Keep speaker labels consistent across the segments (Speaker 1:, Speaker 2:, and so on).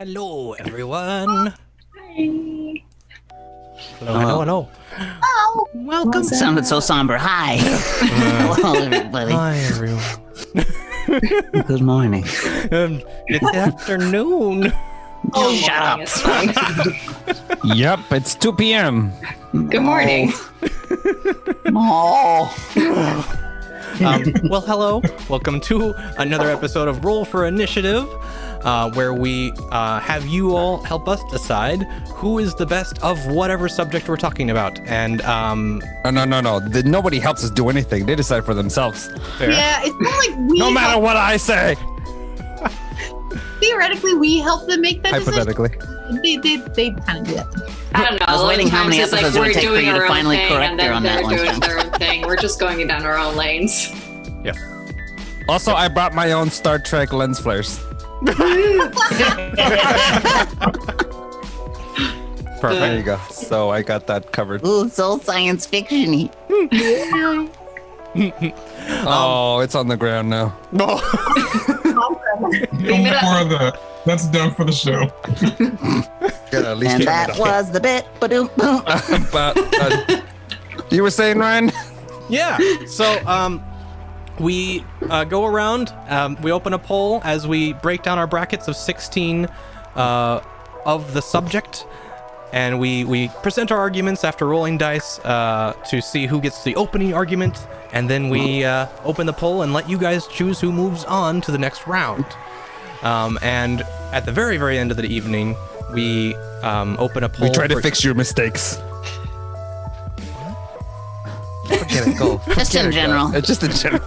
Speaker 1: Hello, everyone.
Speaker 2: Hi.
Speaker 1: Hello.
Speaker 2: Oh,
Speaker 1: Welcome.
Speaker 3: Sounded so somber. Hi. Hello, everybody.
Speaker 1: Hi, everyone.
Speaker 3: Good morning.
Speaker 1: It's afternoon.
Speaker 2: oh,
Speaker 3: Shut up.
Speaker 2: It's fine.
Speaker 4: Yep, it's 2 p.m.
Speaker 2: Good morning.
Speaker 3: Oh.
Speaker 1: Well, hello. Welcome to another episode of Roll for Initiative, where we have you all help us decide who is the best of whatever subject we're talking about. And
Speaker 4: No. Nobody helps us do anything. They decide for themselves.
Speaker 1: fair.
Speaker 5: Yeah, it's not like we
Speaker 4: No matter what I say.
Speaker 5: theoretically we help them make that
Speaker 4: Hypothetically.
Speaker 5: decision. They kind of do that.
Speaker 2: I don't know.
Speaker 3: I was waiting how many
Speaker 2: sometimes it's
Speaker 3: episodes it would
Speaker 2: we're
Speaker 3: take for
Speaker 2: doing
Speaker 3: you to
Speaker 2: our own
Speaker 3: finally
Speaker 2: thing,
Speaker 3: correct
Speaker 2: and
Speaker 3: her
Speaker 2: then
Speaker 3: on that
Speaker 2: they're
Speaker 3: one
Speaker 2: doing
Speaker 3: time.
Speaker 2: their own thing. We're just going down our own lanes.
Speaker 1: Yeah.
Speaker 4: Also, I brought my own Star Trek lens flares.
Speaker 1: Perfect.
Speaker 4: There you go. So I got that covered.
Speaker 3: Ooh, so science fiction-y.
Speaker 4: Oh, it's on the ground now.
Speaker 1: No.
Speaker 2: Leave it up.
Speaker 6: More of that. That's done for the show.
Speaker 4: Gotta at least
Speaker 3: And
Speaker 4: turn
Speaker 3: that
Speaker 4: it up.
Speaker 3: was the bit. Ba-doom, boom.
Speaker 4: But, you were saying, Ryan?
Speaker 1: Yeah. So, we go around. We open a poll as we break down our brackets of 16 of the subject, and we present our arguments after rolling dice to see who gets the opening argument, and then we open the poll and let you guys choose who moves on to the next round. And at the very, very end of the evening, we open a poll.
Speaker 4: We try to
Speaker 1: for-
Speaker 4: fix your mistakes. Forget it, go.
Speaker 3: Just in general.
Speaker 4: It's just in general.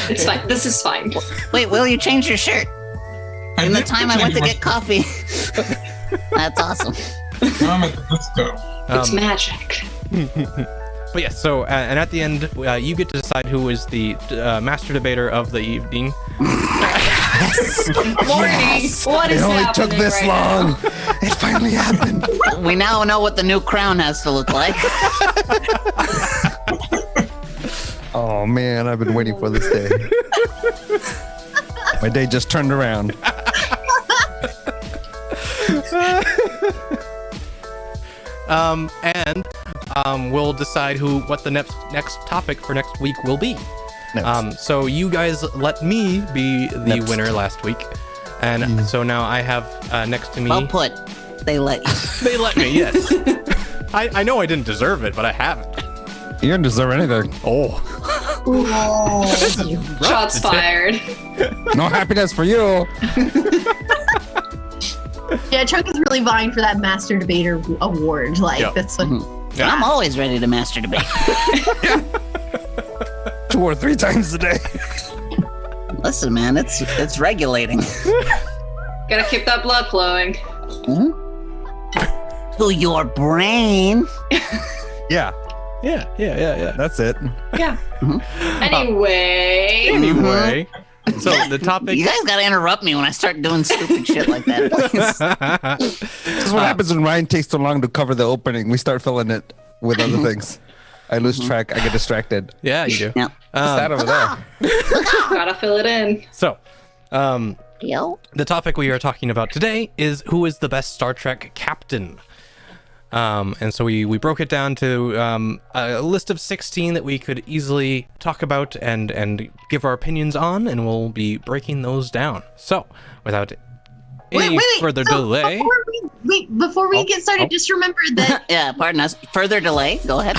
Speaker 2: It's fine. This is fine.
Speaker 3: Wait, Will, you changed your shirt. In the time I went to get coffee. That's awesome.
Speaker 6: I'm at the disco.
Speaker 2: It's magic.
Speaker 1: But yeah, so and at the end, you get to decide who is the master debater of the evening.
Speaker 2: Morning. What
Speaker 4: It
Speaker 2: is
Speaker 4: only
Speaker 2: happening
Speaker 4: took this
Speaker 2: right
Speaker 4: long. It finally happened.
Speaker 3: We now know what the new crown has to look like.
Speaker 4: Oh man, I've been waiting for this day. My day just turned around.
Speaker 1: And we'll decide what the next topic for next week will be. So you guys let me be the
Speaker 4: Next.
Speaker 1: winner last week, and so now I have next to me.
Speaker 3: Well put. They let you.
Speaker 1: They let me, yes. I know I didn't deserve it, but I haven't.
Speaker 4: You didn't deserve anything.
Speaker 1: Oh, this is
Speaker 2: now.
Speaker 1: rough
Speaker 2: Shots
Speaker 1: to take.
Speaker 2: fired.
Speaker 4: No happiness for you.
Speaker 5: Yeah, Chunk is really vying for that Master Debater award. Like
Speaker 1: Yeah.
Speaker 5: that's what.
Speaker 1: Yeah.
Speaker 3: I'm always ready to master debate.
Speaker 4: 2 or 3 times a day.
Speaker 3: Listen, man, it's regulating.
Speaker 2: Gotta keep that blood flowing.
Speaker 3: To your brain.
Speaker 4: Yeah,
Speaker 1: Yeah.
Speaker 4: that's it.
Speaker 2: Yeah. Anyway.
Speaker 1: Anyway, so the topic.
Speaker 3: You guys gotta interrupt me when I start doing stupid shit like that, please.
Speaker 4: This is what happens when Ryan takes too long to cover the opening. We start filling it with other things. I lose track. I get distracted.
Speaker 1: Yeah, you do.
Speaker 3: Yeah.
Speaker 4: What's that over there?
Speaker 2: Gotta fill it in.
Speaker 1: So,
Speaker 3: Yo.
Speaker 1: the topic we are talking about today is who is the best Star Trek captain. And so we broke it down to a list of 16 that we could easily talk about and give our opinions on, and we'll be breaking those down. So, without any further
Speaker 5: So
Speaker 1: delay,
Speaker 5: Before we
Speaker 1: Oh,
Speaker 5: get started,
Speaker 1: oh.
Speaker 5: just remember that,
Speaker 3: Yeah, pardon us. Further delay. Go ahead.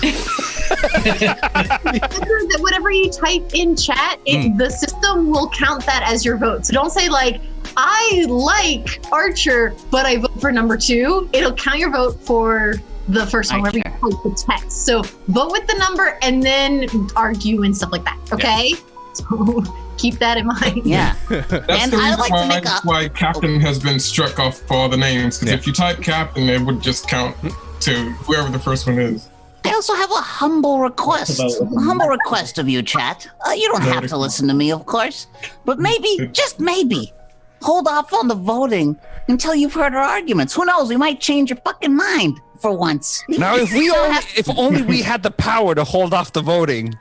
Speaker 5: that whatever you type in chat, the system will count that as your vote. So don't say like, I like Archer, but I vote for number 2. It'll count your vote for the first one, wherever you type the text. So vote with the number and then argue and stuff like that. Okay? So keep that in mind.
Speaker 3: Yeah.
Speaker 6: That's
Speaker 3: And
Speaker 6: the
Speaker 3: I
Speaker 6: reason
Speaker 3: like to make up.
Speaker 6: why Captain has been struck off for all the names. Because
Speaker 1: Yeah.
Speaker 6: if you type Captain, it would just count to whoever the first one is.
Speaker 3: I also have a humble request. A humble request of you, chat. You don't have to listen to me, of course. But maybe, just maybe, hold off on the voting until you've heard our arguments. Who knows? We might change your fucking mind for once.
Speaker 4: Now, if only we had the power to hold off the voting.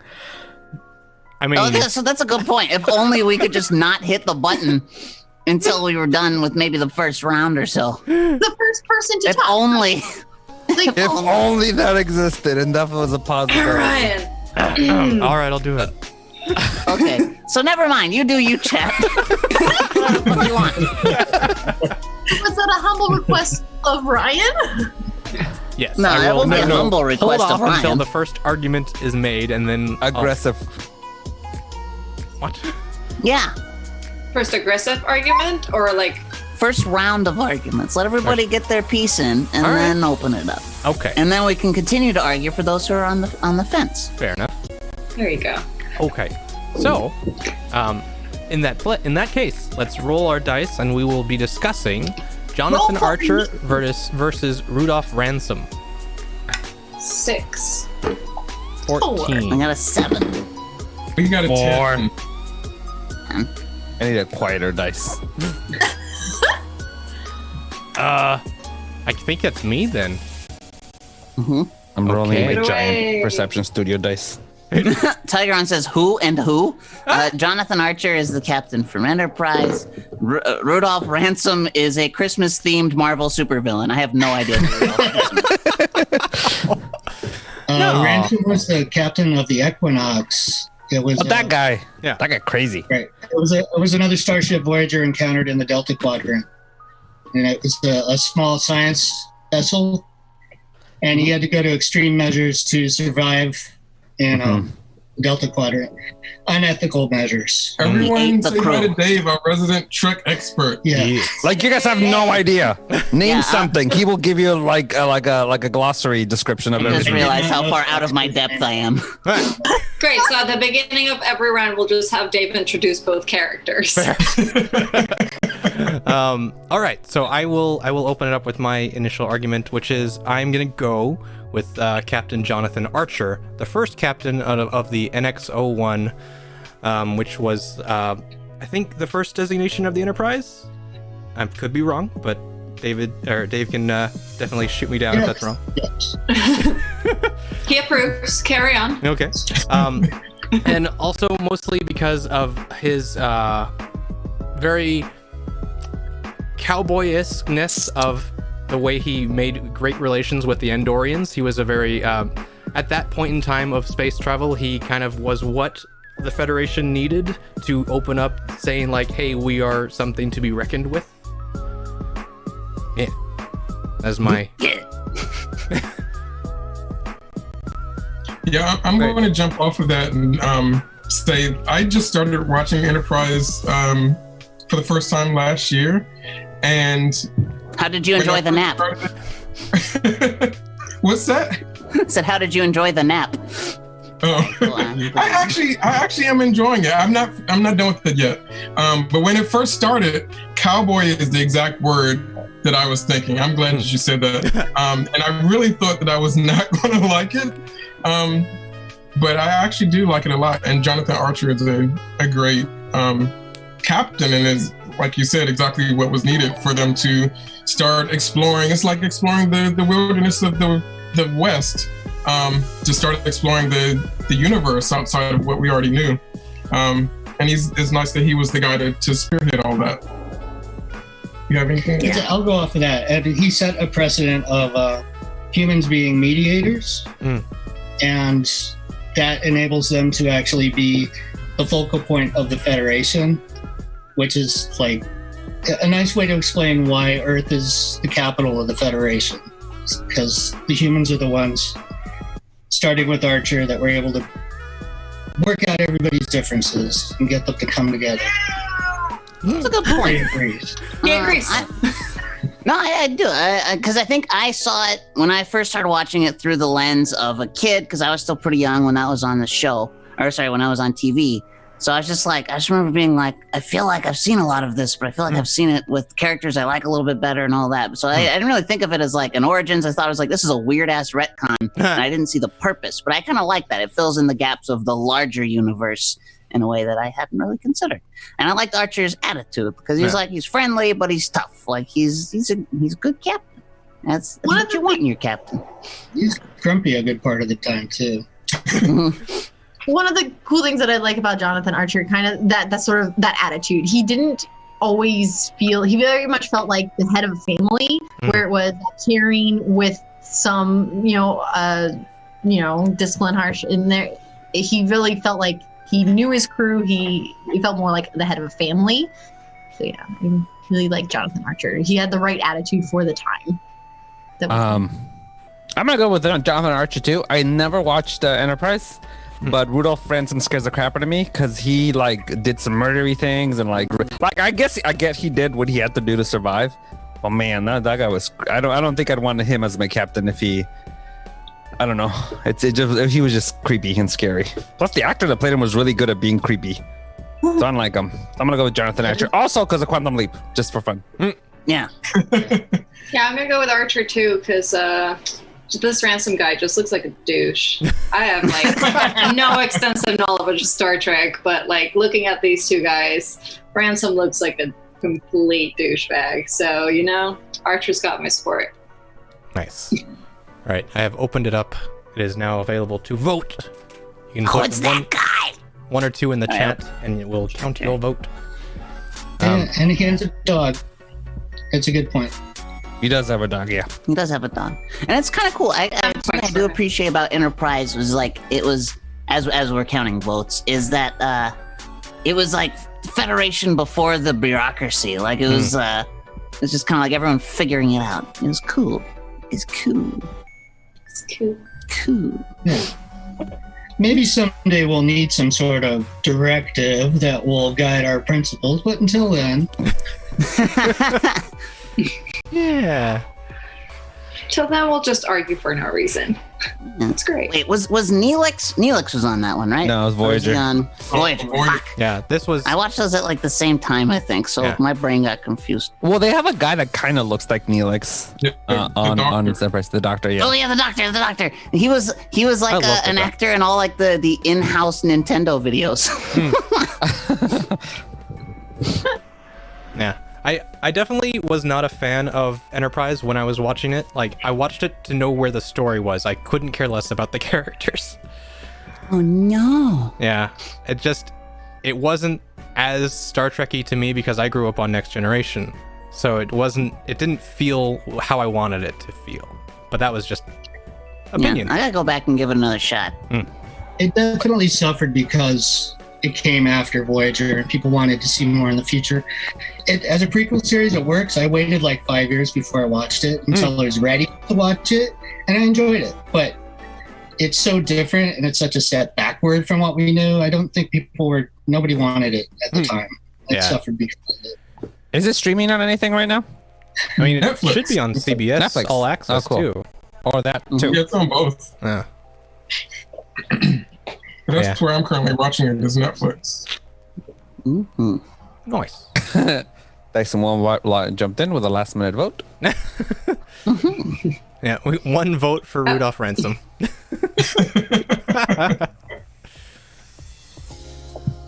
Speaker 1: I mean,
Speaker 3: So that's a good point. If only we could just not hit the button until we were done with maybe the first round or so.
Speaker 5: The first person to
Speaker 3: If
Speaker 5: talk.
Speaker 3: only.
Speaker 5: Like,
Speaker 4: If only that existed and that was a possibility.
Speaker 2: Ryan.
Speaker 1: All right, I'll do it.
Speaker 3: Okay, so never mind. You do you, chat. What do you want?
Speaker 5: was that a humble request of Ryan?
Speaker 1: Yes.
Speaker 3: No,
Speaker 1: I
Speaker 3: that
Speaker 1: will
Speaker 3: won't be a
Speaker 1: no,
Speaker 3: humble
Speaker 1: hold
Speaker 3: request
Speaker 1: off
Speaker 3: of Ryan.
Speaker 1: until the first argument is made, and then
Speaker 4: Aggressive.
Speaker 1: What?
Speaker 3: Yeah,
Speaker 2: First aggressive argument or like
Speaker 3: first round of arguments. Let everybody get their piece in, and
Speaker 1: All right.
Speaker 3: then open it up,
Speaker 1: Okay.
Speaker 3: and then we can continue to argue for those who are on the fence.
Speaker 1: Fair enough.
Speaker 2: there you go.
Speaker 1: Okay. So, in that case, let's roll our dice, and we will be discussing Jonathan
Speaker 5: Roll for
Speaker 1: Archer versus Rudolph Ransom.
Speaker 2: 6.
Speaker 1: 14.
Speaker 3: I got a 7.
Speaker 6: We got a
Speaker 4: 4.
Speaker 6: 10.
Speaker 4: I need a quieter dice.
Speaker 1: I think that's me then.
Speaker 4: I'm rolling
Speaker 1: Okay.
Speaker 4: my
Speaker 2: Get away.
Speaker 4: giant Perception Studio dice.
Speaker 3: Tigeron says who and who. Jonathan Archer is the captain from Enterprise. Rudolph Ransom is a Christmas-themed Marvel supervillain. I have no idea. Who Rudolph Ransom is.
Speaker 1: No.
Speaker 7: Ransom was the captain of the Equinox. It was
Speaker 4: Oh, that guy.
Speaker 1: Yeah.
Speaker 4: That guy crazy.
Speaker 7: Right. It was another starship Voyager encountered in the Delta Quadrant, and it was a small science vessel, and he had to go to extreme measures to survive in Delta Quadrant. Unethical measures.
Speaker 6: Everyone
Speaker 3: ate the
Speaker 6: say hi to
Speaker 3: crow.
Speaker 6: Dave, our resident Trek expert.
Speaker 7: Yeah.
Speaker 4: Like you guys have no idea. Name
Speaker 3: Yeah,
Speaker 4: something. He will give you like a glossary description of
Speaker 3: I just
Speaker 4: everything.
Speaker 3: realized how far out of my depth I am.
Speaker 2: Great. So at the beginning of every round, we'll just have Dave introduce both characters.
Speaker 1: All right, so I will open it up with my initial argument, which is I'm gonna go with Captain Jonathan Archer, the first captain of the NX-01, which was I think the first designation of the Enterprise. I could be wrong, but Dave can definitely shoot me down if that's wrong.
Speaker 7: Yes.
Speaker 2: He approves. Carry on.
Speaker 1: Okay. And also mostly because of his very cowboy-esque-ness of the way he made great relations with the Andorians. He was a very, at that point in time of space travel, he kind of was what the Federation needed to open up, saying like, hey, we are something to be reckoned with. Yeah. That's my...
Speaker 6: Yeah, I'm going to jump off of that and say I just started watching Enterprise for the first time last year, and
Speaker 3: How did you enjoy the nap?
Speaker 6: What's that?
Speaker 3: I said, how did you enjoy the nap?
Speaker 6: Oh, I actually am enjoying it. I'm not done with it yet. But when it first started, cowboy is the exact word that I was thinking. I'm glad that you said that. And I really thought that I was not going to like it. But I actually do like it a lot. And Jonathan Archer is a great captain, and is, like you said, exactly what was needed for them to start exploring. It's like exploring the wilderness of the West, to start exploring the universe outside of what we already knew. And it's nice that he was the guy to spearhead all that. You have anything?
Speaker 7: Yeah, I'll go off of that. And he set a precedent of humans being mediators, and that enables them to actually be the focal point of the Federation, which is like a nice way to explain why Earth is the capital of the Federation, because the humans are the ones, starting with Archer, that were able to work out everybody's differences and get them to come together.
Speaker 3: That's a good point.
Speaker 7: I agree.
Speaker 2: He agrees.
Speaker 3: I do, because I think I saw it when I first started watching it through the lens of a kid, because I was still pretty young when that was on the show, when I was on TV. So I was just like, I just remember being like, I feel like I've seen a lot of this, but I feel like I've seen it with characters I like a little bit better and all that. So I didn't really think of it as like an Origins. I thought it was like, this is a weird ass retcon, and I didn't see the purpose. But I kind of like that. It fills in the gaps of the larger universe in a way that I hadn't really considered. And I liked Archer's attitude, because he's like, he's friendly, but he's tough. Like he's a good captain. That's what you want in your captain.
Speaker 7: He's grumpy a good part of the time too.
Speaker 5: One of the cool things that I like about Jonathan Archer, kind of that sort of that attitude. He didn't always feel, he very much felt like the head of a family, where it was caring with some, discipline harsh in there. He really felt like he knew his crew. He felt more like the head of a family. So yeah, I really like Jonathan Archer. He had the right attitude for the time.
Speaker 4: I'm gonna go with Jonathan Archer too. I never watched Enterprise, but Rudolph Ransom scares the crap out of me because he did some murdery things and I get he did what he had to do to survive. Oh man, that guy was. I don't think I'd want him as my captain if he. I don't know. He was just creepy and scary. Plus, the actor that played him was really good at being creepy. So I don't like him. I'm gonna go with Jonathan Archer. Also, because of Quantum Leap, just for fun.
Speaker 3: Yeah.
Speaker 2: Yeah, I'm gonna go with Archer too, because this Ransom guy just looks like a douche. I have no extensive knowledge of Star Trek, but looking at these two guys, Ransom looks like a complete douchebag. So Archer's got my support.
Speaker 1: Nice. All right, I have opened it up. It is now available to vote. You can put
Speaker 3: it's that guy.
Speaker 1: one or two in the chat, and it will count your vote.
Speaker 7: And he has a dog. That's a good point.
Speaker 4: He does have a dog, yeah.
Speaker 3: He does have a dog, and it's kind of cool. Something I do appreciate about Enterprise was it was as we're counting votes is that it was like Federation before the bureaucracy. It was it's just kind of like everyone figuring it out. It was cool. It's cool.
Speaker 2: It's cool.
Speaker 3: Cool.
Speaker 7: Yeah. Maybe someday we'll need some sort of directive that will guide our principles, but until then.
Speaker 1: Yeah.
Speaker 2: Till then, we'll just argue for no reason. That's great.
Speaker 3: Wait, was Neelix? Neelix was on that one, right?
Speaker 4: No, it was Voyager.
Speaker 3: Voyager. Fuck.
Speaker 1: Yeah, this was.
Speaker 3: I watched those at the same time, I think, so my brain got confused.
Speaker 4: Well, they have a guy that kind of looks like Neelix on Enterprise, the Doctor. Yeah.
Speaker 3: Oh yeah, the Doctor. He was like an actor in all the in-house Nintendo videos.
Speaker 1: Yeah. I definitely was not a fan of Enterprise when I was watching it. I watched it to know where the story was. I couldn't care less about the characters.
Speaker 3: Oh no.
Speaker 1: Yeah. It wasn't as Star Trek-y to me because I grew up on Next Generation. So it didn't feel how I wanted it to feel. But that was just opinion.
Speaker 3: Yeah, I gotta go back and give it another shot.
Speaker 7: It definitely suffered because it came after Voyager and people wanted to see more in the future. As a prequel series, it works. I waited 5 years before I watched it until I was ready to watch it, and I enjoyed it. But it's so different, and it's such a step backward from what we knew. I don't think nobody wanted it at the time. It suffered because of it.
Speaker 4: Is it streaming on anything right now?
Speaker 1: I mean,
Speaker 6: Netflix.
Speaker 1: It should be on CBS
Speaker 4: Netflix.
Speaker 1: All Access too.
Speaker 4: Or that too.
Speaker 6: Yeah, it's on both.
Speaker 1: Yeah.
Speaker 6: That's where I'm currently watching it, is Netflix.
Speaker 3: Mm-hmm.
Speaker 1: Nice.
Speaker 4: Dyson one jumped in with a last minute vote.
Speaker 1: Yeah, one vote for Rudolph Ransom.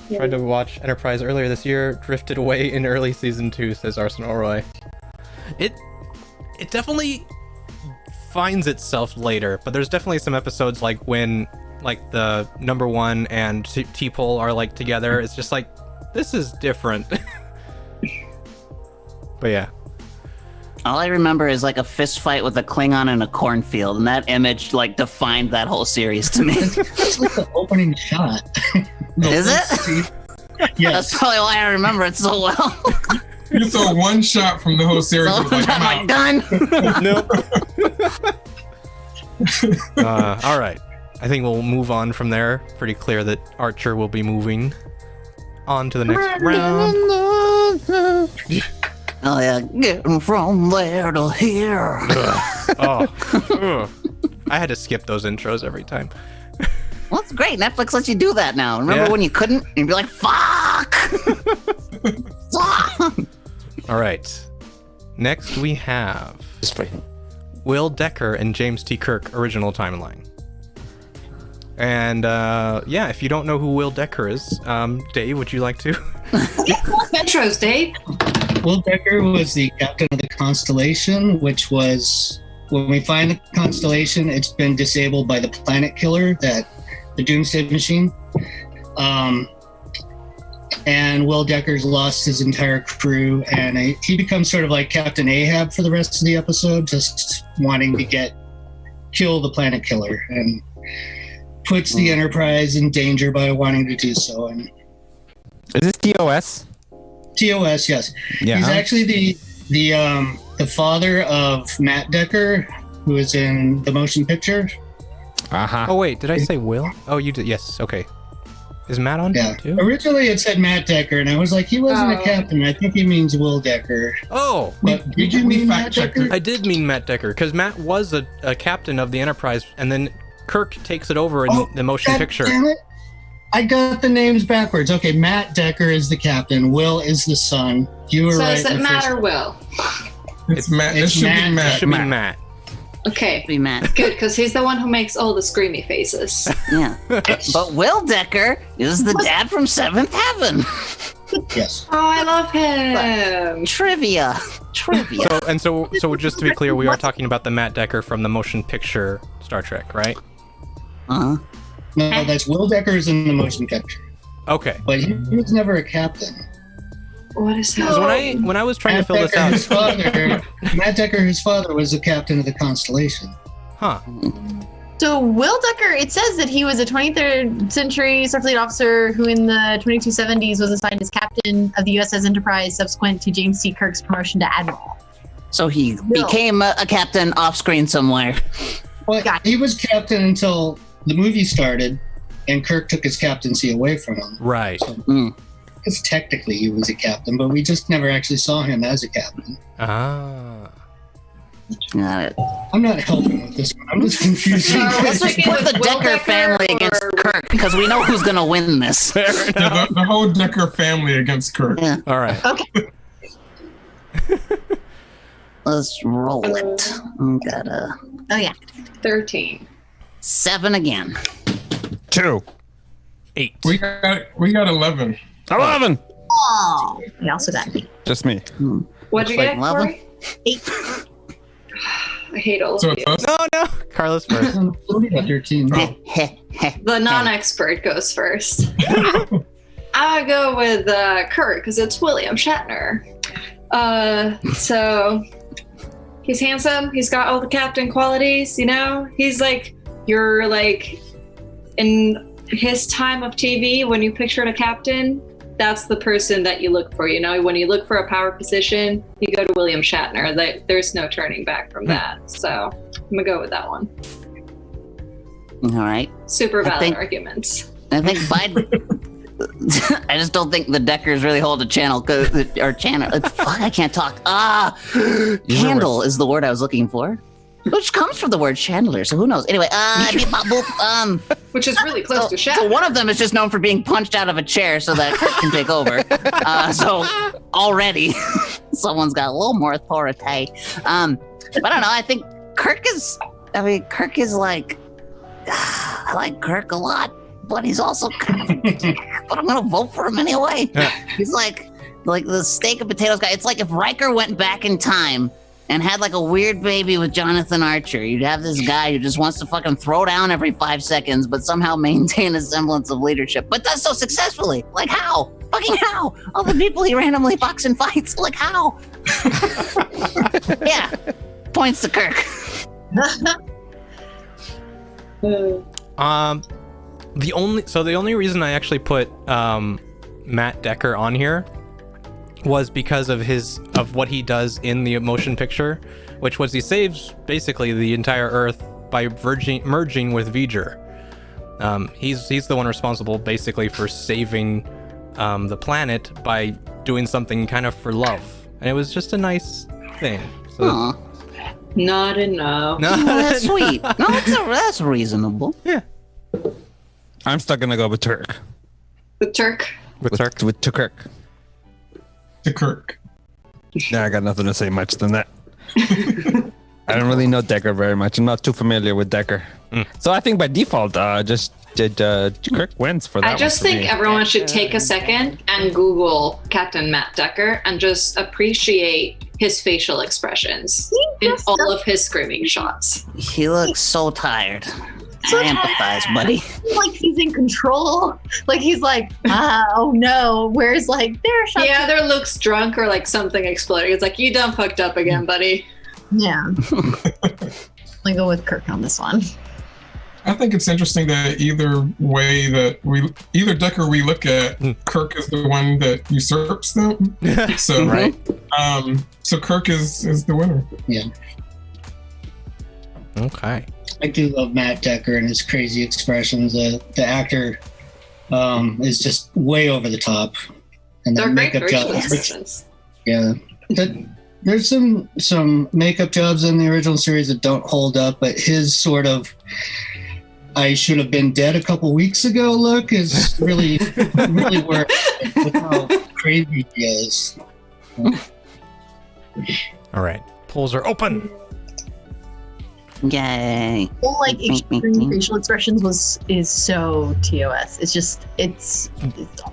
Speaker 1: Tried to watch Enterprise earlier this year, drifted away in early season 2, says Arsenal Roy. It definitely finds itself later, but there's definitely some episodes when the number one and T-Pole are together. It's just this is different. But yeah.
Speaker 3: All I remember is a fist fight with a Klingon in a cornfield, and that image defined that whole series to me.
Speaker 7: It's like the opening shot.
Speaker 3: Is it?
Speaker 7: Yes.
Speaker 3: That's probably why I remember it so well.
Speaker 6: You saw one shot from the whole series.
Speaker 3: So
Speaker 6: I'm
Speaker 3: I'm
Speaker 6: out.
Speaker 3: done.
Speaker 1: Nope. All right. I think we'll move on from there. Pretty clear that Archer will be moving on to the next round.
Speaker 3: Oh yeah, getting from there to here.
Speaker 1: Ugh. I had to skip those intros every time.
Speaker 3: Well, it's great. Netflix lets you do that now. Remember when you couldn't? You'd be like, fuck!
Speaker 1: All right. Next we have Will Decker and James T. Kirk original timeline. And if you don't know who Will Decker is, Dave, would you like to?
Speaker 2: Intros, Dave.
Speaker 7: Will Decker was the captain of the Constellation, which was, when we find the Constellation, it's been disabled by the Planet Killer, the Doomsday machine. and Will Decker's lost his entire crew, and he becomes sort of like Captain Ahab for the rest of the episode, just wanting to kill the planet killer, and puts the Enterprise in danger by wanting to do so. And
Speaker 4: Is this TOS?
Speaker 7: TOS, yes.
Speaker 4: Yeah.
Speaker 7: He's actually the father of Matt Decker, who is in the motion picture.
Speaker 4: Uh-huh.
Speaker 1: Oh wait, did I say Will? Oh, you did. Yes. Okay. Is Matt on
Speaker 7: Yeah.
Speaker 1: too?
Speaker 7: Originally it said Matt Decker, and I was like, he wasn't a captain. I think he means Will Decker.
Speaker 1: Oh,
Speaker 7: But did you mean Matt Decker?
Speaker 1: I did mean Matt Decker because Matt was a captain of the Enterprise, and then Kirk takes it over in the motion
Speaker 7: God
Speaker 1: picture.
Speaker 7: Damn it. I got the names backwards. Okay, Matt Decker is the captain. Will is the son. You were
Speaker 2: So
Speaker 7: right.
Speaker 2: does it
Speaker 7: in the first-
Speaker 2: matter, Will?
Speaker 6: It's Matt. It
Speaker 7: it's
Speaker 6: should
Speaker 7: Matt.
Speaker 6: be Matt.
Speaker 1: Should be Matt.
Speaker 2: Okay,
Speaker 3: Be Matt.
Speaker 2: good, because he's the one who makes all the screamy faces.
Speaker 3: Yeah. But Will Decker is the dad from Seventh Heaven.
Speaker 7: Yes.
Speaker 2: Oh, I love him.
Speaker 3: Trivia.
Speaker 1: So just to be clear, we are talking about the Matt Decker from the motion picture Star Trek, right?
Speaker 3: Uh-huh.
Speaker 7: No, that's Will Decker's in the motion picture.
Speaker 1: Okay.
Speaker 7: But he was never a captain.
Speaker 2: What is
Speaker 1: Because
Speaker 2: that?
Speaker 1: when I was trying to
Speaker 7: Matt
Speaker 1: fill this
Speaker 7: Decker, his
Speaker 1: out,
Speaker 7: father, Matt Decker, his father, was the captain of the Constellation.
Speaker 1: huh?
Speaker 5: So Will Decker, it says that he was a 23rd century Starfleet officer who in the 2270s was assigned as captain of the USS Enterprise subsequent to James T. Kirk's promotion to admiral.
Speaker 3: So he became a captain off screen somewhere.
Speaker 7: Well, he was captain until the movie started, and Kirk took his captaincy away from him.
Speaker 1: Right.
Speaker 7: Because technically he was a captain, but we just never actually saw him as a captain.
Speaker 1: Ah.
Speaker 3: Got it.
Speaker 7: I'm not helping with this one. I'm just confusing.
Speaker 3: Let's just
Speaker 2: Sticking
Speaker 3: put
Speaker 2: with
Speaker 3: the
Speaker 2: Will
Speaker 3: Decker
Speaker 2: Decker
Speaker 3: family against
Speaker 2: or-
Speaker 3: Kirk because we know who's gonna win this.
Speaker 6: Yeah, the whole Decker family against Kirk.
Speaker 3: Yeah.
Speaker 1: All right.
Speaker 5: Okay.
Speaker 3: Let's roll it. Got a
Speaker 5: Oh yeah.
Speaker 2: 13.
Speaker 3: 7 again.
Speaker 4: 2.
Speaker 1: 8.
Speaker 6: We got 11.
Speaker 4: 11.
Speaker 5: Oh, he also got me.
Speaker 4: Just me.
Speaker 2: What'd you
Speaker 3: Looks
Speaker 2: get,
Speaker 3: like 11.
Speaker 2: Corey?
Speaker 5: 8.
Speaker 6: Oh,
Speaker 2: I hate all
Speaker 6: So
Speaker 2: of you.
Speaker 6: it's us.
Speaker 1: No. Carlos first.
Speaker 7: We got 13.
Speaker 2: The non-expert goes first. I go with Kurt because it's William Shatner. So he's handsome. He's got all the captain qualities. You know, he's like you're like in his time of TV when you pictured a captain. That's the person that you look for. You know, when you look for a power position, you go to William Shatner. There's no turning back from that. So I'm gonna go with that one.
Speaker 3: All right.
Speaker 2: Super
Speaker 3: I
Speaker 2: valid
Speaker 3: think-
Speaker 2: arguments.
Speaker 3: I think Biden. I just don't think the Deckers really hold a channel or channel. Fuck, I can't talk. Candle is the word I was looking for, which comes from the word chandelier. So who knows? Anyway, beep, bop, boop,
Speaker 2: Which is really close to Shatner.
Speaker 3: So one of them is just known for being punched out of a chair so that Kirk can take over. So already someone's got a little more authority. But I don't know. I think Kirk is like, I like Kirk a lot, but he's also kind of, but I'm going to vote for him anyway. He's like the steak and potatoes guy. It's like if Riker went back in time and had like a weird baby with Jonathan Archer. You'd have this guy who just wants to fucking throw down every 5 seconds, but somehow maintain a semblance of leadership. But does so successfully. Like how? Fucking how? All the people he randomly fucks and fights. Like how? Yeah. Points to Kirk.
Speaker 1: The only reason I actually put Matt Decker on here was because of what he does in the motion picture, which was he saves basically the entire Earth by merging with V'ger. He's the one responsible basically for saving the planet by doing something kind of for love, and it was just a nice thing. So,
Speaker 3: Aw.
Speaker 2: Not enough.
Speaker 1: no,
Speaker 3: Oh, that's sweet. No, that's reasonable.
Speaker 1: yeah,
Speaker 4: I'm still gonna go with Turk.
Speaker 2: With Turk.
Speaker 1: with Turk.
Speaker 4: With Kirk.
Speaker 6: To Kirk.
Speaker 4: Yeah, I got nothing to say much than that. I don't really know Decker very much. I'm not too familiar with Decker. So I think by default, Kirk wins for that.
Speaker 2: I just
Speaker 4: one for
Speaker 2: think
Speaker 4: me.
Speaker 2: everyone should take a second and Google Captain Matt Decker and just appreciate his facial expressions in all of his screaming shots.
Speaker 3: He looks so tired. I empathize, buddy.
Speaker 5: Like he's in control. Like he's like, oh no. Whereas like their shots.
Speaker 2: Yeah, either Luke's drunk or like something exploding. It's like, you done fucked up again, buddy.
Speaker 5: Yeah. I go with Kirk on this one.
Speaker 6: I think it's interesting that either way that either Decker we look at, Kirk is the one that usurps them. So
Speaker 1: Right.
Speaker 6: So Kirk is the winner.
Speaker 7: Yeah.
Speaker 1: Okay.
Speaker 7: I do love Matt Decker and his crazy expressions. The actor is just way over the top, and
Speaker 2: They're
Speaker 7: the
Speaker 2: great
Speaker 7: makeup
Speaker 2: facial
Speaker 7: job.
Speaker 2: expressions.
Speaker 7: Yeah, there's some makeup jobs in the original series that don't hold up, but his sort of "I should have been dead a couple weeks ago" look is really works with how crazy he is.
Speaker 1: All right. Polls are open.
Speaker 3: Yay.
Speaker 5: Well, like extreme facial expressions is so TOS. It's just it's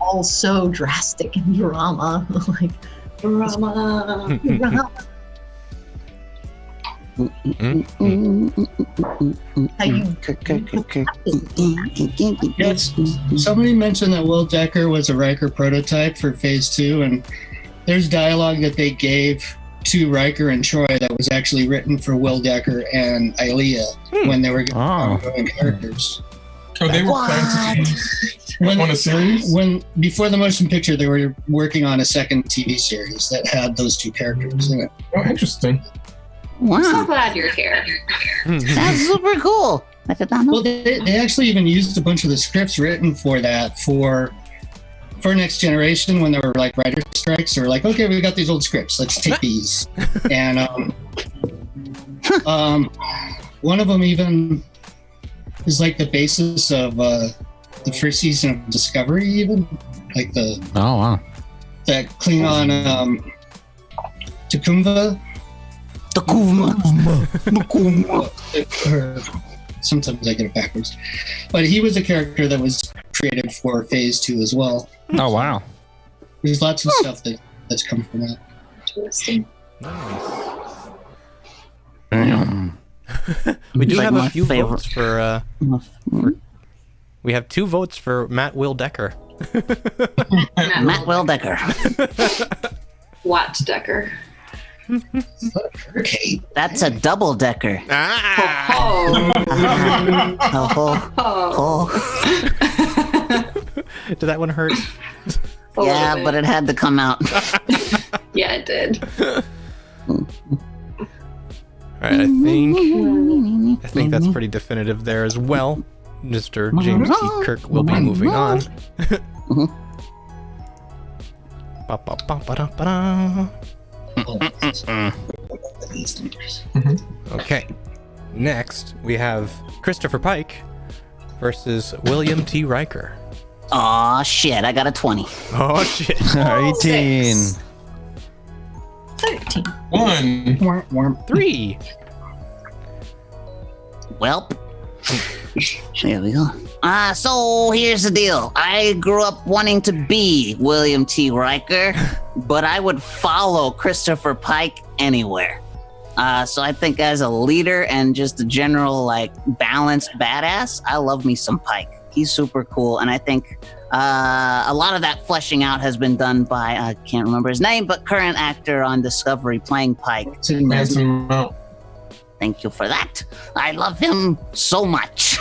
Speaker 5: all so drastic and drama. Like
Speaker 2: Drama.
Speaker 5: drama. How you
Speaker 7: Yes, somebody mentioned that Will Decker was a Riker prototype for Phase 2, and there's dialogue that they gave to Riker and Troy that was actually written for Will Decker and Ilea when they were ongoing characters.
Speaker 6: Oh, they were planning to on a series?
Speaker 7: Before the motion picture, they were working on a second TV series that had those two characters in it.
Speaker 6: Oh, interesting.
Speaker 2: I'm so
Speaker 3: Wow.
Speaker 2: glad you're here.
Speaker 3: That's super cool. I did not know.
Speaker 7: Well, they actually even used a bunch of the scripts written for that for Next Generation when there were like writer strikes. They were like, okay, we got these old scripts. Let's take these. And one of them even is like the basis of the first season of Discovery, even like that Klingon Takumva. Sometimes I get it backwards, but he was a character that was created for Phase 2 as well.
Speaker 4: Oh wow.
Speaker 7: There's lots of stuff that's come from that.
Speaker 2: Interesting.
Speaker 1: We do
Speaker 3: Like
Speaker 1: have a
Speaker 3: my
Speaker 1: few
Speaker 3: favorite.
Speaker 1: votes for we have 2 votes for Matt Will Decker.
Speaker 3: Matt Will Decker.
Speaker 2: Watt Decker.
Speaker 7: Okay.
Speaker 3: That's a double decker.
Speaker 2: Oh.
Speaker 3: Oh,
Speaker 2: Oh.
Speaker 3: oh.
Speaker 1: Did that one hurt?
Speaker 2: A
Speaker 3: Yeah,
Speaker 2: little
Speaker 3: but
Speaker 2: bit.
Speaker 3: it had to come out.
Speaker 2: Yeah, it did.
Speaker 1: All right, I think that's pretty definitive there as well. Mr. James T. Kirk will be moving on. Ba-ba-ba-ba-da-ba-da. Okay. Next, we have Christopher Pike versus William T. Riker.
Speaker 3: Aw, shit. I got a 20.
Speaker 1: Oh, shit.
Speaker 4: 18.
Speaker 5: 13.
Speaker 6: 1.
Speaker 1: 3.
Speaker 3: Welp. There we go. So here's the deal. I grew up wanting to be William T. Riker, but I would follow Christopher Pike anywhere. So I think as a leader and just a general, like, balanced badass, I love me some Pike. He's super cool, and I think a lot of that fleshing out has been done by, I can't remember his name, but current actor on Discovery playing Pike.
Speaker 6: Anson Mount.
Speaker 3: Thank you for that. I love him so much.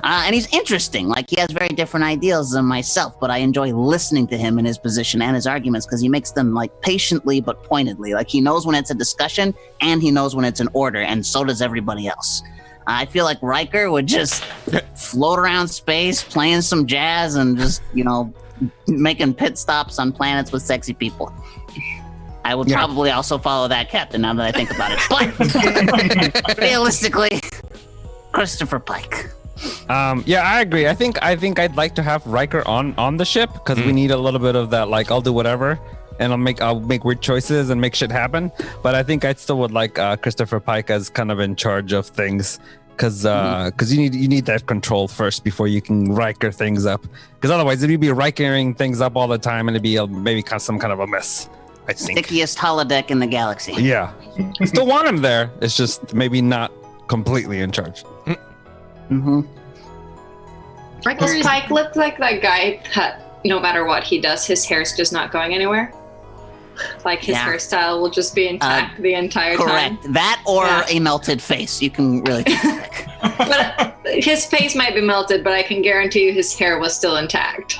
Speaker 3: And he's interesting. Like, he has very different ideals than myself, but I enjoy listening to him in his position and his arguments because he makes them, like, patiently but pointedly. Like, he knows when it's a discussion and he knows when it's an order, and so does everybody else. I feel like Riker would just float around space, playing some jazz and just, making pit stops on planets with sexy people. I would probably also follow that captain now that I think about it. But realistically, Christopher Pike.
Speaker 4: Yeah, I agree. I think I'd like to have Riker on the ship because we need a little bit of that. Like, I'll do whatever, and I'll make weird choices and make shit happen. But I think I still would like Christopher Pike as kind of in charge of things because you need that control first before you can Riker things up. Because otherwise, if you'd be Rikering things up all the time, and it'd be maybe some kind of a mess. I think.
Speaker 3: Stickiest holodeck in the galaxy.
Speaker 4: Yeah, still want him there. It's just maybe not completely in charge.
Speaker 3: Mm-hmm.
Speaker 5: Riker is
Speaker 2: Pike looks like that guy that no matter what he does, his hair's just not going anywhere. Like his
Speaker 3: Yeah.
Speaker 2: hairstyle will just be intact the entire time.
Speaker 3: Correct. That or
Speaker 2: Yeah.
Speaker 3: a melted face. You can really pick.
Speaker 2: But his face might be melted, but I can guarantee you his hair was still intact.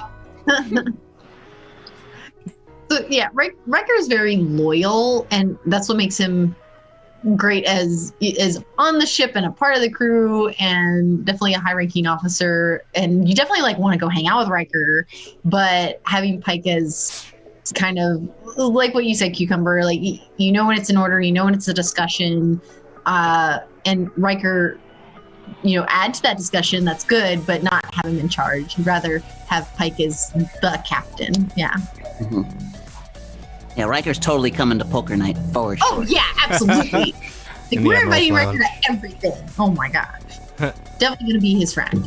Speaker 5: So yeah, Riker is very loyal, and that's what makes him great as on the ship and a part of the crew, and definitely a high-ranking officer. And you definitely like want to go hang out with Riker, but having Pike as kind of like what you said, Cucumber, like you know when it's an order, you know when it's a discussion, and Riker, add to that discussion. That's good, but not have him in charge. You'd rather have Pike as the captain. Yeah.
Speaker 3: Mhm. Yeah, Riker's totally coming to poker night for sure.
Speaker 5: Oh yeah, absolutely.
Speaker 1: In the
Speaker 5: We're
Speaker 1: Admiral's
Speaker 5: inviting Riker
Speaker 1: Lounge.
Speaker 5: to everything. Oh my gosh. Definitely gonna be his friend.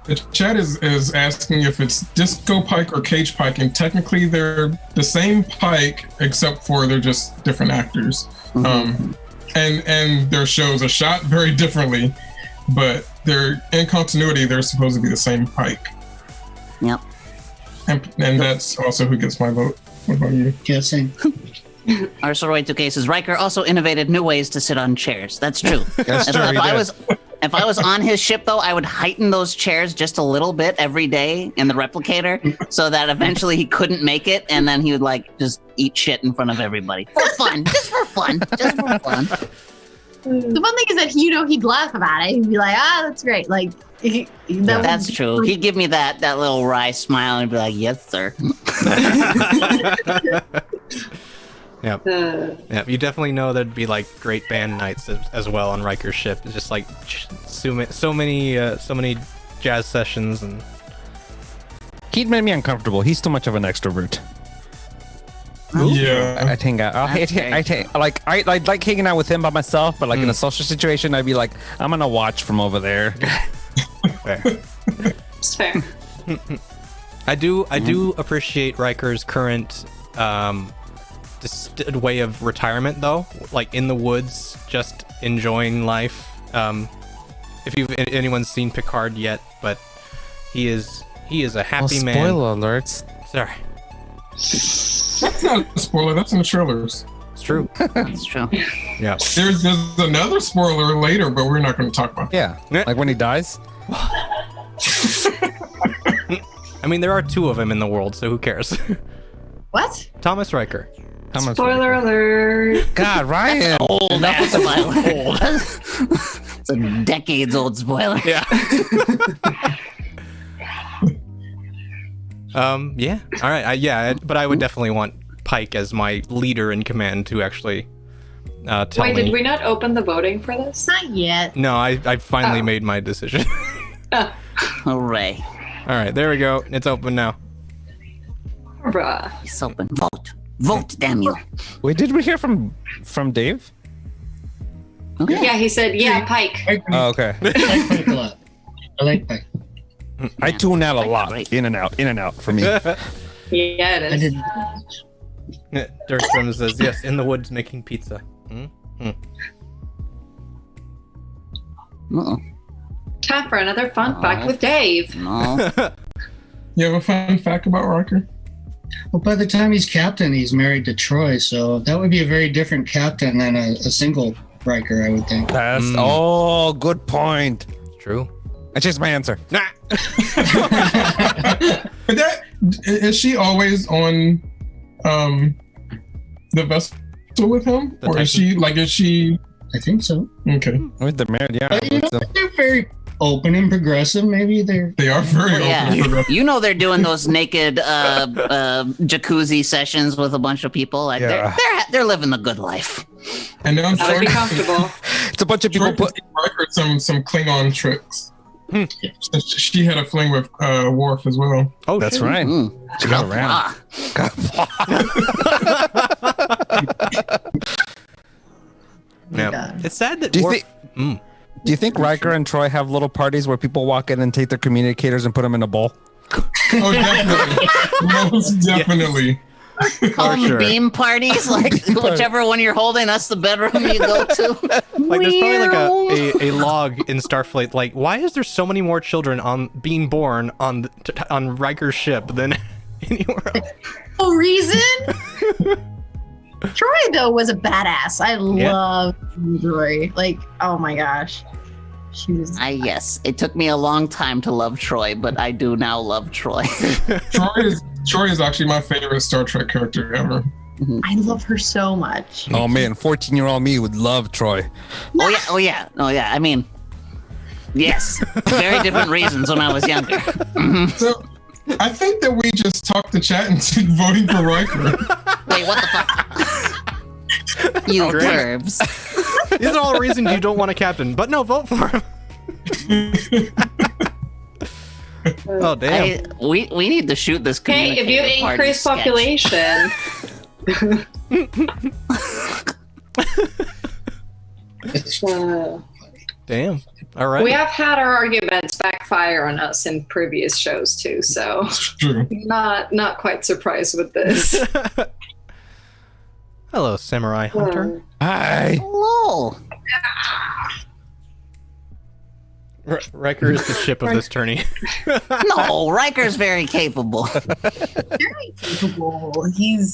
Speaker 6: The chat is asking if it's Disco Pike or Cage Pike, and technically they're the same Pike, except for they're just different actors. And their shows are shot very differently, but they're in continuity. They're supposed to be the same Pike,
Speaker 3: Yep.
Speaker 6: and that's also who gets my vote. What about you?
Speaker 7: Guessing.
Speaker 3: Arcelroy 2K says Riker also innovated new ways to sit on chairs. That's true.
Speaker 4: That's
Speaker 3: And
Speaker 4: true,
Speaker 3: so
Speaker 4: he did.
Speaker 3: if I was on his ship though, I would heighten those chairs just a little bit every day in the replicator so that eventually he couldn't make it, and then he would like just eat shit in front of everybody. For fun. Just for fun. Just for fun.
Speaker 5: The fun thing is that he'd laugh about it. He'd be like, that's great. Like
Speaker 3: That's true. He'd give me that little wry smile and be like, "Yes, sir."
Speaker 1: Yep. Yeah, you definitely know there'd be like great band nights as well on Riker's ship. It's just like so many jazz sessions and.
Speaker 4: He'd made me uncomfortable. He's too much of an extrovert.
Speaker 6: Yeah,
Speaker 4: I'd hang out. I like hanging out with him by myself, but like in a social situation, I'd be like, I'm gonna watch from over there.
Speaker 1: Fair.
Speaker 2: It's fair.
Speaker 1: I do appreciate Riker's current way of retirement though, like in the woods, just enjoying life. If anyone's seen Picard yet, but he is a happy man.
Speaker 4: Spoiler alerts.
Speaker 1: Sorry,
Speaker 6: that's not a spoiler. That's in the trailers.
Speaker 1: it's true.
Speaker 3: That's true.
Speaker 1: Yeah.
Speaker 6: There's another spoiler later, but we're not going to talk about that.
Speaker 4: Yeah, like when he dies.
Speaker 1: I mean, there are two of him in the world, so who cares?
Speaker 5: what?
Speaker 1: Thomas Riker.
Speaker 2: Spoiler alert.
Speaker 4: God, Ryan.
Speaker 3: Old ass spoiler. It's a decades old spoiler.
Speaker 1: Yeah. Yeah. All right. But I would definitely want Pike as my leader in command to actually tell
Speaker 2: Wait,
Speaker 1: me.
Speaker 2: did we not open the voting for this?
Speaker 5: Not yet.
Speaker 1: No, I finally
Speaker 2: Oh.
Speaker 1: made my decision.
Speaker 3: Hooray.
Speaker 1: All right, there we go. It's open now.
Speaker 2: Bruh.
Speaker 3: It's open. Vote. Vote, damn you.
Speaker 4: Wait, did we hear from Dave?
Speaker 3: Okay.
Speaker 2: Yeah, he said, yeah, Pike.
Speaker 4: Oh, okay.
Speaker 7: I like Pike a lot. I like Pike.
Speaker 4: I tune out a lot.
Speaker 3: Great.
Speaker 4: In and out for me.
Speaker 2: Yeah, it
Speaker 7: I
Speaker 2: is.
Speaker 7: didn't.
Speaker 1: Dirkstrom says, yes, in the woods making pizza.
Speaker 3: Uh-oh.
Speaker 2: Time for another fun fact with Dave.
Speaker 3: No.
Speaker 6: You have a fun fact about Riker?
Speaker 7: Well, by the time he's captain, he's married to Troy, so that would be a very different captain than a single Riker, I would think.
Speaker 4: That's good point.
Speaker 1: True.
Speaker 4: I changed my answer.
Speaker 1: Nah.
Speaker 6: But that is she always on the vessel with him, or is she
Speaker 7: I think so.
Speaker 6: okay?
Speaker 4: With the married, yeah.
Speaker 7: But, you know, they're very open and progressive. Maybe they're.
Speaker 6: They are very
Speaker 3: Well, yeah.
Speaker 6: open. For
Speaker 3: You know they're doing those naked jacuzzi sessions with a bunch of people. Like
Speaker 4: Yeah.
Speaker 3: they're living the good life.
Speaker 6: and then
Speaker 2: That would be comfortable.
Speaker 4: It's a bunch of people
Speaker 6: Troy
Speaker 4: put.
Speaker 6: Riker some Klingon tricks. She had a fling with Worf as well.
Speaker 1: Oh,
Speaker 4: That's
Speaker 1: shit.
Speaker 4: right. She got around.
Speaker 3: Ah,
Speaker 1: Yeah.
Speaker 5: God.
Speaker 1: It's sad that
Speaker 4: Do you
Speaker 1: Worf-
Speaker 4: think? Do you think Riker and Troy have little parties where people walk in and take their communicators and put them in a bowl?
Speaker 6: Oh, definitely, most definitely.
Speaker 3: Call them
Speaker 1: sure.
Speaker 3: beam parties, like whichever one you're holding, that's the bedroom you go to.
Speaker 1: Like there's probably like a log in Starfleet. Like, why is there so many more children being born on Riker's ship than anywhere else?
Speaker 5: No reason. Troy though was a badass. I love Troy. Like, oh my gosh, she was.
Speaker 3: Yes, it took me a long time to love Troy, but I do now love Troy.
Speaker 6: Troy is actually my favorite Star Trek character ever.
Speaker 5: I love her so much.
Speaker 4: Oh man, 14-year-old me would love Troy.
Speaker 3: Oh yeah. I mean, yes, very different reasons when I was younger.
Speaker 6: So I think that we just talked the chat into voting for Riker.
Speaker 3: Wait, what the fuck? You pervs.
Speaker 1: These are all reasons you don't want a captain, but no, vote for him. Oh damn!
Speaker 3: We need to shoot this.
Speaker 2: Hey, if you
Speaker 3: communicator party
Speaker 2: increase
Speaker 3: sketch.
Speaker 2: population,
Speaker 1: Damn. All right.
Speaker 2: we have had our arguments backfire on us in previous shows too, so
Speaker 6: True.
Speaker 2: not quite surprised with this.
Speaker 1: Hello, Samurai Hunter.
Speaker 4: Hi.
Speaker 3: Hello.
Speaker 1: Riker is the ship of this tourney.
Speaker 3: No, Riker's very capable.
Speaker 5: Very capable. You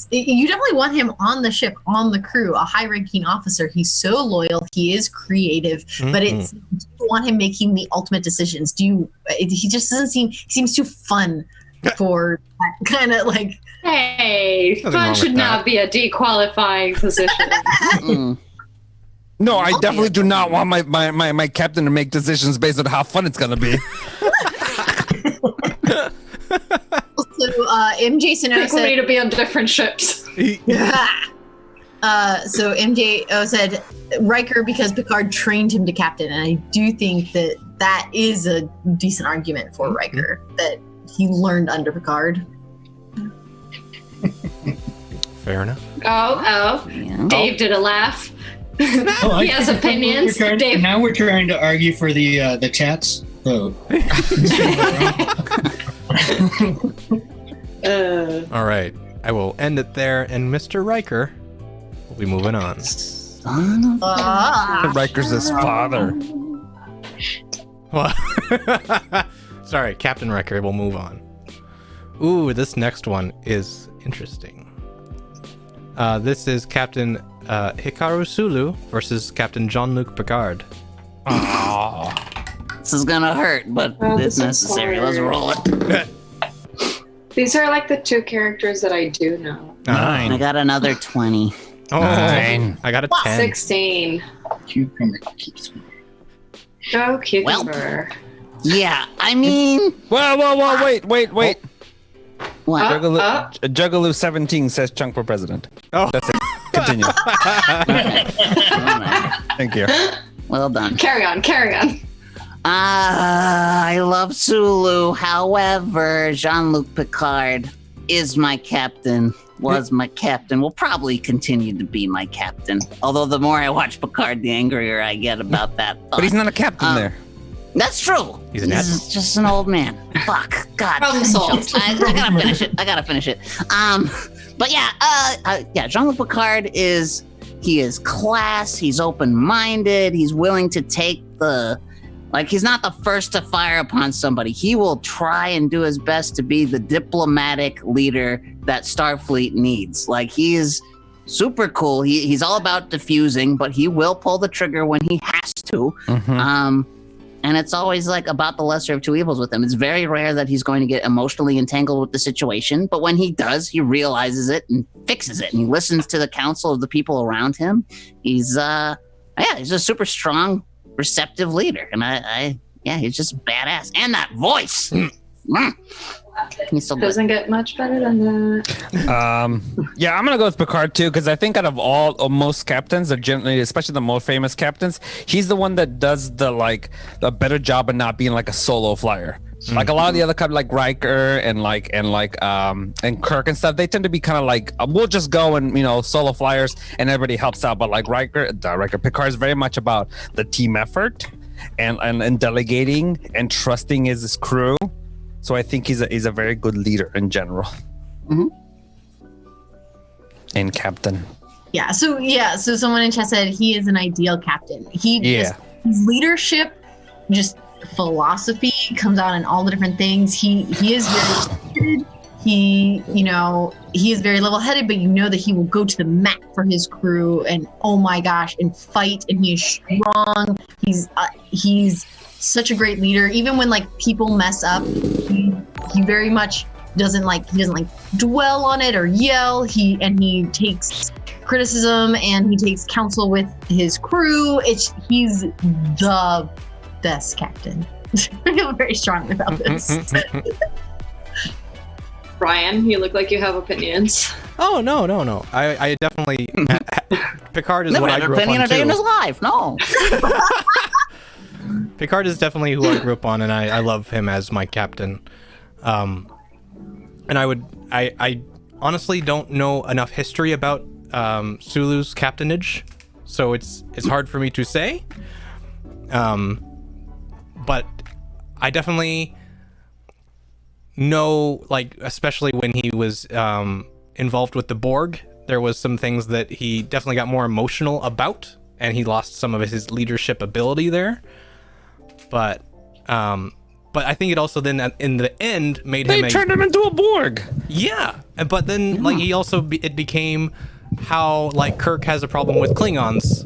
Speaker 5: definitely want him on the ship, on the crew, a high-ranking officer. He's so loyal. He is creative, but do you want him making the ultimate decisions? He just doesn't seem. He seems too fun for that kind of like.
Speaker 2: Hey,
Speaker 1: Nothing wrong
Speaker 2: fun
Speaker 1: with
Speaker 2: should
Speaker 1: that.
Speaker 2: not be a dequalifying position.
Speaker 4: No, I definitely do not want my captain to make decisions based on how fun it's gonna be.
Speaker 5: So MJ
Speaker 2: I
Speaker 5: Sano
Speaker 2: think we need
Speaker 5: said.
Speaker 2: to be on different ships.
Speaker 5: So MJ said Riker because Picard trained him to captain, and I do think that is a decent argument for Riker that he learned under Picard.
Speaker 1: Fair enough.
Speaker 2: Oh,
Speaker 3: Yeah.
Speaker 2: Dave did a laugh.
Speaker 7: Oh,
Speaker 2: He has opinions. Dave.
Speaker 7: Now we're trying to argue for the chat's vote.
Speaker 1: All right. I will end it there, and Mr. Riker will be moving on.
Speaker 3: Son of
Speaker 4: Riker's his father.
Speaker 1: Well, sorry, Captain Riker will move on. Ooh, this next one is interesting. This is Captain Hikaru Sulu versus Captain Jean-Luc Picard.
Speaker 3: This is gonna hurt, but
Speaker 2: Oh,
Speaker 3: it's
Speaker 2: this is
Speaker 3: necessary.
Speaker 2: hard.
Speaker 3: Let's roll it.
Speaker 2: These are like the two characters that I do know.
Speaker 3: I got another 20.
Speaker 1: Oh,
Speaker 4: Nine.
Speaker 1: I got a 10.
Speaker 2: 16.
Speaker 7: Cucumber keeps me.
Speaker 2: Go cucumber.
Speaker 3: Yeah, I mean,
Speaker 4: Whoa, wait.
Speaker 3: what?
Speaker 4: Juggalo 17 says Chunk for president.
Speaker 1: Oh.
Speaker 4: That's it. Continue. Thank you.
Speaker 3: Well done.
Speaker 2: Carry on.
Speaker 3: I love Sulu. However, Jean-Luc Picard is my captain, was my captain, will probably continue to be my captain. Although the more I watch Picard, the angrier I get about that.
Speaker 4: But he's not a captain there.
Speaker 3: That's true.
Speaker 1: He's an admiral.
Speaker 3: just an old man. Fuck. God.
Speaker 2: Problem solved.
Speaker 3: I gotta finish it. But yeah, Jean-Luc Picard is class. He's open-minded. He's willing to take he's not the first to fire upon somebody. He will try and do his best to be the diplomatic leader that Starfleet needs. Like, he is super cool. He's all about diffusing, but he will pull the trigger when he has to. And it's always like about the lesser of two evils with him. It's very rare that he's going to get emotionally entangled with the situation, but when he does, he realizes it and fixes it, and he listens to the counsel of the people around him. He's he's a super strong, receptive leader, and he's just badass. And that voice, he's so good.
Speaker 2: Doesn't get much better than that.
Speaker 4: Yeah, I'm gonna go with Picard too, because I think out of most captains, generally, especially the most famous captains, he's the one that does a better job of not being like a solo flyer. Like a lot of the other captains, like Riker and Kirk and stuff, they tend to be kind of like, we'll just go and solo flyers and everybody helps out. But like Picard is very much about the team effort and delegating and trusting his crew. So I think he's a very good leader in general. and captain.
Speaker 5: Yeah. So someone in chat said he is an ideal captain. His leadership, just philosophy comes out in all the different things. He is very he is very level-headed, but you know that he will go to the mat for his crew and oh my gosh, and fight, and he is strong. He's such a great leader. Even when like people mess up, he very much doesn't dwell on it or yell. He takes criticism and he takes counsel with his crew. He's the best captain. I feel very strongly about this.
Speaker 2: Ryan, you look like you have opinions.
Speaker 1: Oh no! I definitely Picard is
Speaker 3: Never
Speaker 1: what
Speaker 3: had
Speaker 1: I
Speaker 3: an
Speaker 1: grew up
Speaker 3: opinion
Speaker 1: on
Speaker 3: a day in
Speaker 1: too.
Speaker 3: his life. No.
Speaker 1: Picard is definitely who I grew up on, and I love him as my captain. And I honestly don't know enough history about Sulu's captainage, so it's hard for me to say. But I definitely know, like, especially when he was involved with the Borg, there was some things that he definitely got more emotional about, and he lost some of his leadership ability there. But I think it also then in the end made him
Speaker 4: turned him into a Borg.
Speaker 1: Yeah, but then like he also it became how like Kirk has a problem with Klingons.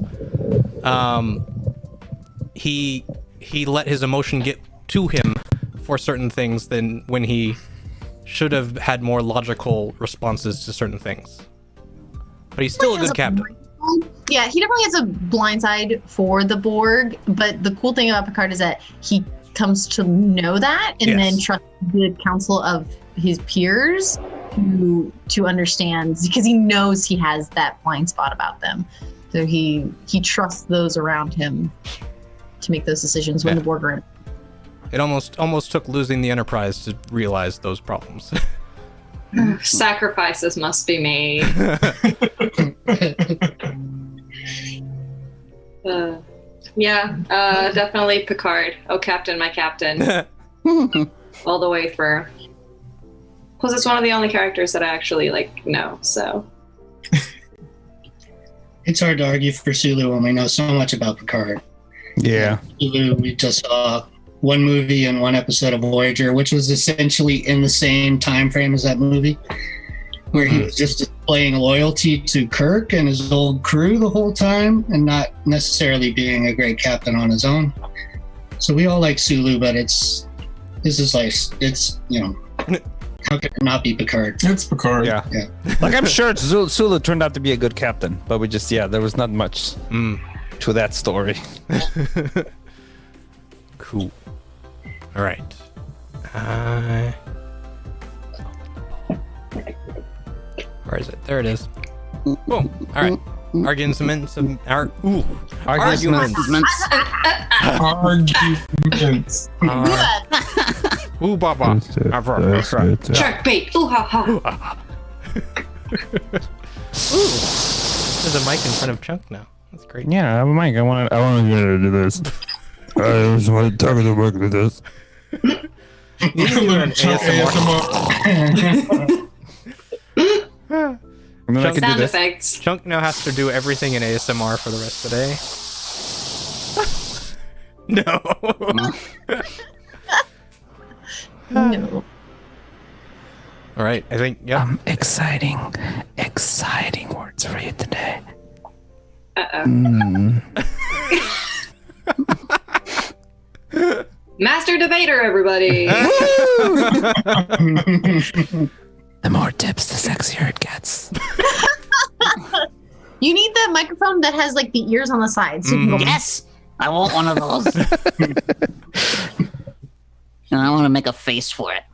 Speaker 1: He let his emotion get to him for certain things than when he should have had more logical responses to certain things. But he's still a good captain.
Speaker 5: Yeah, he definitely has a blind side for the Borg, but the cool thing about Picard is that he comes to know that and then trust the counsel of his peers to understand, because he knows he has that blind spot about them. So he trusts those around him to make those decisions when the Borg are in.
Speaker 1: It almost took losing the Enterprise to realize those problems.
Speaker 2: Sacrifices must be made. Definitely Picard. Oh, Captain, my Captain. All the way for. Plus, it's one of the only characters that I actually know. So
Speaker 7: It's hard to argue for Sulu when we know so much about Picard.
Speaker 4: Yeah.
Speaker 7: Sulu, we just saw one movie and one episode of Voyager, which was essentially in the same time frame as that movie, where he was just displaying loyalty to Kirk and his old crew the whole time and not necessarily being a great captain on his own. So we all like Sulu, but it's how could it not be Picard?
Speaker 6: It's Picard.
Speaker 4: Yeah. Like, I'm sure Sulu turned out to be a good captain, but we just, there was not much to that story.
Speaker 1: Cool. All right. Where is it? There it is. Boom. All right. Arguments. Ooh, baba.
Speaker 2: shark bait. Ooh ha ha.
Speaker 1: There's a mic in front of Chunk now. That's great.
Speaker 4: Yeah, I have a mic. I want to do this. I just want to talk to work with this.
Speaker 1: You can do an ASMR.
Speaker 4: And then I can do
Speaker 2: Sound
Speaker 4: this.
Speaker 2: effects.
Speaker 1: Chunk now has to do everything in ASMR for the rest of the day. No.
Speaker 5: No.
Speaker 1: All right. I think,
Speaker 4: Exciting words for you today.
Speaker 2: Master debater, everybody.
Speaker 4: The more tips, the sexier it gets.
Speaker 5: You need that microphone that has like the ears on the side. So you can go,
Speaker 3: Yes, I want one of those. And I want to make a face for it.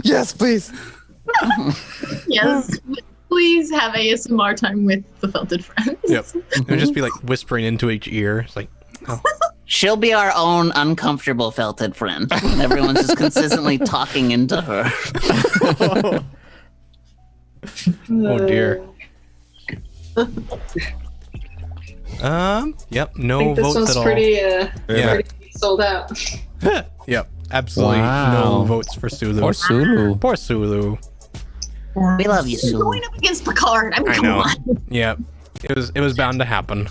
Speaker 4: Yes, please.
Speaker 5: yes, please have ASMR time with the Felted Friends.
Speaker 1: Yep. It would just be like whispering into each ear. It's like, oh.
Speaker 3: She'll be our own uncomfortable felted friend. Everyone's just consistently talking into her.
Speaker 1: Oh dear. Yep,
Speaker 2: I
Speaker 1: no
Speaker 2: think this
Speaker 1: votes
Speaker 2: one's
Speaker 1: at all.
Speaker 2: pretty
Speaker 1: Yeah.
Speaker 2: sold out.
Speaker 1: Yep. absolutely no votes for Sulu.
Speaker 4: Or Sulu.
Speaker 1: Poor Sulu.
Speaker 3: We love you, Sulu.
Speaker 5: Going up against Picard. I mean,
Speaker 1: I
Speaker 5: come
Speaker 1: know.
Speaker 5: on.
Speaker 1: Yeah, it was bound to happen.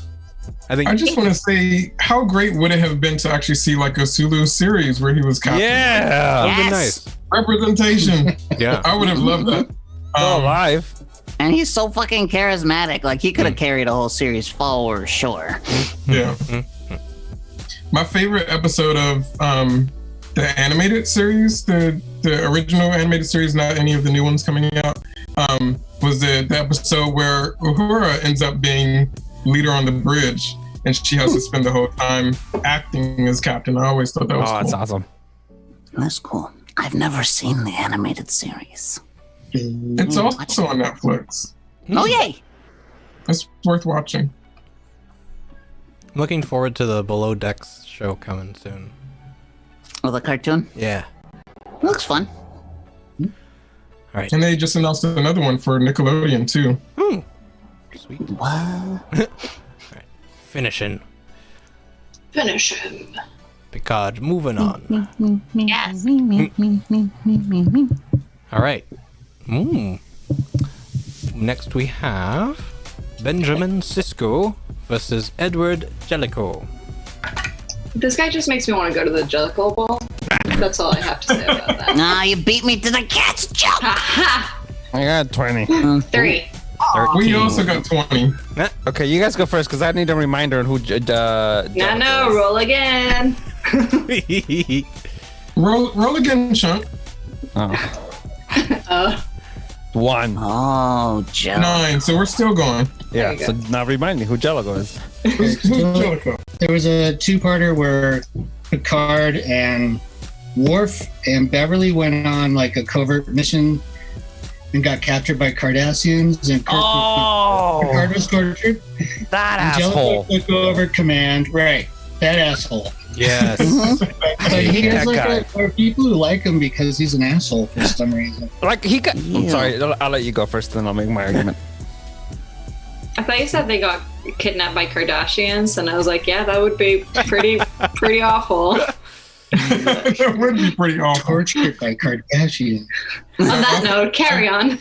Speaker 1: I think.
Speaker 6: I just want to say, how great would it have been to actually see like a Sulu series where he was captain?
Speaker 1: that
Speaker 4: Yeah.
Speaker 1: would be
Speaker 3: Yes.
Speaker 1: nice.
Speaker 6: Representation.
Speaker 1: Yeah.
Speaker 6: I would have loved that.
Speaker 4: Still alive.
Speaker 3: And he's so fucking charismatic. Like, he could have carried a whole series forward, sure.
Speaker 6: Yeah. My favorite episode of the animated series, the original animated series, not any of the new ones coming out, was the episode where Uhura ends up being leader on the bridge, and she has to spend the whole time acting as captain. I always thought that was
Speaker 4: Oh,
Speaker 6: cool.
Speaker 4: that's awesome.
Speaker 3: That's cool. I've never seen the animated series.
Speaker 6: It's also on Netflix.
Speaker 3: Oh, yay!
Speaker 6: It's worth watching.
Speaker 1: I'm looking forward to the Below Decks show coming soon.
Speaker 3: Oh, the cartoon?
Speaker 1: Yeah.
Speaker 3: Looks fun.
Speaker 1: All right.
Speaker 6: And they just announced another one for Nickelodeon too.
Speaker 1: Sweet.
Speaker 3: What?
Speaker 1: Finishing.
Speaker 2: Finish him.
Speaker 1: Picard. Moving on.
Speaker 5: Yes.
Speaker 1: All right. Next we have Benjamin Sisko versus Edward Jellicoe.
Speaker 2: This guy just makes me want to go to the Jellicle Ball. That's all I have to say about that.
Speaker 3: Nah, you beat me to the cat's jump!
Speaker 2: Ha
Speaker 4: I got 20.
Speaker 2: ha! 3.
Speaker 6: We also got 20.
Speaker 4: Okay, you guys go first because I need a reminder on who.
Speaker 2: No, roll again.
Speaker 6: Roll again, Chunk.
Speaker 4: Oh. 1.
Speaker 3: Oh, Joe.
Speaker 6: 9. So we're still going.
Speaker 4: Yeah,
Speaker 2: you
Speaker 4: so now remind me who Jellicoe is.
Speaker 6: Who's Jellicoe?
Speaker 7: There was a two-parter where Picard and Worf and Beverly went on like a covert mission and got captured by Cardassians, and Picard was tortured.
Speaker 4: That
Speaker 7: And
Speaker 4: asshole.
Speaker 7: Jellicoe took over command. Right, that asshole.
Speaker 1: Yes.
Speaker 7: But he
Speaker 4: hate
Speaker 7: has
Speaker 4: that
Speaker 7: like
Speaker 4: guy.
Speaker 7: there are people who like him because he's an asshole for some reason.
Speaker 4: Like, he got. I'm
Speaker 3: Yeah.
Speaker 4: sorry, I'll let you go first, then I'll make my argument.
Speaker 2: I thought you said they got kidnapped by Kardashians, and I was like, yeah, that would be pretty awful. On
Speaker 6: That would be pretty awful.
Speaker 7: Tortured by Kardashian.
Speaker 2: that note, carry on.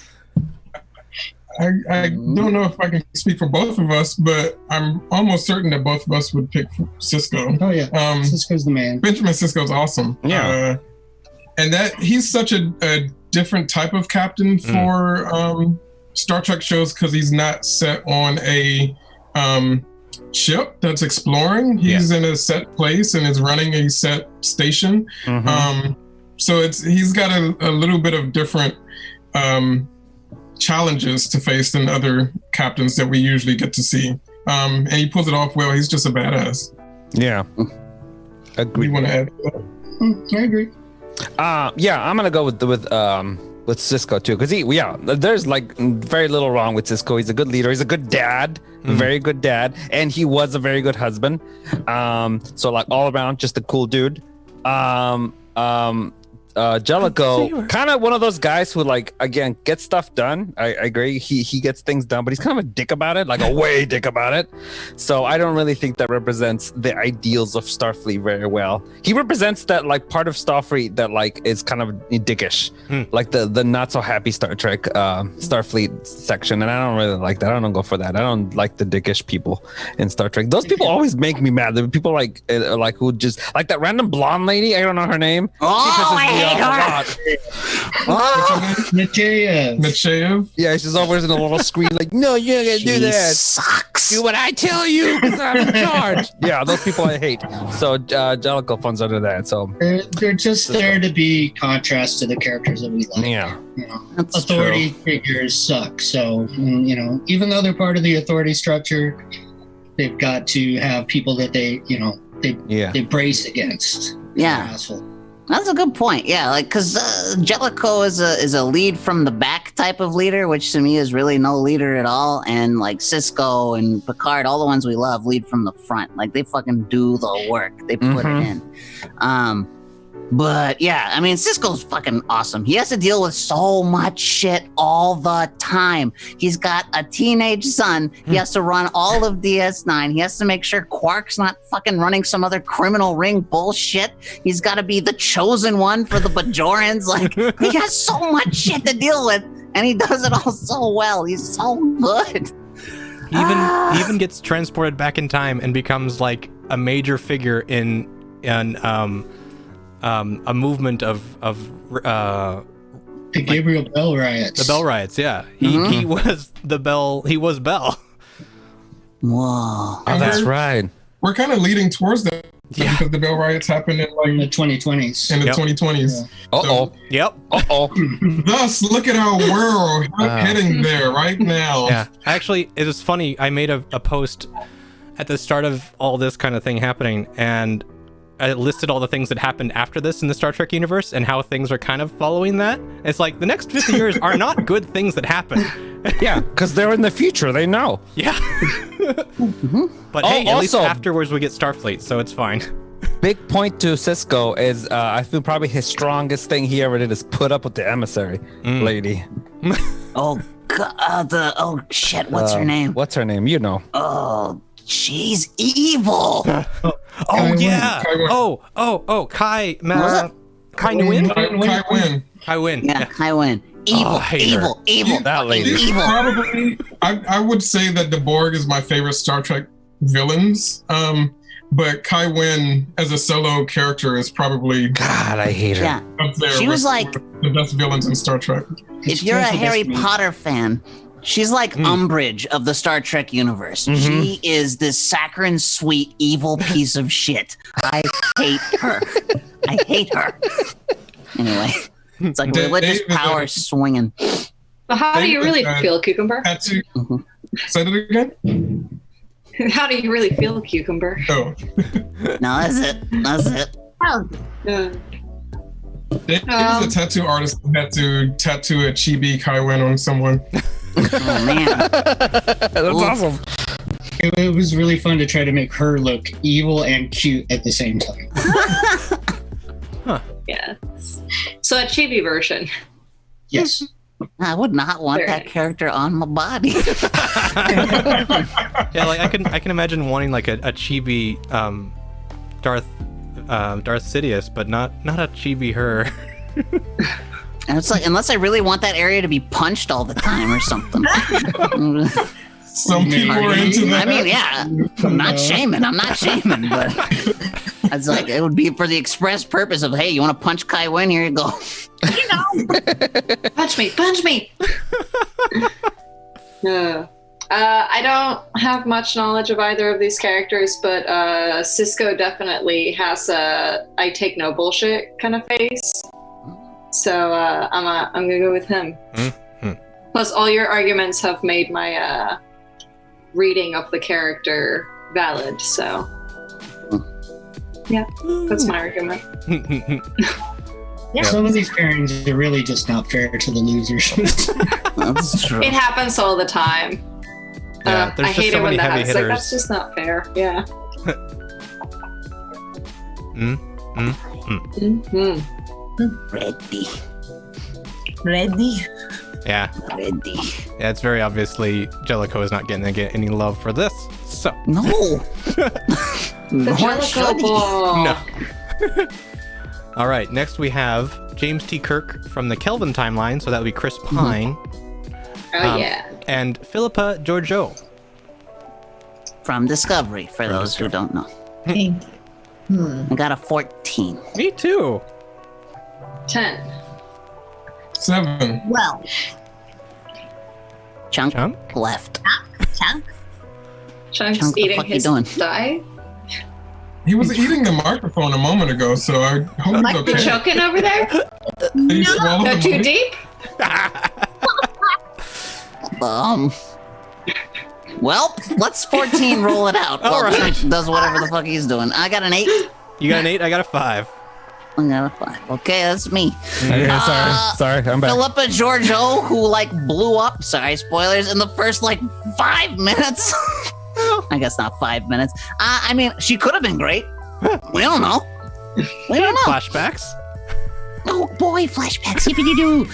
Speaker 6: I don't know if I can speak for both of us, but I'm almost certain that both of us would pick Cisco.
Speaker 7: Oh yeah, Sisko's the man.
Speaker 6: Benjamin Sisko's awesome.
Speaker 4: Yeah.
Speaker 6: And that he's such a different type of captain for Star Trek shows because he's not set on a ship that's exploring. He's in a set place and is running a set station.
Speaker 4: Mhm.
Speaker 6: So he's got a little bit of different challenges to face than other captains that we usually get to see. And he pulls it off well. He's just a badass.
Speaker 4: Yeah.
Speaker 6: We
Speaker 4: Agreed.
Speaker 6: want to add to that.
Speaker 7: I agree.
Speaker 4: Yeah, I'm gonna go with Cisco too, because there's like very little wrong with Cisco. He's a good leader. He's a good dad, very good dad, and he was a very good husband. So like all around, just a cool dude. Jellicoe, kind of one of those guys who like again gets stuff done. I agree. He gets things done, but he's kind of a dick about it, like a way dick about it. So I don't really think that represents the ideals of Starfleet very well. He represents that like part of Starfleet that like is kind of dickish, like the not so happy Star Trek Starfleet section, and I don't really like that. I don't go for that. I don't like the dickish people in Star Trek. Those people always make me mad. The people like who just like that random blonde lady. I don't know her name.
Speaker 3: Oh, I hate her.
Speaker 6: Macheyev.
Speaker 4: Yeah, she's always in a little screen like, no, you ain't gonna do
Speaker 3: She
Speaker 4: that.
Speaker 3: sucks.
Speaker 4: Do what I tell you because I'm in charge. Yeah, those people I hate. So Jellicoe falls under that. So
Speaker 7: They're just there to be contrast to the characters that we like.
Speaker 4: yeah,
Speaker 7: You know,
Speaker 3: That's
Speaker 7: authority figures suck. So you know, even though they're part of the authority structure, they've got to have people that they brace against.
Speaker 3: Yeah.
Speaker 7: Asshole.
Speaker 3: That's a good point. Yeah, like because Jellicoe is a lead from the back type of leader, which to me is really no leader at all. And like Cisco and Picard, all the ones we love, lead from the front. Like they fucking do the work. They put it in. But yeah, I mean, Cisco's fucking awesome. He has to deal with so much shit all the time. He's got a teenage son. He has to run all of DS9. He has to make sure Quark's not fucking running some other criminal ring bullshit. He's got to be the chosen one for the Bajorans. Like, he has so much shit to deal with, and he does it all so well. He's so good.
Speaker 1: He even gets transported back in time and becomes like a major figure in a movement of
Speaker 7: The Gabriel Bell riots.
Speaker 1: the Bell riots. Yeah, he was the Bell. He was Bell.
Speaker 3: Whoa.
Speaker 6: I
Speaker 4: That's
Speaker 6: heard
Speaker 4: right.
Speaker 6: We're kind of leading towards that
Speaker 1: Yeah.
Speaker 6: because the Bell riots happened in
Speaker 7: in the
Speaker 6: like
Speaker 7: 2020s.
Speaker 6: in the
Speaker 1: Yep.
Speaker 6: 2020s.
Speaker 4: Uh-oh.
Speaker 1: Yep.
Speaker 4: Uh-oh.
Speaker 6: Thus, look at our world heading there right now.
Speaker 1: Yeah. Actually, it was funny. I made a post at the start of all this kind of thing happening, and I listed all the things that happened after this in the Star Trek universe and how things are kind of following that. It's like the next 50 years are not good things that happen.
Speaker 4: Yeah, because they're in the future. They know.
Speaker 1: Yeah. But hey, at least
Speaker 4: also-
Speaker 1: afterwards we get Starfleet, so it's fine.
Speaker 4: Big point to Cisco is I feel probably his strongest thing he ever did is put up with the emissary lady.
Speaker 3: Oh, God. Oh, shit. What's her name?
Speaker 4: What's her name? You know.
Speaker 3: Oh, she's evil.
Speaker 1: Oh yeah.
Speaker 6: Kai Wynn.
Speaker 1: Kai
Speaker 3: Was it?
Speaker 1: Kai Nguyen?
Speaker 6: Kai Wynn.
Speaker 1: Kai Wynn.
Speaker 3: Yeah, Kai Wynn. Evil,
Speaker 1: I hate her.
Speaker 3: evil.
Speaker 4: That lady.
Speaker 6: She's
Speaker 3: Evil.
Speaker 6: probably, I would say that the Borg is my favorite Star Trek villains. But Kai Wynn as a solo character is probably
Speaker 4: God, I hate her.
Speaker 3: Yeah.
Speaker 6: up there.
Speaker 3: She
Speaker 6: with
Speaker 3: was like-
Speaker 6: the best villains in Star Trek.
Speaker 3: If you're a
Speaker 7: She's the
Speaker 3: Harry
Speaker 7: best
Speaker 3: Potter fan, she's like Umbridge of the Star Trek universe. She is this saccharine sweet evil piece of shit. I hate her. I hate her. Anyway, it's like religious
Speaker 6: David,
Speaker 3: power swinging.
Speaker 2: But how do you really feel, Cucumber?
Speaker 6: Tattoo. Say that again?
Speaker 2: How do you really feel, Cucumber?
Speaker 6: Oh.
Speaker 3: No, that's it. That's it.
Speaker 5: Oh,
Speaker 6: Dave is a tattoo artist who had to tattoo a chibi Kai Wynn on someone.
Speaker 3: Oh man.
Speaker 4: That's awesome.
Speaker 7: It was really fun to try to make her look evil and cute at the same time.
Speaker 2: Yeah. So a chibi version.
Speaker 7: Yes.
Speaker 3: I would not want
Speaker 2: Very
Speaker 3: that
Speaker 2: nice.
Speaker 3: character on my body.
Speaker 1: Yeah, like I can imagine wanting like a chibi Darth Sidious, but not a chibi her.
Speaker 3: And it's like, unless I really want that area to be punched all the time or something.
Speaker 6: Some people are into
Speaker 3: I
Speaker 6: that.
Speaker 3: mean, yeah, I'm not shaming, but it's like, it would be for the express purpose of, hey, you want to punch Kai Wynn? Here you go.
Speaker 2: Punch me! I don't have much knowledge of either of these characters, but Cisco definitely has a I take no bullshit kind of face. So I'm gonna go with him. Plus, all your arguments have made my reading of the character valid. So yeah, that's my argument.
Speaker 7: Some of these pairings are really just not fair to the losers.
Speaker 3: That's true.
Speaker 2: It happens all the time.
Speaker 1: Yeah, there's
Speaker 2: I
Speaker 1: just
Speaker 2: hate
Speaker 1: so
Speaker 2: it when
Speaker 1: many
Speaker 2: that
Speaker 1: heavy
Speaker 2: happens. Like,
Speaker 1: hitters.
Speaker 2: that's just not fair. Yeah.
Speaker 3: Ready.
Speaker 1: Yeah,
Speaker 3: Ready.
Speaker 1: yeah. It's very obviously Jellicoe is not getting any love for this. So
Speaker 3: No.
Speaker 2: The
Speaker 3: Nor
Speaker 2: Jellicoe
Speaker 3: should he.
Speaker 2: Ball.
Speaker 1: no. All right. Next we have James T. Kirk from the Kelvin timeline, so that would be Chris Pine,
Speaker 2: Oh yeah.
Speaker 1: and Philippa Georgiou.
Speaker 3: From Discovery, for those who don't know.
Speaker 5: thank you.
Speaker 3: I got a 14.
Speaker 1: Me too.
Speaker 2: 10.
Speaker 6: 7.
Speaker 5: Well,
Speaker 3: Chunk
Speaker 1: Chunk?
Speaker 3: left.
Speaker 5: Chunk.
Speaker 2: Chunk's
Speaker 3: Chunk, the
Speaker 2: eating
Speaker 3: fuck you
Speaker 2: his
Speaker 3: doing?
Speaker 2: thigh.
Speaker 6: He was eating the microphone a moment ago, so I hope he's
Speaker 2: You
Speaker 6: okay.
Speaker 2: choking over there?
Speaker 6: Did he swallow
Speaker 2: Go
Speaker 6: the
Speaker 2: too
Speaker 6: mic?
Speaker 2: deep?
Speaker 3: Well, let's 14 roll it out.
Speaker 1: All
Speaker 3: Well,
Speaker 1: right.
Speaker 3: Chunk does whatever the fuck he's doing. I got an 8.
Speaker 1: You got an 8. I got a 5.
Speaker 3: I got a 5. Okay, that's me.
Speaker 4: Okay, sorry, I'm back.
Speaker 3: Philippa Georgiou, who like blew up, sorry, spoilers, in the first like 5 minutes. I guess not 5 minutes. I mean, she could have been great. We don't know. We don't know.
Speaker 1: Flashbacks.
Speaker 3: Oh boy, flashbacks, yippee-doo.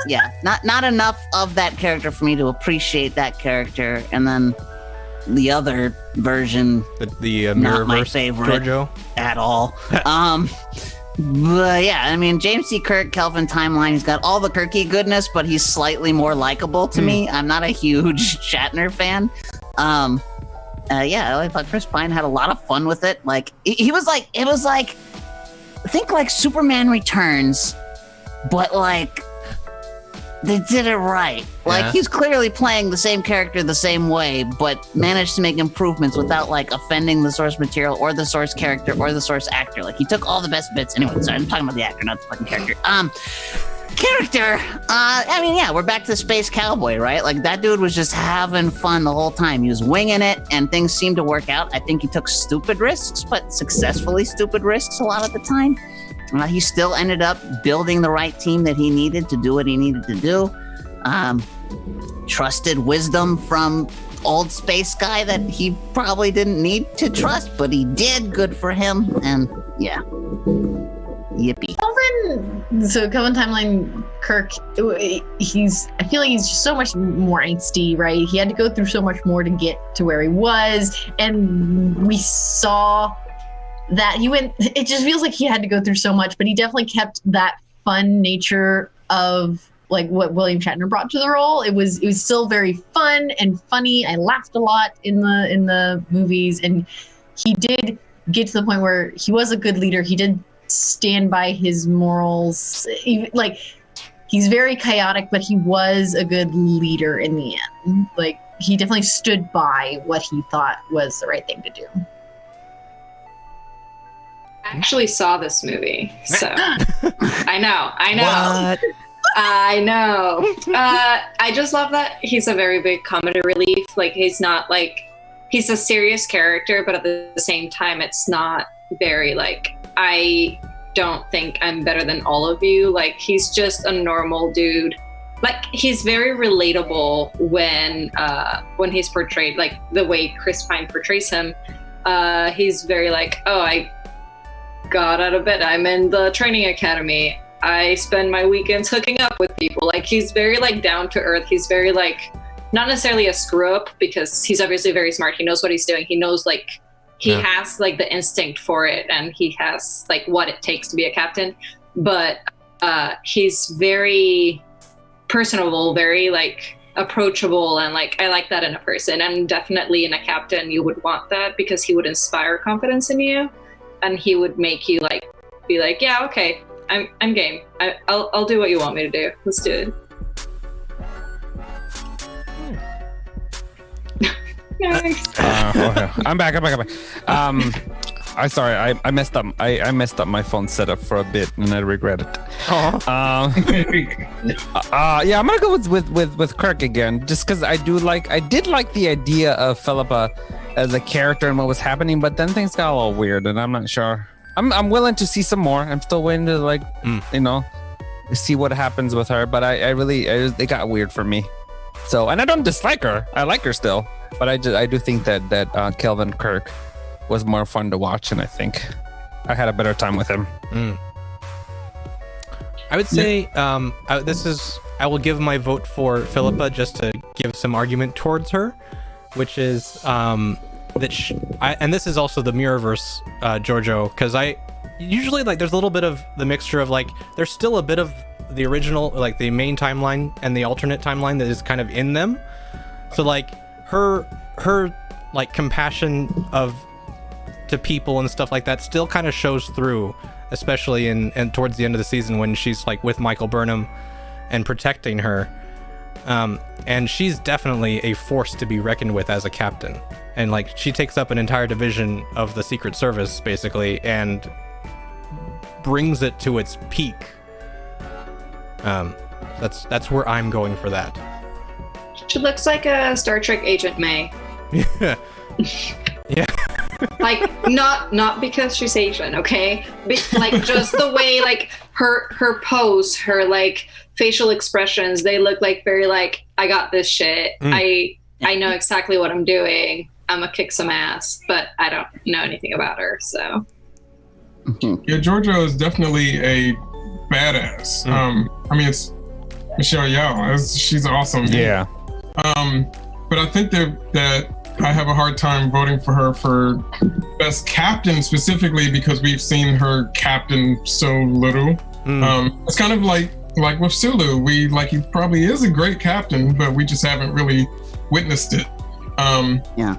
Speaker 3: Yeah, not enough of that character for me to appreciate that character, and then the other version,
Speaker 1: The
Speaker 3: not my
Speaker 1: Mirrorverse,
Speaker 3: favorite
Speaker 1: Giorgio.
Speaker 3: at all. But yeah, I mean, James C. Kirk, Kelvin timeline, he's got all the Kirky goodness, but he's slightly more likable to me. I'm not a huge Shatner fan. Yeah, I thought Chris Pine had a lot of fun with it. Like, it was like, think like Superman Returns, but like, they did it right. Like,
Speaker 1: Yeah.
Speaker 3: he's clearly playing the same character the same way, but managed to make improvements without like offending the source material or the source character or the source actor. Like, he took all the best bits. Anyway, sorry, I'm talking about the actor, not the fucking character. I mean, yeah, we're back to the Space Cowboy, right? Like, that dude was just having fun the whole time. He was winging it, and things seemed to work out. I think he took stupid risks, but successfully stupid risks a lot of the time. He still ended up building the right team that he needed to do what he needed to do. Trusted wisdom from old space guy that he probably didn't need to trust, but he did. Good for him. And yeah, yippee.
Speaker 5: Kelvin timeline Kirk, I feel like he's just so much more angsty, right? He had to go through so much more to get to where he was, and we saw that it just feels like he had to go through so much, but he definitely kept that fun nature of like what William Shatner brought to the role. It was still very fun and funny. I laughed a lot in the movies, and he did get to the point where he was a good leader. He did stand by his morals. Like, he's very chaotic, but he was a good leader in the end. Like, he definitely stood by what he thought was the right thing to do.
Speaker 2: I actually saw this movie, so I know.
Speaker 1: What?
Speaker 2: I know. I just love that he's a very big comedy relief. Like, he's not like, he's a serious character, but at the same time, it's not very like, I don't think I'm better than all of you. Like, he's just a normal dude. Like, he's very relatable when he's portrayed, like the way Chris Pine portrays him. He's very like, oh, I got out of bed, I'm in the training academy, I spend my weekends hooking up with people. Like, he's very like down to earth. He's very like, not necessarily a screw up, because he's obviously very smart. He knows what he's doing. He knows like, he has like the instinct for it, and he has like what it takes to be a captain. But he's very personable, very like approachable, and like, I like that in a person. And definitely in a captain, you would want that, because he would inspire confidence in you, and he would make you like be like, yeah, okay, I'm game. I'll do what you want me to do. Let's do it.
Speaker 4: Okay. I'm back. I messed up. I messed up my phone setup for a bit, and I regret it. Yeah, I'm gonna go with Kirk again, just because I did like the idea of Philippa as a character and what was happening, but then things got a little weird, and I'm not sure. I'm willing to see some more. I'm still waiting to see what happens with her, but it got weird for me. So, and I don't dislike her. I like her still, but I do think that Kelvin Kirk was more fun to watch, and I think I had a better time with him.
Speaker 1: I would say I will give my vote for Philippa, just to give some argument towards her, which is and this is also the Mirrorverse Giorgio, because I usually like, there's a little bit of the mixture of like, there's still a bit of the original, like the main timeline and the alternate timeline that is kind of in them. So like her like compassion to people and stuff like that still kind of shows through, especially in towards the end of the season when she's like with Michael Burnham and protecting her. And she's definitely a force to be reckoned with as a captain. And like, she takes up an entire division of the Secret Service basically, and brings it to its peak. That's where I'm going for that.
Speaker 2: She looks like a Star Trek Agent May.
Speaker 1: Yeah. Yeah.
Speaker 2: Like, not because she's Asian, okay? Like, just the way, like, her pose, her like facial expressions, they look like very like, I got this shit. I know exactly what I'm doing. I'm gonna kick some ass, but I don't know anything about her, so.
Speaker 6: Yeah, Giorgio is definitely a badass. I mean, it's Michelle Yeoh. She's awesome.
Speaker 4: Yeah.
Speaker 6: But I think that I have a hard time voting for her for best captain, specifically because we've seen her captain so little. It's kind of like with Sulu. He probably is a great captain, but we just haven't really witnessed it.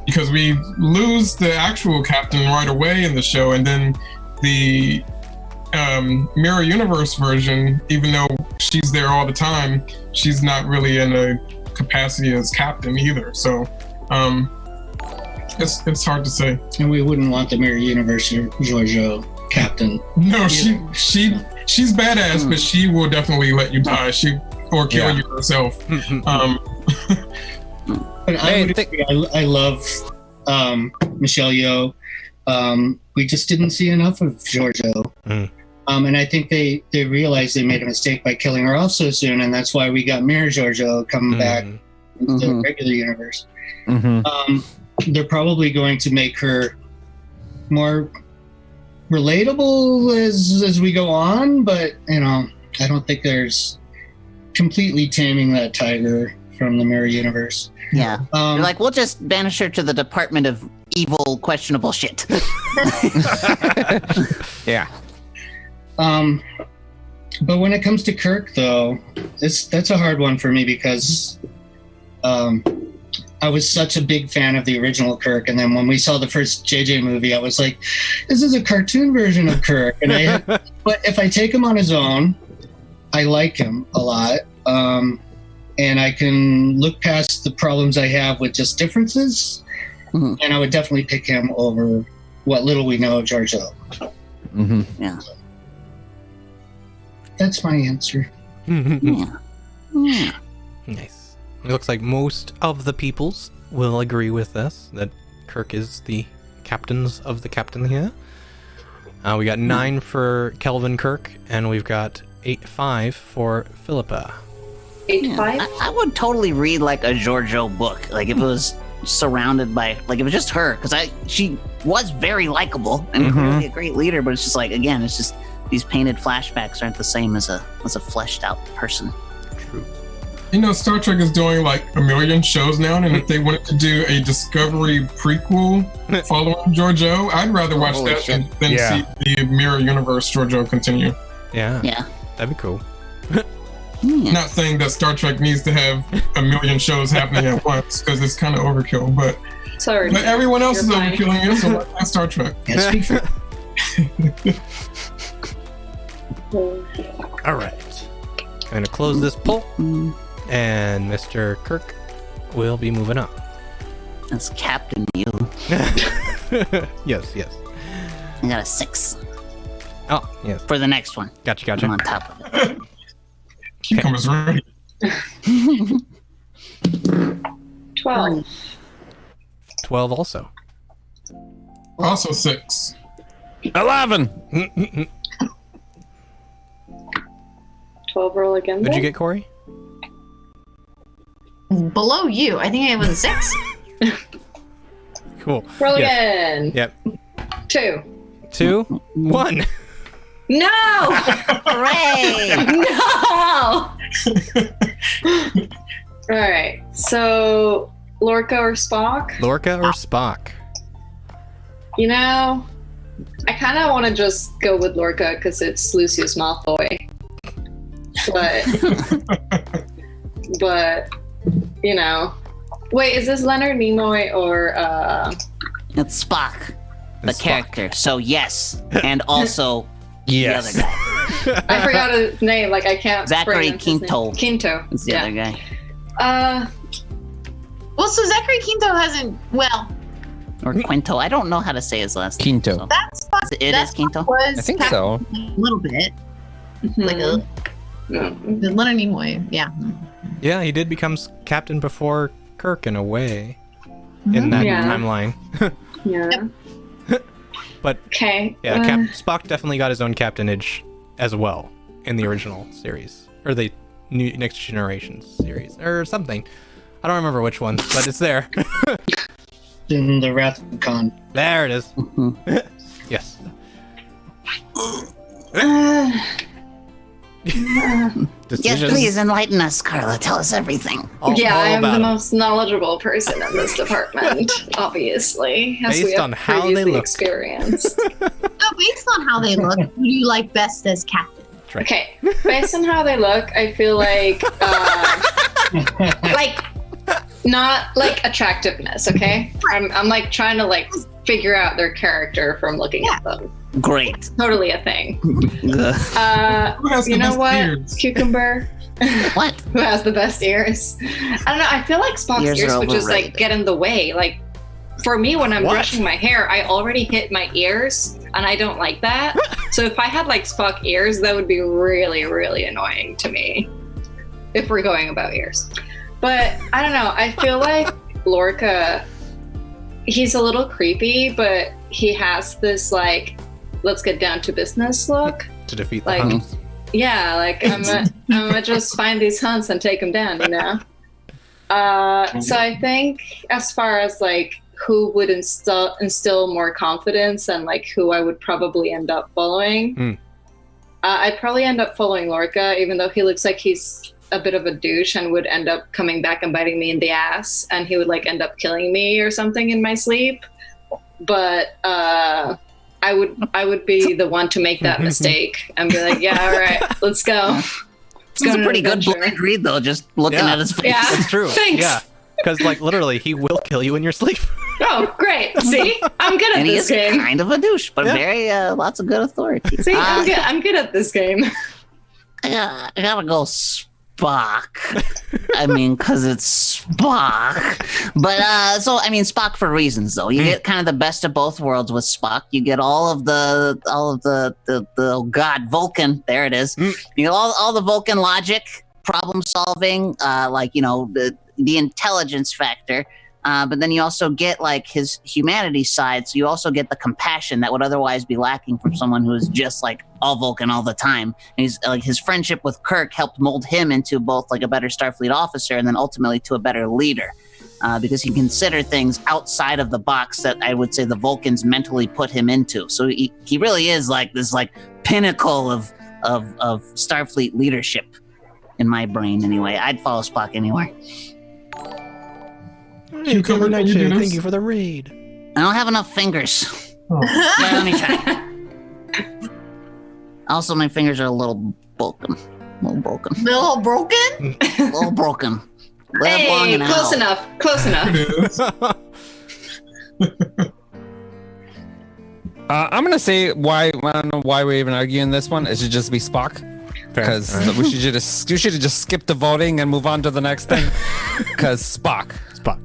Speaker 6: Because we lose the actual captain right away in the show, and then the Mirror Universe version, even though she's there all the time, she's not really in a capacity as captain either. So it's hard to say.
Speaker 7: And we wouldn't want the Mirror Universe Giorgio captain.
Speaker 6: No, she's badass, but she will definitely let you die. Or kill you herself.
Speaker 7: But I love Michelle Yeoh. We just didn't see enough of Giorgio. And I think they realized they made a mistake by killing her off so soon, and that's why we got Mirror Giorgio coming back into the regular universe. They're probably going to make her more relatable as we go on, but I don't think there's completely taming that tiger from the Mirror Universe.
Speaker 3: Yeah. You're like, we'll just banish her to the Department of Evil, questionable shit.
Speaker 4: Yeah.
Speaker 7: But when it comes to Kirk, though, that's a hard one for me because I was such a big fan of the original Kirk, and then when we saw the first JJ movie, I was like, this is a cartoon version of Kirk. And but if I take him on his own, I like him a lot. And I can look past the problems I have with just differences, and I would definitely pick him over what little we know of Giorgio.
Speaker 3: Yeah.
Speaker 7: That's my answer.
Speaker 3: Yeah.
Speaker 1: Nice. It looks like most of the peoples will agree with this, that Kirk is the captains of the captain here. We got 9 for Kelvin Kirk, and we've got 8-5 for Philippa.
Speaker 2: 8-5?
Speaker 3: I would totally read like a Giorgio book, like if it was surrounded by, like it was just her, because she was very likable and clearly a great leader, but it's just like, again, it's just these painted flashbacks aren't the same as a fleshed out person.
Speaker 6: True. Star Trek is doing like a million shows now, and if they wanted to do a Discovery prequel following Giorgio, I'd rather watch that than see the Mirror Universe Giorgio continue.
Speaker 1: Yeah.
Speaker 3: Yeah.
Speaker 1: That'd be cool.
Speaker 6: Not saying that Star Trek needs to have a million shows happening at once, because it's kind of overkill, but everyone else is overkilling it, so why not Star Trek?
Speaker 1: All right. I'm going to close this poll, and Mr. Kirk will be moving up.
Speaker 3: That's Captain you.
Speaker 1: Yes.
Speaker 3: I got a 6.
Speaker 1: Oh, yes.
Speaker 3: For the next one.
Speaker 1: Gotcha.
Speaker 3: I'm on top of it.
Speaker 6: Cucumber's ready.
Speaker 2: 12.
Speaker 1: 12 also.
Speaker 6: Also 6.
Speaker 4: 11.
Speaker 2: 12 roll again.
Speaker 1: What'd you get, Corey?
Speaker 5: Below you. I think I was a 6.
Speaker 1: Cool.
Speaker 2: Roll again.
Speaker 1: Yep.
Speaker 2: 2.
Speaker 1: 2, 1.
Speaker 2: No!
Speaker 3: Hooray!
Speaker 2: No! Alright, so Lorca or Spock?
Speaker 1: Lorca or Spock?
Speaker 2: I kind of want to just go with Lorca because it's Lucius Malfoy. But, Wait, is this Leonard Nimoy or,
Speaker 3: It's Spock, the
Speaker 1: It's Spock.
Speaker 3: character. So yes, and also
Speaker 4: Yes.
Speaker 3: the other guy.
Speaker 2: I forgot his name, I can't
Speaker 3: Zachary
Speaker 2: pronounce his name.
Speaker 3: Quinto.
Speaker 2: Quinto.
Speaker 3: It's the other guy.
Speaker 5: Well, so Zachary Quinto hasn't. Well,
Speaker 3: Or Quinto. I don't know how to say his last name.
Speaker 4: Quinto.
Speaker 3: so-
Speaker 5: that's
Speaker 3: It is Quinto?
Speaker 5: Was
Speaker 4: I think so.
Speaker 5: a little bit. Like a the Leonard Nimoy. Yeah.
Speaker 1: Yeah, he did become captain before Kirk in a way. In that
Speaker 2: Yeah.
Speaker 1: timeline.
Speaker 2: Yeah.
Speaker 1: But
Speaker 2: Okay.
Speaker 1: yeah, Spock definitely got his own captainage as well in the original series. Or the new Next Generation series. Or something. I don't remember which one, but it's there.
Speaker 7: In the Wrath of Khan.
Speaker 1: There it is. Yes.
Speaker 3: Yes, please enlighten us, Carla. Tell us everything.
Speaker 2: Yeah, I am the
Speaker 1: about
Speaker 2: most knowledgeable person in this department, obviously, as we
Speaker 1: Based
Speaker 2: have
Speaker 1: on how they
Speaker 2: previously
Speaker 1: look.
Speaker 2: experienced.
Speaker 5: So based on how they look, who do you like best as captain?
Speaker 1: Right.
Speaker 2: Okay, based on how they look, I feel like not like attractiveness. Okay, I'm like trying to like figure out their character from looking at them.
Speaker 3: Great.
Speaker 2: Totally a thing.
Speaker 3: Ugh.
Speaker 6: Who has the
Speaker 2: You know
Speaker 6: best
Speaker 2: what,
Speaker 6: ears?
Speaker 2: Cucumber?
Speaker 3: What?
Speaker 2: Who has the best ears? I don't know. I feel like Spock's
Speaker 3: Ears
Speaker 2: ears
Speaker 3: are
Speaker 2: would just like
Speaker 3: overrated.
Speaker 2: get in the way. Like for me, when I'm
Speaker 1: What?
Speaker 2: brushing my hair, I already hit my ears, and I don't like that. So if I had like Spock ears, that would be really, really annoying to me. If we're going about ears, but I don't know. I feel like Lorca, he's a little creepy, but he has this like, let's get down to business look.
Speaker 1: To defeat the
Speaker 2: Like-
Speaker 1: Huns.
Speaker 2: Yeah, like I'm gonna just find these hunts and take them down, you know. So I think as far as like who would instill more confidence and like who I would probably end up following, I'd probably end up following Lorca, even though he looks like he's a bit of a douche and would end up coming back and biting me in the ass, and he would like end up killing me or something in my sleep. But I would be the one to make that mistake and be like, yeah, all right, let's go.
Speaker 3: This is a pretty good
Speaker 2: adventure.
Speaker 3: blind read, though, just looking
Speaker 1: Yeah.
Speaker 3: at his face.
Speaker 2: Yeah.
Speaker 1: That's true.
Speaker 2: Thanks.
Speaker 1: Yeah. Because like literally, he will kill you in your sleep.
Speaker 2: Oh, great. See? I'm good at
Speaker 3: And he
Speaker 2: this
Speaker 3: is
Speaker 2: game.
Speaker 3: kind of a douche, but
Speaker 1: Yeah.
Speaker 3: very lots of good authority.
Speaker 2: See, I'm good at this game.
Speaker 3: I gotta go Spock. I mean, because it's Spock. But so I mean, Spock for reasons though. You get kind of the best of both worlds with Spock. You get all of the oh god, Vulcan. There it is. You get all the Vulcan logic, problem solving, like you know the intelligence factor. But then you also get like his humanity side, so you also get the compassion that would otherwise be lacking from someone who is just like all Vulcan all the time. And he's like his friendship with Kirk helped mold him into both like a better Starfleet officer and then ultimately to a better leader, because he can consider things outside of the box that I would say the Vulcans mentally put him into. So he really is like this like pinnacle of Starfleet leadership in my brain anyway. I'd follow Spock anywhere.
Speaker 6: Cucumber, can you do this?
Speaker 1: Thank you for the raid.
Speaker 3: I don't have enough fingers.
Speaker 6: Oh.
Speaker 3: Yeah, let me try. Also, my fingers are a little broken. A little broken.
Speaker 5: Little broken?
Speaker 3: A little broken. Live long
Speaker 2: Hey,
Speaker 3: and
Speaker 2: close
Speaker 3: out.
Speaker 2: enough. Close enough.
Speaker 6: It is.
Speaker 4: I'm gonna say why I don't know why we're even arguing this one. It should just be Spock. Because we should have just skipped the voting and move on to the next thing. Because Spock.
Speaker 1: Spot.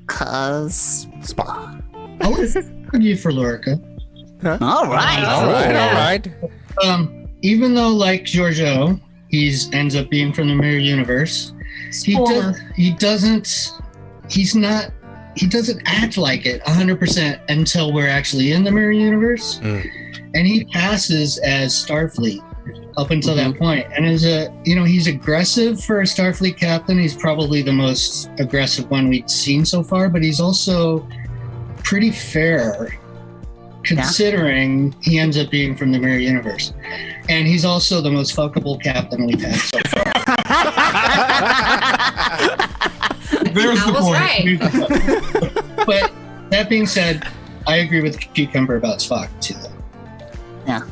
Speaker 3: Cause.
Speaker 1: Spot.
Speaker 7: I would argue for Lorca.
Speaker 3: All right.
Speaker 4: All right.
Speaker 7: Even though, like Giorgio, ends up being from the mirror universe, he doesn't act like it 100% until we're actually in the mirror universe, and he passes as Starfleet up until that point. And he's aggressive for a Starfleet captain. He's probably the most aggressive one we've seen so far, but he's also pretty fair considering he ends up being from the mirror universe. And he's also the most fuckable captain we've had so far.
Speaker 6: There's
Speaker 2: I
Speaker 6: the
Speaker 2: was
Speaker 6: point.
Speaker 2: right.
Speaker 7: But that being said, I agree with Cucumber about Spock too, though.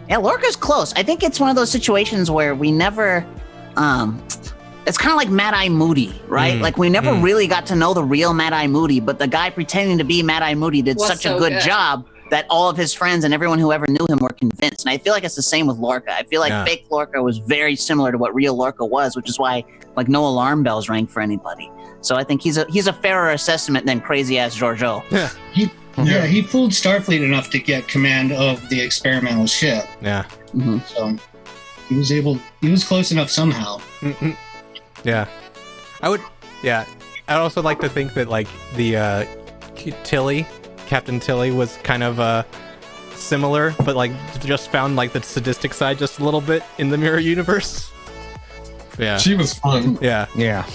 Speaker 3: Yeah, Lorca's close. I think it's one of those situations where we never. It's kind of like Mad Eye Moody, right? Like we never really got to know the real Mad Eye Moody, but the guy pretending to be Mad Eye Moody did
Speaker 2: Was
Speaker 3: such a
Speaker 2: so
Speaker 3: good
Speaker 2: good.
Speaker 3: job that all of his friends and everyone who ever knew him were convinced. And I feel like it's the same with Lorca. I feel like fake Lorca was very similar to what real Lorca was, which is why like no alarm bells rang for anybody. So I think he's a fairer assessment than crazy ass Giorgio.
Speaker 7: He fooled Starfleet enough to get command of the experimental ship.
Speaker 1: Yeah.
Speaker 7: So he was close enough somehow.
Speaker 1: Yeah. I'd also like to think that like the Captain Tilly was kind of similar, but like just found like the sadistic side just a little bit in the mirror universe. Yeah.
Speaker 6: She was fun.
Speaker 1: Yeah.
Speaker 4: Yeah.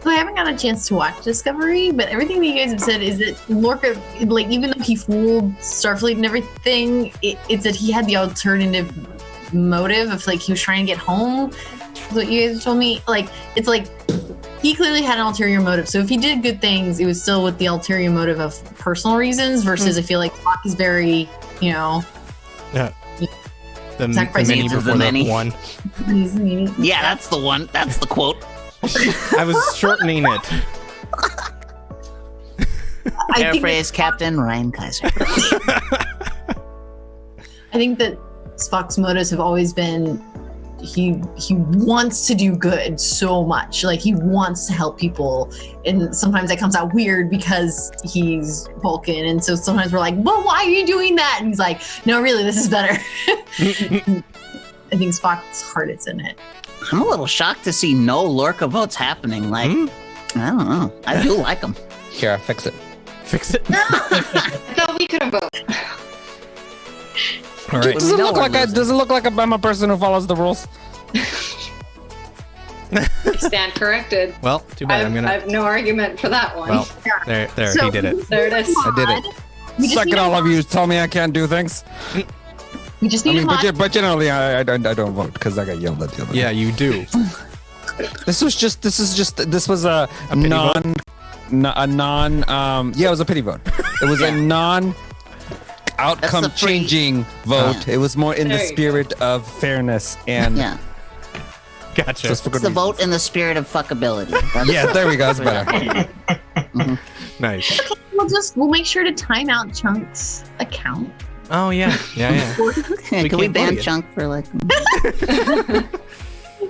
Speaker 5: So I haven't got a chance to watch Discovery, but everything that you guys have said is that Lorca, like, even though he fooled Starfleet and everything, it's that he had the alternative motive of, like, he was trying to get home. That's what you guys have told me. Like, it's like he clearly had an ulterior motive. So if he did good things, it was still with the ulterior motive of personal reasons. Versus, I feel like Spock is very, you know,
Speaker 1: the
Speaker 5: Sacrifice
Speaker 1: many
Speaker 3: needs of
Speaker 1: before
Speaker 3: the
Speaker 1: the
Speaker 3: many.
Speaker 1: one.
Speaker 3: Yeah, that's the one. That's the quote.
Speaker 1: I was shortening it.
Speaker 5: I think
Speaker 3: Paraphrase Captain Ryan Kaiser.
Speaker 5: I think that Spock's motives have always been he wants to do good so much. Like, he wants to help people, and sometimes that comes out weird because he's Vulcan, and so sometimes we're like, "Well, why are you doing that?" And he's like, "No, really, this is better." I think Spock's heart is in it.
Speaker 3: I'm a little shocked to see no Lorca votes happening. Like, I don't know. I do like them.
Speaker 4: Here, fix it.
Speaker 1: Fix it.
Speaker 2: I thought we could have voted.
Speaker 1: All right.
Speaker 4: Does it
Speaker 3: No
Speaker 4: look
Speaker 3: one
Speaker 4: like
Speaker 3: loses.
Speaker 4: does it look like I'm a person who follows the rules?
Speaker 2: Stand corrected.
Speaker 1: Well, too bad. I'm
Speaker 2: I
Speaker 1: gonna.
Speaker 2: have no argument for that one.
Speaker 1: Well, there,
Speaker 5: So-
Speaker 1: he did it.
Speaker 2: There it is.
Speaker 4: I did it.
Speaker 5: We just
Speaker 4: Suck
Speaker 5: need
Speaker 4: it,
Speaker 5: a
Speaker 4: all of
Speaker 5: mod.
Speaker 4: you. Tell me I can't do things.
Speaker 5: We just
Speaker 4: I
Speaker 5: need
Speaker 4: mean,
Speaker 5: a mod.
Speaker 4: but generally, I don't vote because I got yelled at the other.
Speaker 1: Yeah, you do.
Speaker 4: This was a
Speaker 1: pity
Speaker 4: non, yeah, it was a pity vote. It was a non outcome
Speaker 3: That's the free-
Speaker 4: changing vote. It was more in the
Speaker 2: There you
Speaker 4: spirit of fairness and
Speaker 3: Yeah.
Speaker 1: Gotcha.
Speaker 4: just for
Speaker 3: It's
Speaker 4: good
Speaker 3: the
Speaker 4: reasons.
Speaker 3: vote in the spirit of fuckability. That's
Speaker 4: Yeah, there we go. That's better.
Speaker 1: Nice.
Speaker 5: We'll make sure to time out Chunk's account.
Speaker 1: Oh yeah, yeah.
Speaker 3: Can we
Speaker 1: can't
Speaker 3: ban
Speaker 1: bully it.
Speaker 3: Chunk for like?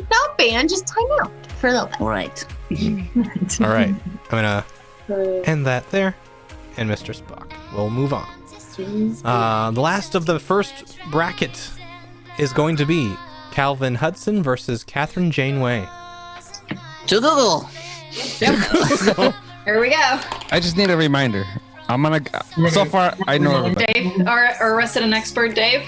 Speaker 5: Not ban, just time out for a little
Speaker 3: Right.
Speaker 5: bit.
Speaker 1: All right. I'm gonna end that there, and Mr. Spock. We'll move on. The last of the first bracket is going to be Calvin Hudson versus Catherine Janeway.
Speaker 3: To Google.
Speaker 2: Here we go.
Speaker 4: I just need a reminder. I'm gonna. So far, I know everybody.
Speaker 2: Dave, our resident expert, Dave.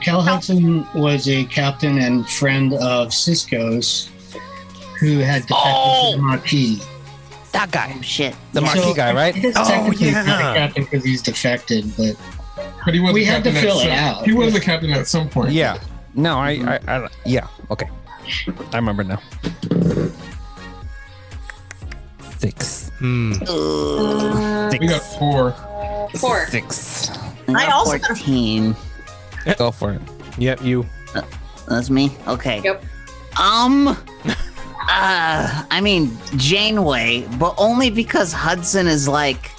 Speaker 7: Cal Hudson was a captain and friend of Cisco's who had defected to the Maquis.
Speaker 4: That guy,
Speaker 3: Shit.
Speaker 4: the Marquis guy, right?
Speaker 7: It's
Speaker 1: Oh,
Speaker 7: technically
Speaker 1: yeah.
Speaker 7: not a captain because he's defected, but
Speaker 6: But he was
Speaker 7: We
Speaker 6: the
Speaker 7: had to
Speaker 6: captain
Speaker 7: fill
Speaker 6: at
Speaker 7: it
Speaker 6: some-
Speaker 7: out.
Speaker 6: He was the captain at some point.
Speaker 4: Yeah. No, I yeah. Okay. I remember now. 6.
Speaker 1: Hmm.
Speaker 6: We got 4.
Speaker 2: 4.
Speaker 4: 6.
Speaker 5: I also got a
Speaker 3: 14.
Speaker 4: Go for it.
Speaker 1: Yep, you.
Speaker 3: That's me. Okay.
Speaker 2: Yep.
Speaker 3: I mean Janeway, but only because Hudson is like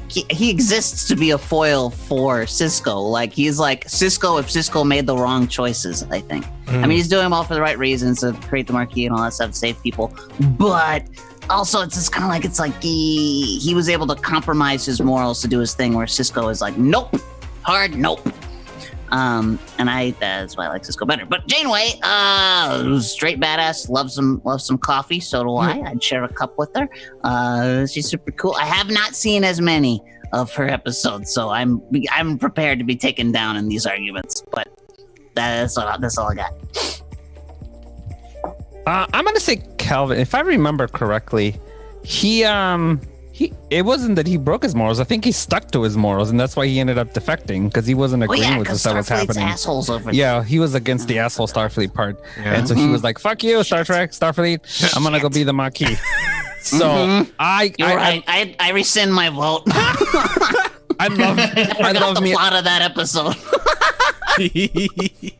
Speaker 3: he exists to be a foil for Cisco. Like he's like Cisco if Cisco made the wrong choices. I think. I mean, he's doing them all for the right reasons to create the Marquis and all that stuff to save people, but. Also, it's just kind of like it's like he was able to compromise his morals to do his thing, where Cisco is like, nope, hard nope. And that's why I like Cisco better. But Janeway, straight badass, loves some coffee. So do I. I'd share a cup with her. She's super cool. I have not seen as many of her episodes, so I'm prepared to be taken down in these arguments. But that's all I got.
Speaker 4: I'm gonna say Calvin. If I remember correctly, he it wasn't that he broke his morals. I think he stuck to his morals, and that's why he ended up defecting because he wasn't
Speaker 3: Oh
Speaker 4: agreeing
Speaker 3: yeah,
Speaker 4: with the
Speaker 3: because
Speaker 4: stuff that was
Speaker 3: Starfleet's
Speaker 4: happening.
Speaker 3: assholes over
Speaker 4: Yeah, he was against the asshole Starfleet part,
Speaker 1: Yeah.
Speaker 4: and so he was like, "Fuck you, Star Trek, Starfleet. I'm gonna go be the Maquis." So I
Speaker 3: You're right. I rescind my vote.
Speaker 4: I love
Speaker 3: the
Speaker 4: me
Speaker 3: plot of that episode.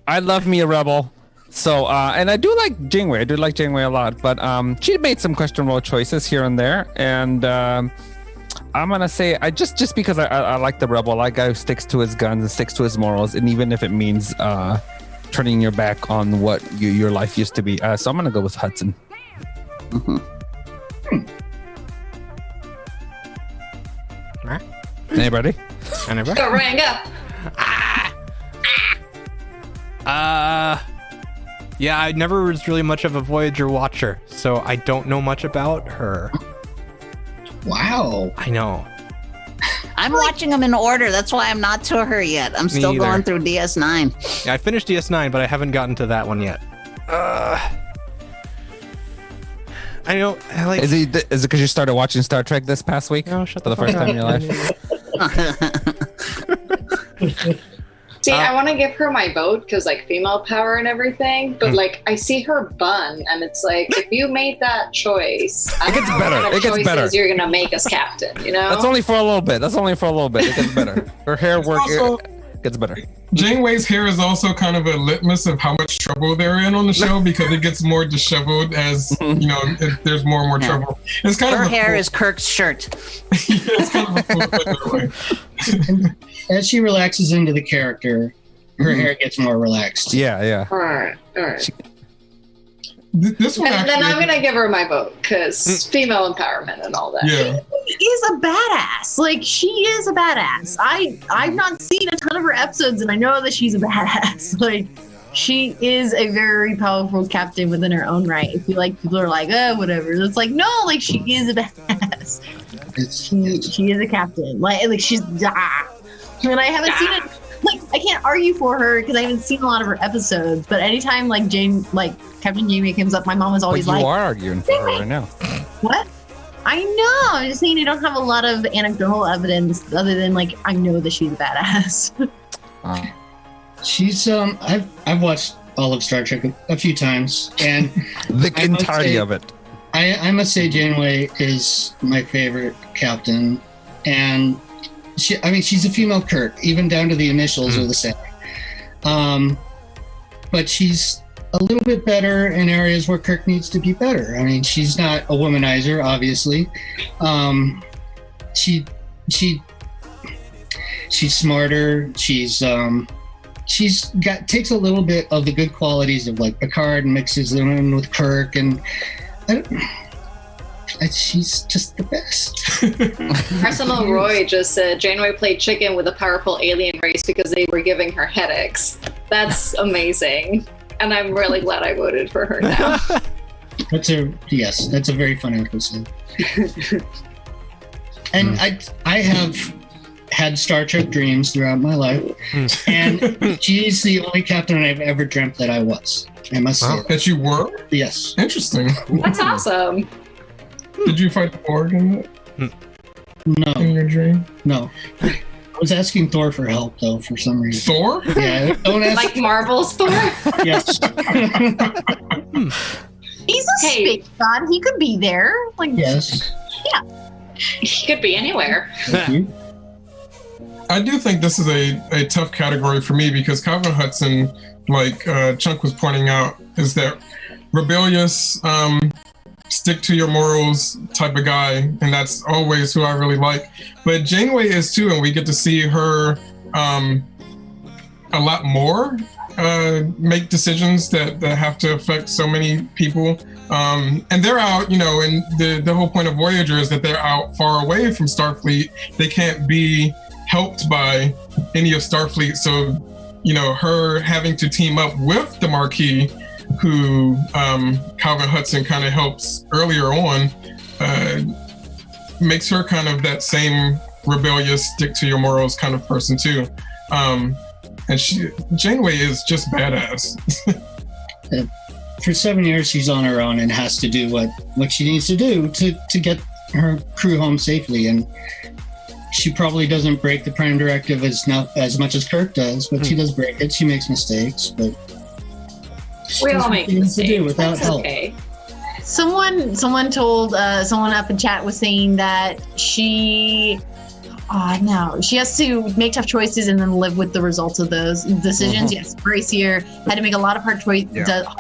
Speaker 4: I love me a rebel. So and I do like Janeway. I do like Janeway a lot, but she made some questionable choices here and there, and I'm gonna say I just because I like the rebel, I like guy who sticks to his guns and sticks to his morals, and even if it means turning your back on what your life used to be. So I'm gonna go with Hudson. Anybody?
Speaker 1: Anybody?
Speaker 2: Go, Ryan, go.
Speaker 1: Yeah, I never was really much of a Voyager watcher, so I don't know much about her.
Speaker 7: wow.
Speaker 1: I know.
Speaker 3: I'm watching them in order. That's why I'm not to her yet. I'm still
Speaker 1: either.
Speaker 3: going through DS9.
Speaker 1: Yeah, I finished DS9, but I haven't gotten to that one yet. I know. I like.
Speaker 4: Is it because you started watching Star Trek this past week?
Speaker 1: Oh, shut
Speaker 4: For the first time in your life?
Speaker 2: See, I want to give her my vote because like female power and everything, but like I see her bun and it's like if you made that choice, I
Speaker 4: It gets
Speaker 2: don't know
Speaker 4: better.
Speaker 2: what kind of
Speaker 4: It gets
Speaker 2: choices
Speaker 4: better.
Speaker 2: You're gonna make us captain, you know?
Speaker 4: That's only for a little bit. It gets better. Her hair work
Speaker 6: Also-
Speaker 4: gets better.
Speaker 6: Janeway's hair is also kind of a litmus of how much trouble they're in on the show because it gets more disheveled as you know if there's more and more trouble. It's kind
Speaker 3: Her
Speaker 6: of a
Speaker 3: hair
Speaker 6: cool,
Speaker 3: is Kirk's shirt.
Speaker 6: it's kind of a cool thing in a way.
Speaker 7: As she relaxes into the character, her hair gets more relaxed.
Speaker 4: Yeah.
Speaker 2: All right.
Speaker 6: This one
Speaker 2: And
Speaker 6: actually,
Speaker 2: then I'm gonna give her my vote because female empowerment and all that.
Speaker 6: yeah.
Speaker 5: She is a badass. Like she is a badass. I've not seen a ton of her episodes, and I know that she's a badass. Like she is a very powerful captain within her own right. I feel like people are like, oh, whatever. It's like no, like she is a badass. She is a captain. Like she's and I haven't seen it. Like I can't argue for her because I haven't seen a lot of her episodes. But anytime like Captain Jamie comes up, my mom is always
Speaker 4: But you
Speaker 5: like,
Speaker 4: are arguing for her right now.
Speaker 5: what? I know. I'm just saying I don't have a lot of anecdotal evidence other than like I know that she's a badass.
Speaker 7: She's I've watched all of Star Trek a few times, and
Speaker 4: The
Speaker 7: I must
Speaker 4: entirety
Speaker 7: say-
Speaker 4: of it.
Speaker 7: I must say Janeway is my favorite captain, and she's a female Kirk, even down to the initials are the same. But she's a little bit better in areas where Kirk needs to be better. I mean, she's not a womanizer, obviously. She's smarter. She's takes a little bit of the good qualities of like Picard and mixes them in with Kirk, and she's just the best.
Speaker 2: Arsenal Roy just said Janeway played chicken with a powerful alien race because they were giving her headaches. That's amazing. And I'm really glad I voted for her now.
Speaker 7: That's a very fun episode. And I have had Star Trek dreams throughout my life, and she's the only captain I've ever dreamt that I was. I must say that.
Speaker 6: That you were?
Speaker 7: Yes.
Speaker 6: Interesting.
Speaker 2: That's awesome.
Speaker 6: Did you fight the Borg in
Speaker 7: No.
Speaker 6: your dream?
Speaker 7: No. I was asking Thor for help though for some reason.
Speaker 6: Thor?
Speaker 7: Yeah. Don't ask.
Speaker 2: Like Marvel's Thor?
Speaker 7: Yes.
Speaker 5: He's a space god. He could be there. Like
Speaker 7: Yes.
Speaker 2: He could be anywhere.
Speaker 7: Thank you.
Speaker 6: I do think this is a tough category for me because Calvin Hudson, like Chunk was pointing out, is that rebellious, stick to your morals type of guy, and that's always who I really like. But Janeway is too, and we get to see her a lot more make decisions that have to affect so many people. And they're out, and the whole point of Voyager is that they're out far away from Starfleet. They can't be helped by any of Starfleet. So, her having to team up with the Marquis, who Calvin Hudson kind of helps earlier on, makes her kind of that same rebellious, stick to your morals kind of person too. And Janeway is just badass.
Speaker 7: For 7 years, she's on her own and has to do what she needs to do to get her crew home safely. And she probably doesn't break the Prime Directive as much as Kirk does, but she does break it. She makes mistakes, but
Speaker 2: We all make
Speaker 7: she needs to do
Speaker 2: mistakes.
Speaker 7: without
Speaker 2: That's
Speaker 7: help.
Speaker 2: okay.
Speaker 5: someone told someone up in chat was saying that she has to make tough choices and then live with the results of those decisions. Yes, Grace here had to make a lot of hard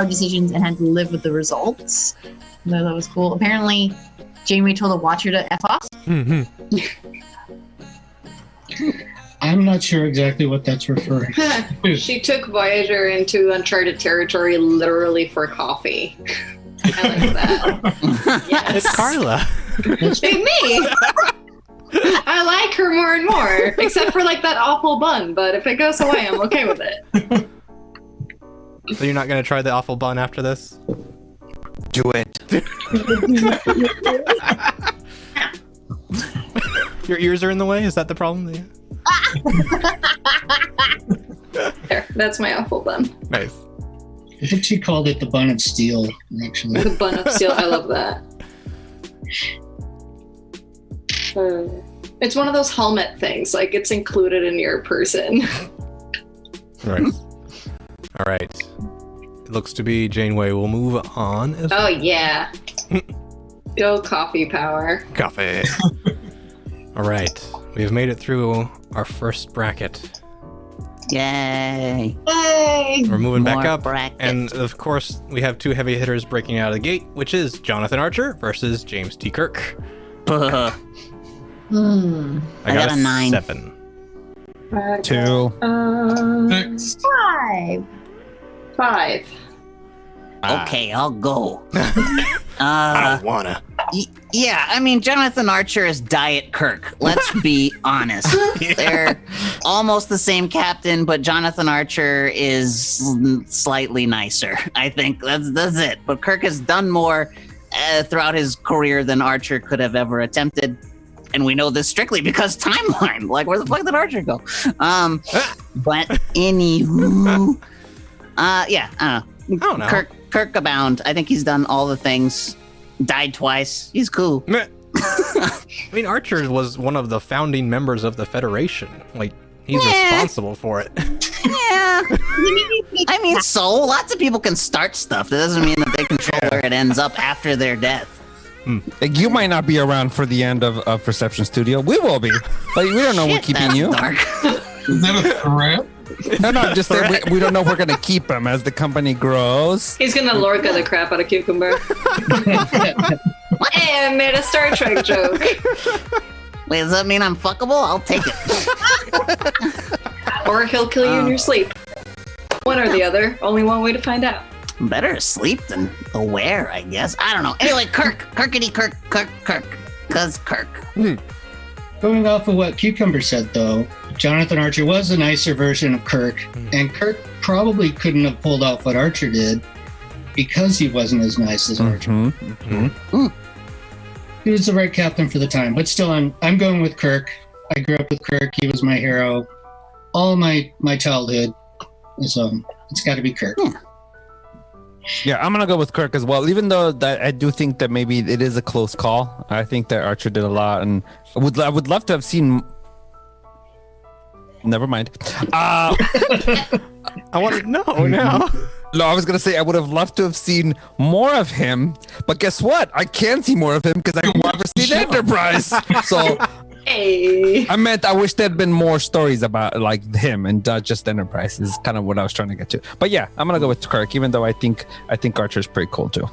Speaker 5: decisions and had to live with the results. So that was cool. Apparently, Janeway told a watcher to F off.
Speaker 7: I'm not sure exactly what that's referring to.
Speaker 2: She took Voyager into uncharted territory literally for coffee. I like that. Yes.
Speaker 1: It's Carla.
Speaker 2: Hey, me! I like her more and more, except for like that awful bun, but if it goes away, I'm okay with it.
Speaker 1: So you're not gonna try the awful bun after this?
Speaker 4: Do it.
Speaker 1: Your ears are in the way? Is that the problem?
Speaker 2: There, that's my awful bun.
Speaker 1: Nice.
Speaker 7: I think she called it the bun of steel, actually.
Speaker 2: The bun of steel, I love that. It's one of those helmet things, like it's included in your person.
Speaker 1: Right. All right. It looks to be Janeway will move on.
Speaker 2: Oh yeah. Go coffee power.
Speaker 1: Coffee. All right. We have made it through our first bracket.
Speaker 3: Yay.
Speaker 5: Yay!
Speaker 1: We're moving back
Speaker 3: More
Speaker 1: up.
Speaker 3: brackets.
Speaker 1: And of course, we have two heavy hitters breaking out of the gate, which is Jonathan Archer versus James T. Kirk.
Speaker 3: Puh. I got a 9.
Speaker 1: 7.
Speaker 4: 2.
Speaker 6: 6.
Speaker 5: 5.
Speaker 2: 5.
Speaker 3: Okay, I'll go.
Speaker 1: I wanna.
Speaker 3: Yeah, I mean, Jonathan Archer is Diet Kirk. Let's be honest. They're almost the same captain, but Jonathan Archer is slightly nicer. I think that's it. But Kirk has done more throughout his career than Archer could have ever attempted. And we know this strictly because timeline. Like, where the fuck did Archer go? But anywho, yeah, I don't know. Kirk abound. I think he's done all the things. Died twice. He's cool.
Speaker 1: I mean, Archer was one of the founding members of the Federation. Like, he's responsible for it.
Speaker 3: Yeah. I mean, so lots of people can start stuff. That doesn't mean that they control where it ends up after their death.
Speaker 4: Like, you might not be around for the end of Perception Studio. We will be. Like, we don't know we're keeping
Speaker 3: That's
Speaker 4: you.
Speaker 3: dark.
Speaker 6: Is that a threat?
Speaker 4: No, just that we don't know if we're going to keep him as the company grows.
Speaker 2: He's gonna Lorca the crap out of Cucumber. Hey, I made a Star Trek joke.
Speaker 3: Wait, does that mean I'm fuckable? I'll take it.
Speaker 2: Or he'll kill you in your sleep. One or the other. Only one way to find out.
Speaker 3: Better asleep than aware, I guess. I don't know. Anyway, Kirkity Kirk. Cause Kirk.
Speaker 7: Going off of what Cucumber said, though, Jonathan Archer was a nicer version of Kirk, and Kirk probably couldn't have pulled off what Archer did because he wasn't as nice as Archer. He was the right captain for the time, but still, I'm going with Kirk. I grew up with Kirk. He was my hero all my childhood, so it's got to be Kirk.
Speaker 4: Yeah, I'm gonna go with Kirk as well. Even though that I do think that maybe it is a close call. I think that Archer did a lot, and I would love to have seen. Never mind.
Speaker 1: I want to know now.
Speaker 4: No, I was gonna say I would have loved to have seen more of him, but guess what? I can see more of him because I've never seen Enterprise. So
Speaker 2: Hey.
Speaker 4: I meant I wish there'd been more stories about like him and just Enterprise is kind of what I was trying to get to. But yeah, I'm gonna go with Kirk, even though I think Archer's pretty cool too.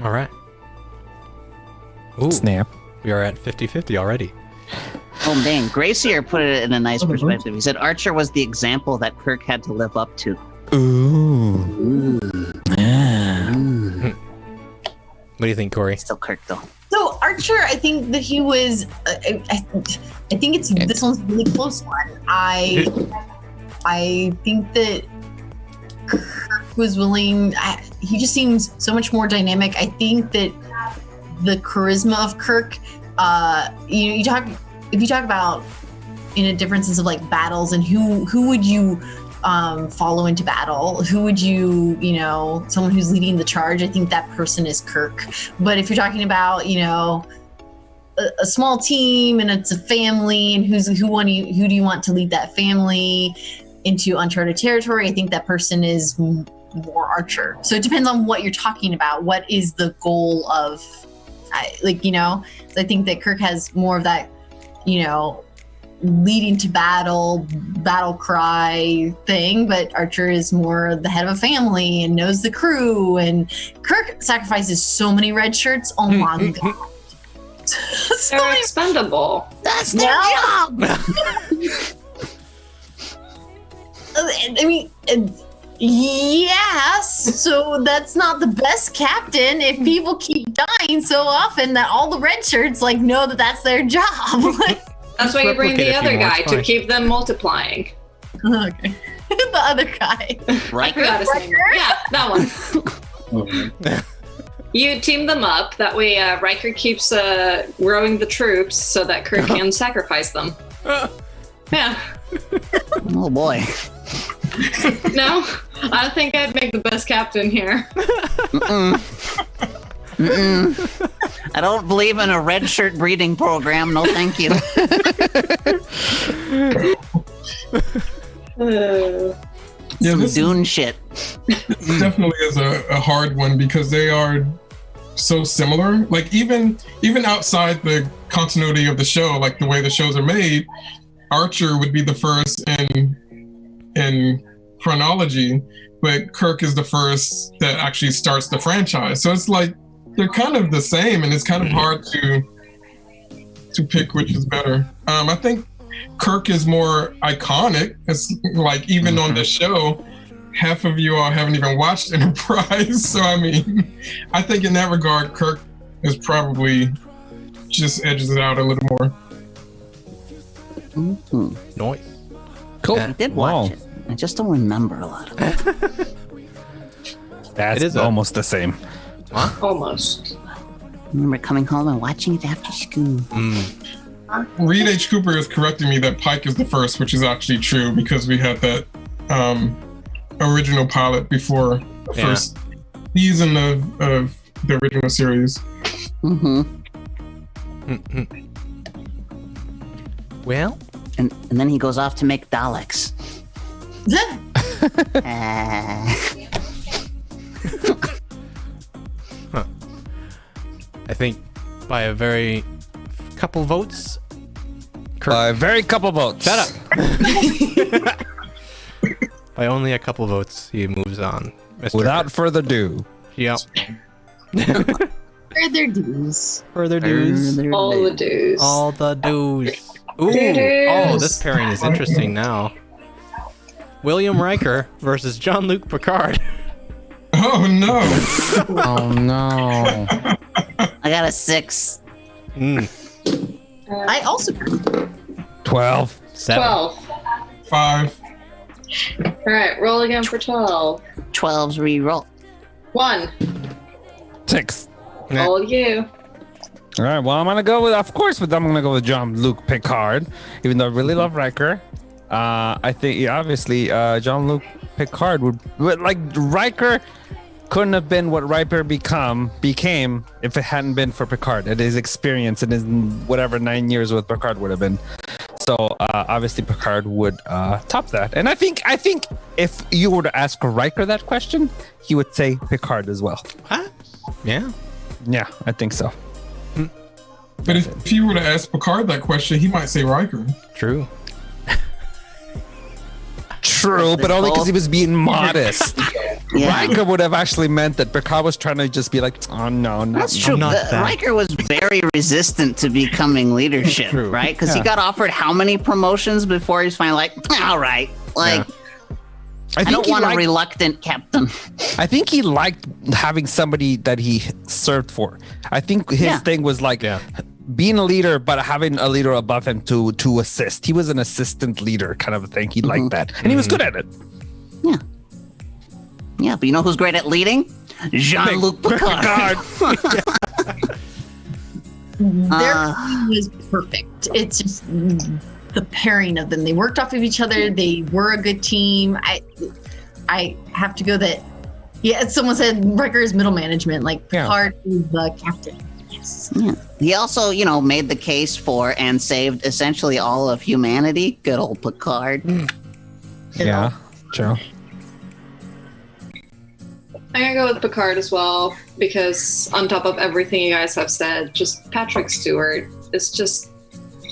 Speaker 1: All right. Ooh,
Speaker 4: Snap.
Speaker 1: we are at 50-50 already.
Speaker 3: Oh, dang. Gracier put it in a nice perspective. He said Archer was the example that Kirk had to live up to.
Speaker 4: Ooh. Yeah.
Speaker 1: What do you think, Corey?
Speaker 3: Still Kirk, though.
Speaker 5: So Archer, I think that he was. I think it's this one's a really close one. I think that Kirk was willing. He just seems so much more dynamic. I think that the charisma of Kirk. If you talk about in a different sense of like battles and who would you follow into battle, who would you someone who's leading the charge, I think that person is Kirk. But if you're talking about a small team and it's a family and who do you want to lead that family into uncharted territory, I think that person is more Archer. So it depends on what you're talking about. What is the goal of so I think that Kirk has more of that leading to battle cry thing, but Archer is more the head of a family and knows the crew, and Kirk sacrifices so many red shirts. Oh my god.
Speaker 2: They're expendable.
Speaker 3: That's their job!
Speaker 5: I mean, yes, so that's not the best captain if people keep dying so often that all the red shirts know that that's their job.
Speaker 2: That's why you bring
Speaker 1: replicate
Speaker 2: the
Speaker 1: a few
Speaker 2: other
Speaker 1: more,
Speaker 2: guy
Speaker 1: it's
Speaker 2: to
Speaker 1: fine.
Speaker 2: keep them multiplying.
Speaker 5: Okay. The other guy.
Speaker 2: I forgot his name. Yeah, that one. You team them up. That way Riker keeps growing the troops so that Kirk can sacrifice them. Yeah.
Speaker 3: Oh boy.
Speaker 2: No? I think I'd make the best captain here.
Speaker 3: I don't believe in a red shirt breeding program. No, thank you.
Speaker 6: Yeah,
Speaker 3: Some
Speaker 6: this
Speaker 3: Dune shit.
Speaker 6: definitely is a hard one because they are so similar. Like even outside the continuity of the show, like the way the shows are made, Archer would be the first in chronology, but Kirk is the first that actually starts the franchise. So it's like they're kind of the same, and it's kind of hard to pick which is better. I think Kirk is more iconic. It's like even on the show, half of you all haven't even watched Enterprise. So I mean, I think in that regard, Kirk is probably just edges it out a little more.
Speaker 1: Noise.
Speaker 4: Cool.
Speaker 3: I did watch it. I just don't remember a lot of it.
Speaker 4: That's
Speaker 1: It is
Speaker 4: almost the same.
Speaker 2: Almost.
Speaker 3: I remember coming home and watching it after school.
Speaker 6: Reed H. Cooper is correcting me that Pike is the first, which is actually true because we had that original pilot before the first season of the original series.
Speaker 1: Well,
Speaker 3: And then he goes off to make Daleks.
Speaker 1: I think by a very couple votes, Kirk.
Speaker 4: Very couple votes.
Speaker 1: Shut up. By only a couple votes, he moves on. Mr.
Speaker 4: Without
Speaker 1: Kirk.
Speaker 4: further ado.
Speaker 1: Yep.
Speaker 5: Further dues.
Speaker 1: Further dues.
Speaker 2: All the dues.
Speaker 1: All the dues. Ooh.
Speaker 2: Dues.
Speaker 1: Oh, this pairing is interesting now. William Riker versus Jean-Luc Picard.
Speaker 6: Oh no!
Speaker 4: Oh no.
Speaker 3: I got a 6.
Speaker 5: I also
Speaker 4: 12.
Speaker 1: 7.
Speaker 2: 12.
Speaker 6: 5.
Speaker 2: All right, roll again for 12.
Speaker 3: 12's re-roll.
Speaker 2: 1.
Speaker 4: 6.
Speaker 1: Yeah.
Speaker 2: All you.
Speaker 4: All right. Well, I'm gonna go with, of course, I'm gonna go with Jean-Luc Picard, even though I really love Riker. I think obviously Jean-Luc Picard would like Riker couldn't have been what Riker became if it hadn't been for Picard and his experience and his whatever 9 years with Picard would have been. So obviously Picard would top that. And I think if you were to ask Riker that question, he would say Picard as well.
Speaker 1: Huh? Yeah.
Speaker 4: Yeah, I think so.
Speaker 6: But if you were to ask Picard that question, he might say Riker.
Speaker 1: True.
Speaker 4: True, but only because he was being modest.
Speaker 3: Yeah.
Speaker 4: Riker would have actually meant that Picard was trying to just be like, oh no, not
Speaker 3: That's true.
Speaker 1: not that.
Speaker 3: Riker was very resistant to becoming leadership,
Speaker 1: True.
Speaker 3: right? Because he got offered how many promotions before he's finally like, all right, like, I
Speaker 4: think
Speaker 3: don't
Speaker 4: he
Speaker 3: want a
Speaker 4: liked-
Speaker 3: reluctant captain.
Speaker 4: I think he liked having somebody that he served for. I think his thing was like being a leader, but having a leader above him to assist. He was an assistant leader kind of a thing. He liked that, and he was good at it.
Speaker 3: Yeah. Yeah, but you know who's great at leading? Jean-Luc Picard.
Speaker 5: their team was perfect. It's just the pairing of them. They worked off of each other. They were a good team. I have to go that. Yeah, someone said Riker is middle management. Like Picard is the captain. Yes.
Speaker 3: Yeah. He also, made the case for and saved essentially all of humanity. Good old Picard.
Speaker 4: Yeah, true.
Speaker 2: I'm gonna go with Picard as well because on top of everything you guys have said, just Patrick Stewart is just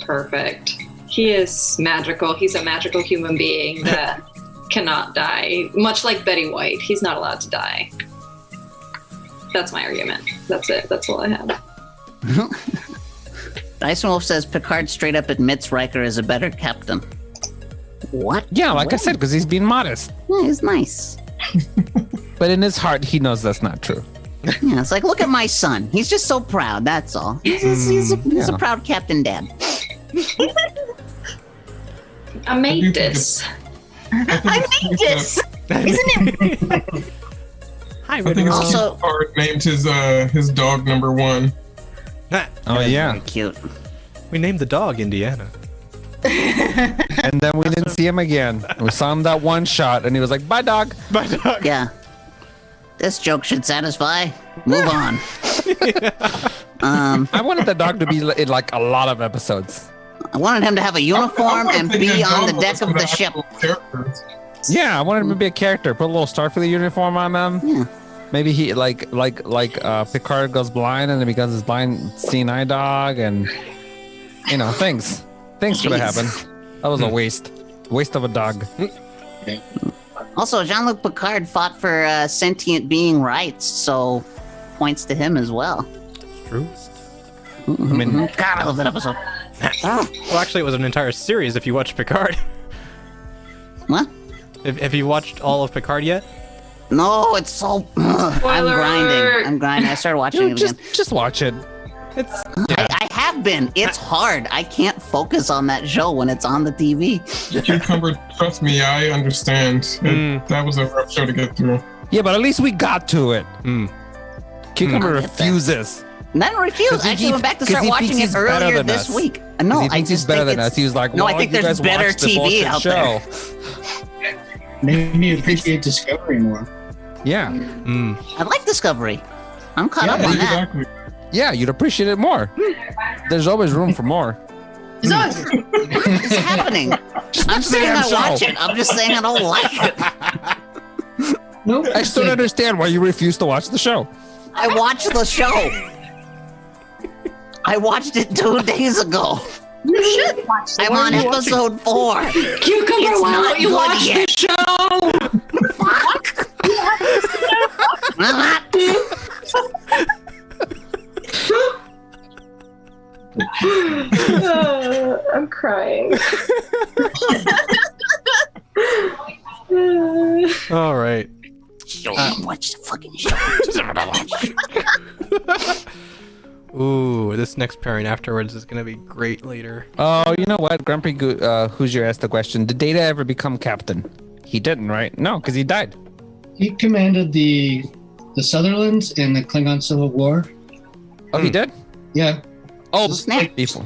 Speaker 2: perfect. He is magical. He's a magical human being that cannot die. Much like Betty White, he's not allowed to die. That's my argument. That's it. That's all I have.
Speaker 3: Dyson Wolf says Picard straight up admits Riker is a better captain. What?
Speaker 4: Yeah, like I said, because he's being modest.
Speaker 3: Yeah, he's nice.
Speaker 4: But in his heart, he knows that's not true.
Speaker 3: Yeah, it's like, look at my son. He's just so proud, that's all. He's a proud captain dad.
Speaker 2: I made this.
Speaker 5: I made this. Isn't it?
Speaker 1: Hi,
Speaker 6: I think it's
Speaker 3: Also-
Speaker 6: Picard named his dog number 1.
Speaker 4: Oh yeah,
Speaker 3: Very cute.
Speaker 1: We named the dog Indiana.
Speaker 4: and then we didn't see him again. We saw him that one shot, and he was like, "Bye, dog."
Speaker 1: My dog.
Speaker 3: Yeah. This joke should satisfy. Move on.
Speaker 4: I wanted the dog to be in like a lot of episodes.
Speaker 3: I wanted him to have a uniform and be on the deck of the ship.
Speaker 4: Yeah, I wanted him to be a character. Put a little Starfleet uniform on them.
Speaker 3: Yeah.
Speaker 4: Maybe he like Picard goes blind and then becomes his blind seeing eye dog, and you know things could have happened. That was a waste of a dog.
Speaker 3: Also, Jean-Luc Picard fought for sentient being rights, so points to him as well.
Speaker 1: True.
Speaker 4: I mean,
Speaker 3: God, I love that episode. Oh,
Speaker 1: Well, actually, it was an entire series if you watched Picard.
Speaker 3: what?
Speaker 1: Have you watched all of Picard yet?
Speaker 3: No, it's so. I'm grinding. I started watching it again.
Speaker 4: just watch it.
Speaker 1: It's
Speaker 3: I have been. It's hard. I can't focus on that show when it's on the TV.
Speaker 6: Cucumber, trust me, I understand. That was a rough show to get through.
Speaker 4: Yeah, but at least we got to it. Cucumber
Speaker 3: I get that.
Speaker 4: refuses.
Speaker 3: Then refused. I actually went back to start watching it earlier this week. No,
Speaker 4: He thinks he's better than us. He was like,
Speaker 3: No, I
Speaker 4: "Why
Speaker 3: think
Speaker 4: don't you
Speaker 3: there's
Speaker 4: guys
Speaker 3: better
Speaker 4: watch the
Speaker 3: TV
Speaker 4: bullshit
Speaker 3: out
Speaker 4: show?"
Speaker 7: Made me appreciate Discovery more.
Speaker 4: Yeah,
Speaker 3: I like Discovery. I'm caught up on that.
Speaker 6: Exactly.
Speaker 4: yeah, you'd appreciate it more. There's always room for more.
Speaker 3: What's happening? I'm saying I watch it. I'm just saying I don't like it.
Speaker 7: Nope.
Speaker 4: I still don't understand why you refuse to watch the show.
Speaker 3: I watched the show. I watched it 2 days ago.
Speaker 5: You should watch it.
Speaker 3: I'm on episode 4.
Speaker 2: Cucumber,
Speaker 3: It's
Speaker 2: why
Speaker 3: not
Speaker 2: don't you
Speaker 3: good
Speaker 2: watch
Speaker 3: yet.
Speaker 2: the show?
Speaker 3: Fuck.
Speaker 5: I'm crying.
Speaker 1: all right.
Speaker 3: Watch the fucking show.
Speaker 1: Ooh, this next pairing afterwards is gonna be great later.
Speaker 4: Oh, you know what? Grumpy Hoosier asked the question: did Data ever become captain? He didn't, right? No, because he died.
Speaker 7: He commanded the Sutherlands in the Klingon Civil War.
Speaker 4: Oh, he did.
Speaker 7: Yeah.
Speaker 4: Oh,
Speaker 3: Snap.
Speaker 4: before.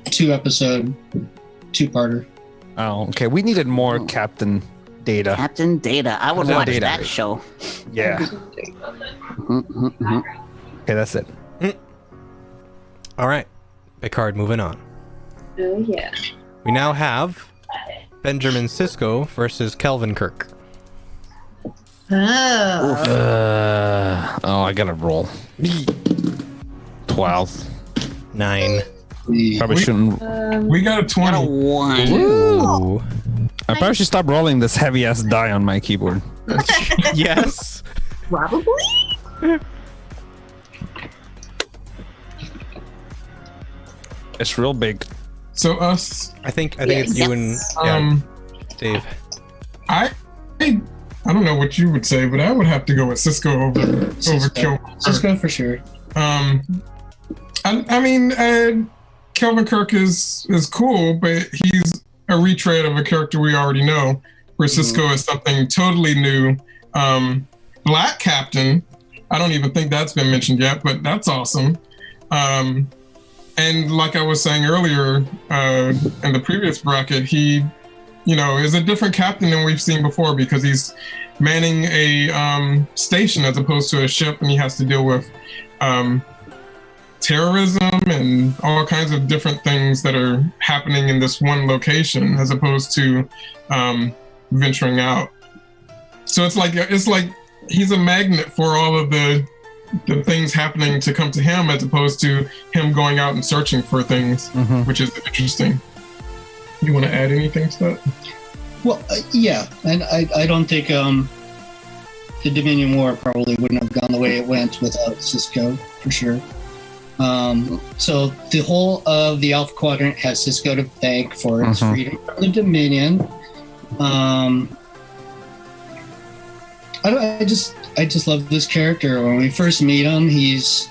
Speaker 7: 2 episode, 2-parter.
Speaker 4: Oh, okay. We needed more Captain Data.
Speaker 3: Captain Data. I would
Speaker 4: Captain
Speaker 3: watch
Speaker 4: Data.
Speaker 3: that show.
Speaker 4: Yeah. Okay, that's it.
Speaker 1: All right, Picard, moving on.
Speaker 2: Oh yeah.
Speaker 1: We now have Benjamin Sisko versus Kelvin Kirk.
Speaker 4: I gotta roll. 12.
Speaker 1: 9.
Speaker 4: Probably shouldn't.
Speaker 6: We got a 20.
Speaker 3: 1.
Speaker 1: Ooh.
Speaker 4: I probably should stop rolling this heavy ass die on my keyboard.
Speaker 1: Yes.
Speaker 5: Probably.
Speaker 4: It's real big.
Speaker 6: So us,
Speaker 1: I think it's you and Dave.
Speaker 6: I don't know what you would say, but I would have to go with Cisco over Kelvin Kirk.
Speaker 7: Cisco for sure.
Speaker 6: I mean, Kelvin Kirk is cool, but he's a retread of a character we already know, where Cisco is something totally new. Black Captain, I don't even think that's been mentioned yet, but that's awesome. And like I was saying earlier, in the previous bracket, he, is a different captain than we've seen before because he's manning a station as opposed to a ship, and he has to deal with terrorism and all kinds of different things that are happening in this one location as opposed to venturing out. So it's like he's a magnet for all of the things happening to come to him as opposed to him going out and searching for things, which is interesting. You want to add anything to that?
Speaker 7: Well, yeah, and I don't think the Dominion War probably wouldn't have gone the way it went without Cisco, for sure. So the whole of the Alpha Quadrant has Cisco to thank for its freedom from the Dominion. I just love this character. When we first meet him, he's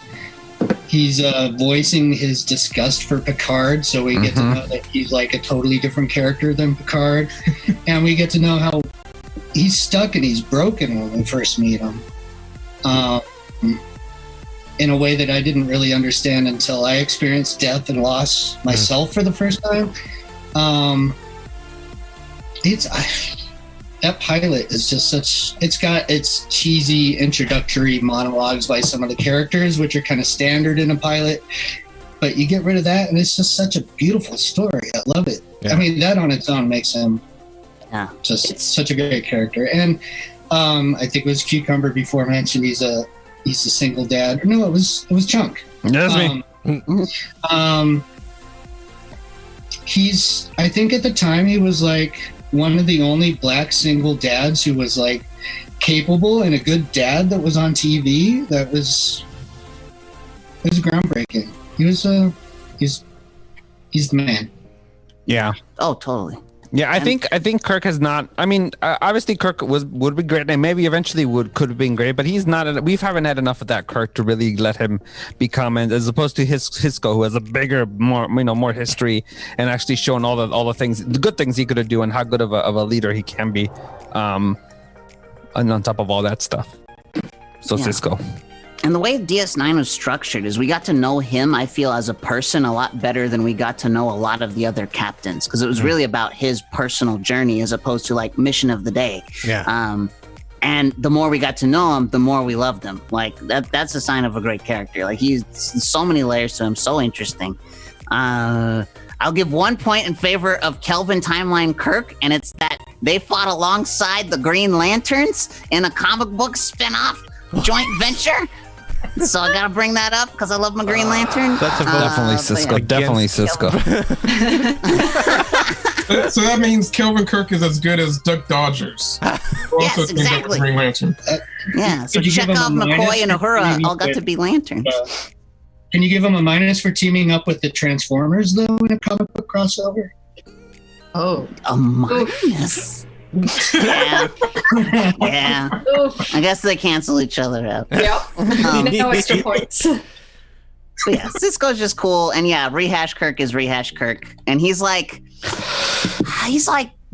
Speaker 7: voicing his disgust for Picard, so we get to know that he's like a totally different character than Picard, and we get to know how he's stuck and he's broken when we first meet him, in a way that I didn't really understand until I experienced death and loss myself for the first time. that pilot is just such. It's got its cheesy introductory monologues by some of the characters, which are kind of standard in a pilot. But you get rid of that, and it's just such a beautiful story. I love it.
Speaker 1: Yeah.
Speaker 7: I mean, that on its own makes him
Speaker 3: It's
Speaker 7: such a great character. And I think it was Cucumber before mentioned. He's a single dad. No, it was Chunk.
Speaker 4: That's me.
Speaker 7: He's. I think at the time he was like one of the only black single dads who was like capable and a good dad that was on TV. It was groundbreaking. He's the man.
Speaker 4: Yeah.
Speaker 3: Oh, totally.
Speaker 4: Yeah, I think Kirk has not. I mean, obviously Kirk would be great, and maybe eventually could have been great, but he's not. We haven't had enough of that Kirk to really let him become, and as opposed to Sisko, who has a bigger, more history, and actually shown all the things, the good things he could do, and how good of a leader he can be, and on top of all that stuff. So
Speaker 3: Yeah.
Speaker 4: Sisko.
Speaker 3: And the way DS9 was structured is we got to know him, I feel, as a person a lot better than we got to know a lot of the other captains, because it was really about his personal journey as opposed to like mission of the day.
Speaker 1: Yeah.
Speaker 3: And the more we got to know him, the more we loved him. Like that's a sign of a great character. Like he's so many layers to him, so interesting. I'll give 1 point in favor of Kelvin Timeline Kirk, and it's that they fought alongside the Green Lanterns in a comic book spin-off joint venture. So I gotta bring that up because I love my Green Lantern.
Speaker 1: That's a
Speaker 4: Definitely
Speaker 3: but
Speaker 4: Sisko.
Speaker 3: yeah.
Speaker 4: Definitely Sisko.
Speaker 6: So that means Kelvin Kirk is as good as Duck Dodgers. Who
Speaker 3: Yes,
Speaker 6: also teams up with
Speaker 3: exactly.
Speaker 6: Green Lantern.
Speaker 3: Yeah, so
Speaker 7: Could you give him
Speaker 3: Chekhov,
Speaker 7: a minus
Speaker 3: McCoy, and
Speaker 7: for
Speaker 3: Uhura
Speaker 7: teaming
Speaker 3: all got
Speaker 7: with,
Speaker 3: to be lanterns.
Speaker 7: Can you give him a minus for teaming up with the Transformers though in a comic book crossover?
Speaker 5: Oh.
Speaker 3: A minus. Yeah. Yeah.
Speaker 2: Oof.
Speaker 3: I guess they cancel each other out.
Speaker 2: Yep.
Speaker 3: Um,
Speaker 2: No extra points.
Speaker 3: But yeah, Sisko's just cool, and yeah, Rehash Kirk is Rehash Kirk, and he's like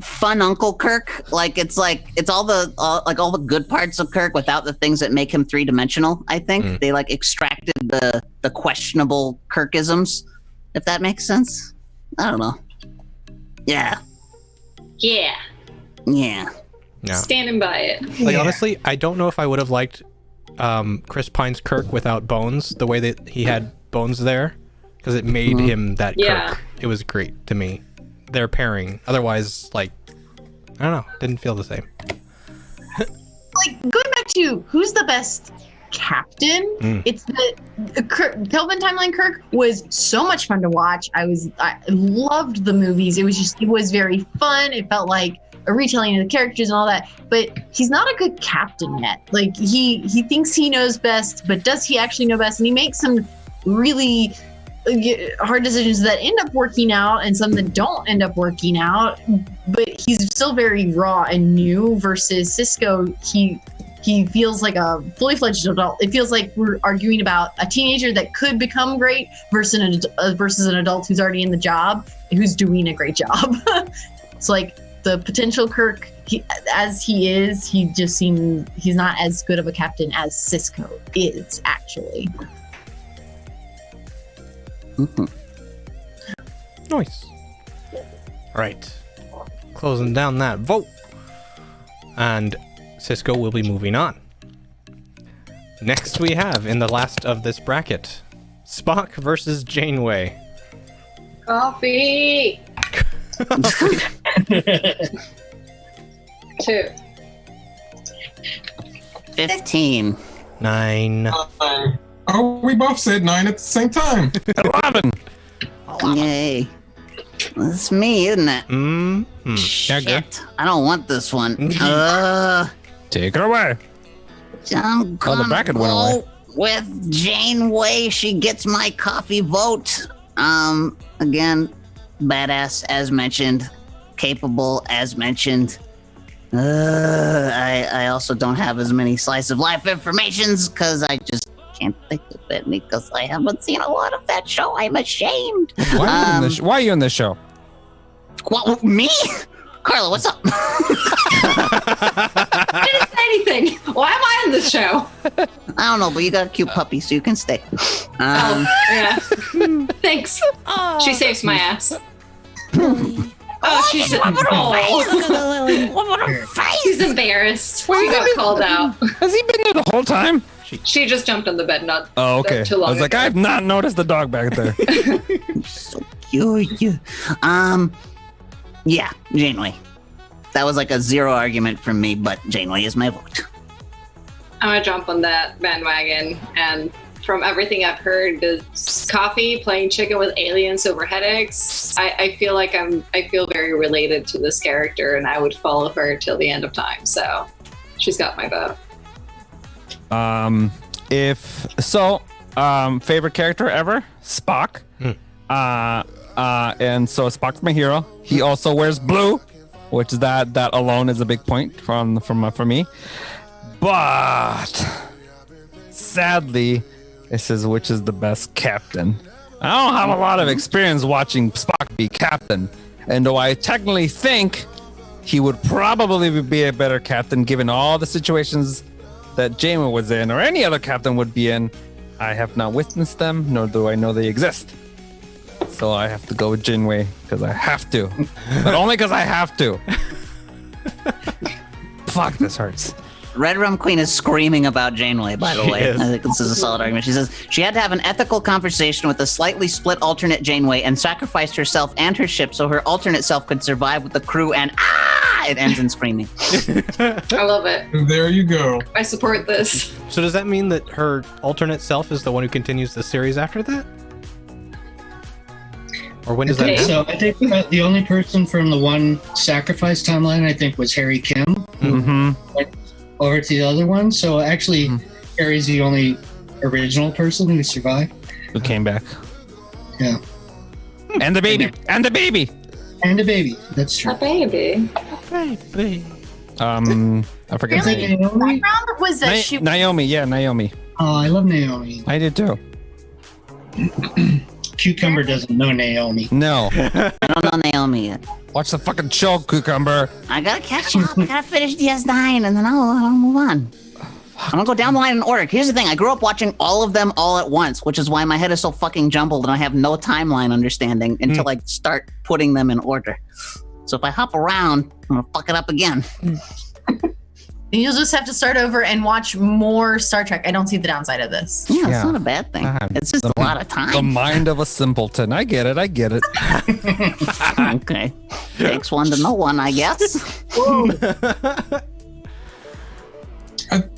Speaker 3: fun Uncle Kirk. Like it's all the good parts of Kirk without the things that make him 3-dimensional. I think they like extracted the questionable Kirkisms, if that makes sense. I don't know. Yeah,
Speaker 2: Yeah.
Speaker 3: yeah.
Speaker 1: Yeah.
Speaker 2: Standing by it.
Speaker 1: Like honestly, I don't know if I would have liked Chris Pine's Kirk without Bones, the way that he had Bones there, because it made him that
Speaker 2: Yeah.
Speaker 1: Kirk. It was great to me. Their pairing. Otherwise, like, I don't know, didn't feel the same.
Speaker 5: Like going back to who's the best captain, it's the Kelvin Timeline Kirk was so much fun to watch. I loved the movies. It was very fun. It felt like a retelling of the characters and all that, but he's not a good captain yet. Like he thinks he knows best, but does he actually know best? And he makes some really hard decisions that end up working out and some that don't end up working out, but he's still very raw and new versus Sisko. He feels like a fully fledged adult. It feels like we're arguing about a teenager that could become great versus an adult who's already in the job, who's doing a great job. It's like the potential Kirk, he's not as good of a captain as Sisko is actually.
Speaker 1: Nice. Right. Closing down that vote. And Sisko will be moving on. Next we have, in the last of this bracket, Spock versus Janeway.
Speaker 2: Coffee. 2.
Speaker 3: 15.
Speaker 1: 9.
Speaker 6: Oh, we both said 9 at the same time.
Speaker 4: 11.
Speaker 3: Yay. That's me, isn't it?
Speaker 1: Mm-hmm.
Speaker 3: Shit. I don't want this one.
Speaker 4: Take it away.
Speaker 3: I'm gonna
Speaker 4: the bracket went away.
Speaker 3: go with Janeway. She gets my coffee vote. Again, badass as mentioned, capable as mentioned. I also don't have as many slice of life informations because I just can't think of it because I haven't seen a lot of that show. I'm ashamed.
Speaker 4: Why are you in this show?
Speaker 3: What, me? Carla, what's up?
Speaker 2: I didn't say anything. Why am I in this show?
Speaker 3: I don't know, but you got a cute puppy, so you can stay.
Speaker 2: Yeah. Thanks. She saves my ass. Oh, she's
Speaker 3: What about her face? What about her face?
Speaker 2: she's embarrassed. She got called out.
Speaker 4: Has he been there the whole time?
Speaker 2: She just jumped on the bed not
Speaker 4: Oh, okay.
Speaker 2: too long
Speaker 4: I was like,
Speaker 2: ago.
Speaker 4: I've not noticed the dog back there.
Speaker 3: So cute. Yeah, Janeway. That was like a 0 argument from me, but Janeway is my vote.
Speaker 2: I'm gonna jump on that bandwagon, and from everything I've heard, this Coffee playing chicken with aliens over headaches, I feel like I feel very related to this character, and I would follow her till the end of time. So she's got my vote.
Speaker 4: Favorite character ever? Spock. And so Spock's my hero. He also wears blue, which is that alone is a big point for me. But sadly, this is which is the best captain. I don't have a lot of experience watching Spock be captain, and though I technically think he would probably be a better captain given all the situations that Janeway was in, or any other captain would be in, I have not witnessed them, nor do I know they exist. So I have to go with Janeway because I have to, but only because I have to. Fuck, this hurts.
Speaker 3: Red Rum Queen is screaming about Janeway, by the
Speaker 1: She
Speaker 3: way.
Speaker 1: is.
Speaker 3: I think this is a solid argument. She says she had to have an ethical conversation with a slightly split alternate Janeway and sacrificed herself and her ship so her alternate self could survive with the crew, and it ends in screaming.
Speaker 2: I love it.
Speaker 6: There you go.
Speaker 2: I support this.
Speaker 1: So does that mean that her alternate self is the one who continues the series after that? Or when does that happen?
Speaker 7: So I think the only person from the one sacrifice timeline, I think, was Harry Kim.
Speaker 4: Mm-hmm.
Speaker 7: Over to the other one. So actually, Harry's the only original person who survived.
Speaker 4: Who came back?
Speaker 7: Yeah.
Speaker 4: And the baby. And the baby.
Speaker 7: And a baby. That's true.
Speaker 2: A baby.
Speaker 4: I forget.
Speaker 7: Is
Speaker 4: her
Speaker 7: it
Speaker 4: name.
Speaker 7: Naomi?
Speaker 5: Background was that she
Speaker 4: Naomi. Yeah, Naomi.
Speaker 7: Oh, I love Naomi.
Speaker 4: I did too.
Speaker 7: Cucumber doesn't know Naomi.
Speaker 4: No.
Speaker 3: I don't know Naomi yet.
Speaker 4: Watch the fucking show, Cucumber.
Speaker 3: I gotta catch up. I gotta finish DS9 and then I'll move on. I'm gonna go down the line in order. Here's the thing. I grew up watching all of them all at once, which is why my head is so fucking jumbled and I have no timeline understanding until I start putting them in order. So if I hop around, I'm gonna fuck it up again.
Speaker 5: you'll just have to start over and watch more Star Trek. I don't see the downside of this.
Speaker 3: Yeah, it's
Speaker 4: Yeah.
Speaker 3: not a bad thing. It's just a lot of
Speaker 4: The
Speaker 3: time.
Speaker 4: mind of a simpleton. I get it.
Speaker 3: Okay. Takes one to know one, I guess.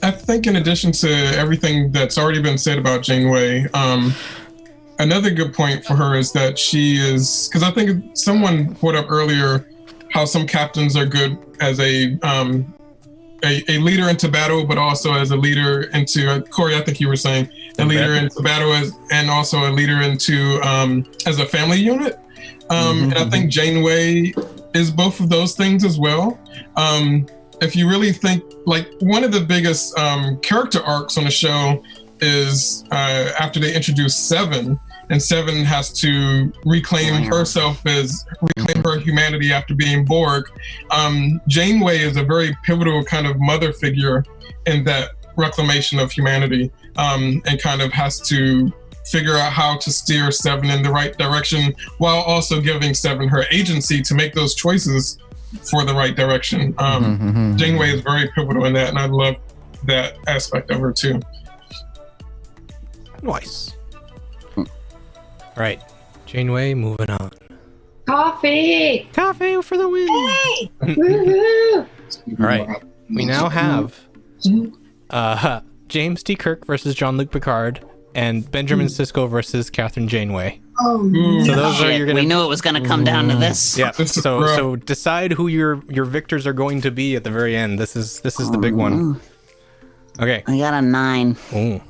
Speaker 6: I think in addition to everything that's already been said about Janeway, another good point for her is that she is, because I think someone put up earlier how some captains are good as a leader into battle, but also as a leader into, Corey, I think you were saying, a leader into battle and also a leader into as a family unit. And I think Janeway is both of those things as well. If you really think, like, one of the biggest character arcs on the show is after they introduce Seven, and Seven has to reclaim her humanity after being Borg. Janeway is a very pivotal kind of mother figure in that reclamation of humanity, and kind of has to figure out how to steer Seven in the right direction while also giving Seven her agency to make those choices for the right direction. Janeway is very pivotal in that, and I love that aspect of her too.
Speaker 1: Nice. All right, Janeway, moving on.
Speaker 2: Coffee!
Speaker 1: Coffee for the win!
Speaker 2: Woohoo!
Speaker 1: All right, we now have James T. Kirk versus Jean-Luc Picard, and Benjamin Sisko versus Catherine Janeway. So those are
Speaker 3: Shit, we knew it was gonna come down to this.
Speaker 1: Yeah.
Speaker 6: This is
Speaker 1: So
Speaker 6: rough.
Speaker 1: decide who your victors are going to be at the very end. This is the big one. Okay.
Speaker 3: I got a 9.
Speaker 1: Ooh.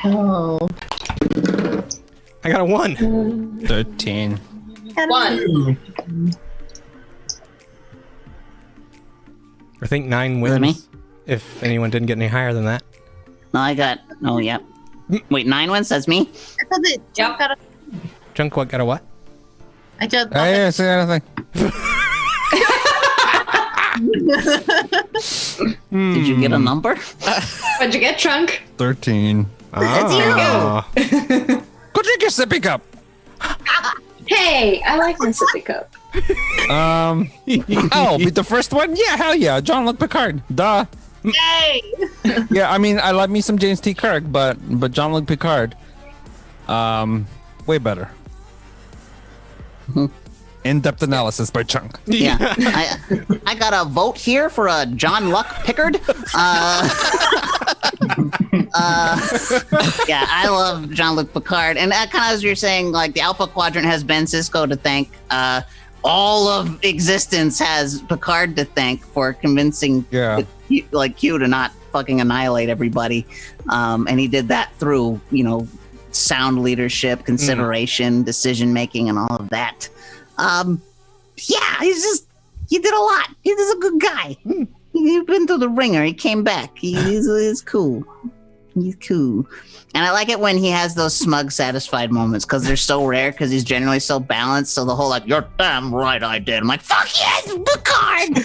Speaker 5: Oh.
Speaker 1: I got a 1.
Speaker 4: 13.
Speaker 2: 1.
Speaker 6: Ooh.
Speaker 1: I think 9
Speaker 3: that me?
Speaker 1: wins. If anyone didn't get any higher than that.
Speaker 3: No, I got. Oh, yeah. Wait, 9 wins? That's me?
Speaker 5: I thought that
Speaker 2: Yep.
Speaker 5: got a,
Speaker 1: Junk, what got a what?
Speaker 5: I just
Speaker 4: Hey, say anything.
Speaker 3: Did you get a number?
Speaker 2: What'd you get, Trunk?
Speaker 4: 13.
Speaker 1: Oh.
Speaker 4: Go drink your sippy cup.
Speaker 2: Hey, I like my sippy cup.
Speaker 4: With the first one, yeah, hell yeah, Jean-Luc Picard, duh.
Speaker 5: Yay!
Speaker 4: Yeah, I mean, I love me some James T. Kirk, but Jean-Luc Picard, way better. In-depth analysis by Chunk.
Speaker 3: Yeah, I got a vote here for a John Luck Pickard. Yeah, I love Jean-Luc Picard, and kind of as you're saying, like the Alpha Quadrant has Ben Sisko to thank. All of existence has Picard to thank for convincing Q to not fucking annihilate everybody, and he did that through sound leadership, consideration, decision making, and all of that. Yeah, he did a lot. He's a good guy. He's been through the ringer. He came back. He's cool. He's cool. And I like it when he has those smug, satisfied moments because they're so rare because he's generally so balanced. So the whole you're damn right I did. I'm like, fuck yes, Picard!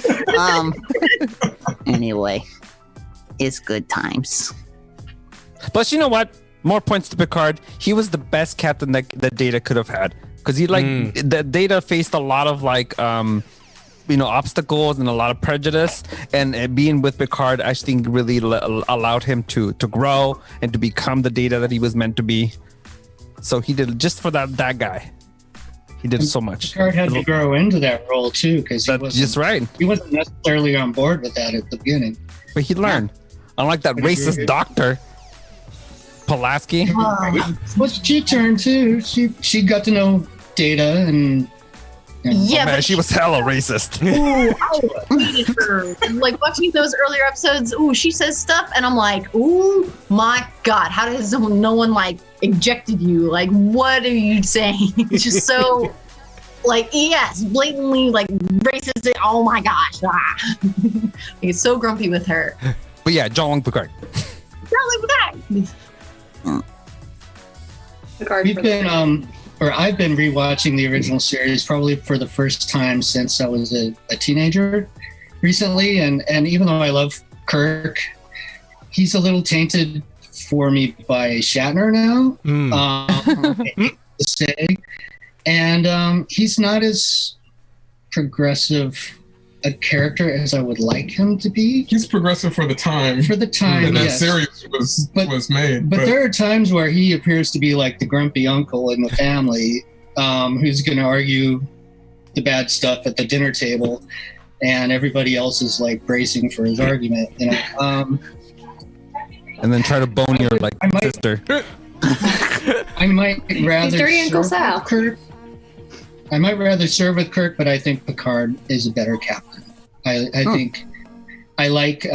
Speaker 3: Anyway, it's good times.
Speaker 4: Plus, you know what? More points to Picard. He was the best captain that Data could have had. Because the Data faced a lot of obstacles and a lot of prejudice, and being with Picard, I think really allowed him to grow and to become the Data that he was meant to be. So he did just for that guy. He did so much.
Speaker 7: Picard had to grow into that role too, because he wasn't necessarily on board with that at the beginning.
Speaker 4: But he learned. Unlike that racist doctor. Pulaski.
Speaker 7: Well, she turned too. She got to know Data and.
Speaker 5: Yeah,
Speaker 4: man, she was hella racist.
Speaker 5: Ooh, I hated her. Like watching those earlier episodes. Ooh, she says stuff, and I'm like, ooh, my God, how does no one injected you? Like, what are you saying? It's just so, yes, blatantly racist. Oh my gosh, He's so grumpy with her.
Speaker 4: But yeah, Jean-Luc Picard.
Speaker 7: I've been rewatching the original series probably for the first time since I was a teenager recently, and even though I love Kirk, he's a little tainted for me by Shatner now. To say, and he's not as progressive a character as I would like him to be.
Speaker 6: He's progressive for the time.
Speaker 7: For the time,
Speaker 6: and
Speaker 7: yes.
Speaker 6: that series was made.
Speaker 7: But there are times where he appears to be like the grumpy uncle in the family, who's going to argue the bad stuff at the dinner table, and everybody else is bracing for his argument. And
Speaker 4: then try to bone your sister.
Speaker 7: I might rather serve with Kirk. I might rather serve with Kirk, but I think Picard is a better captain. I think I like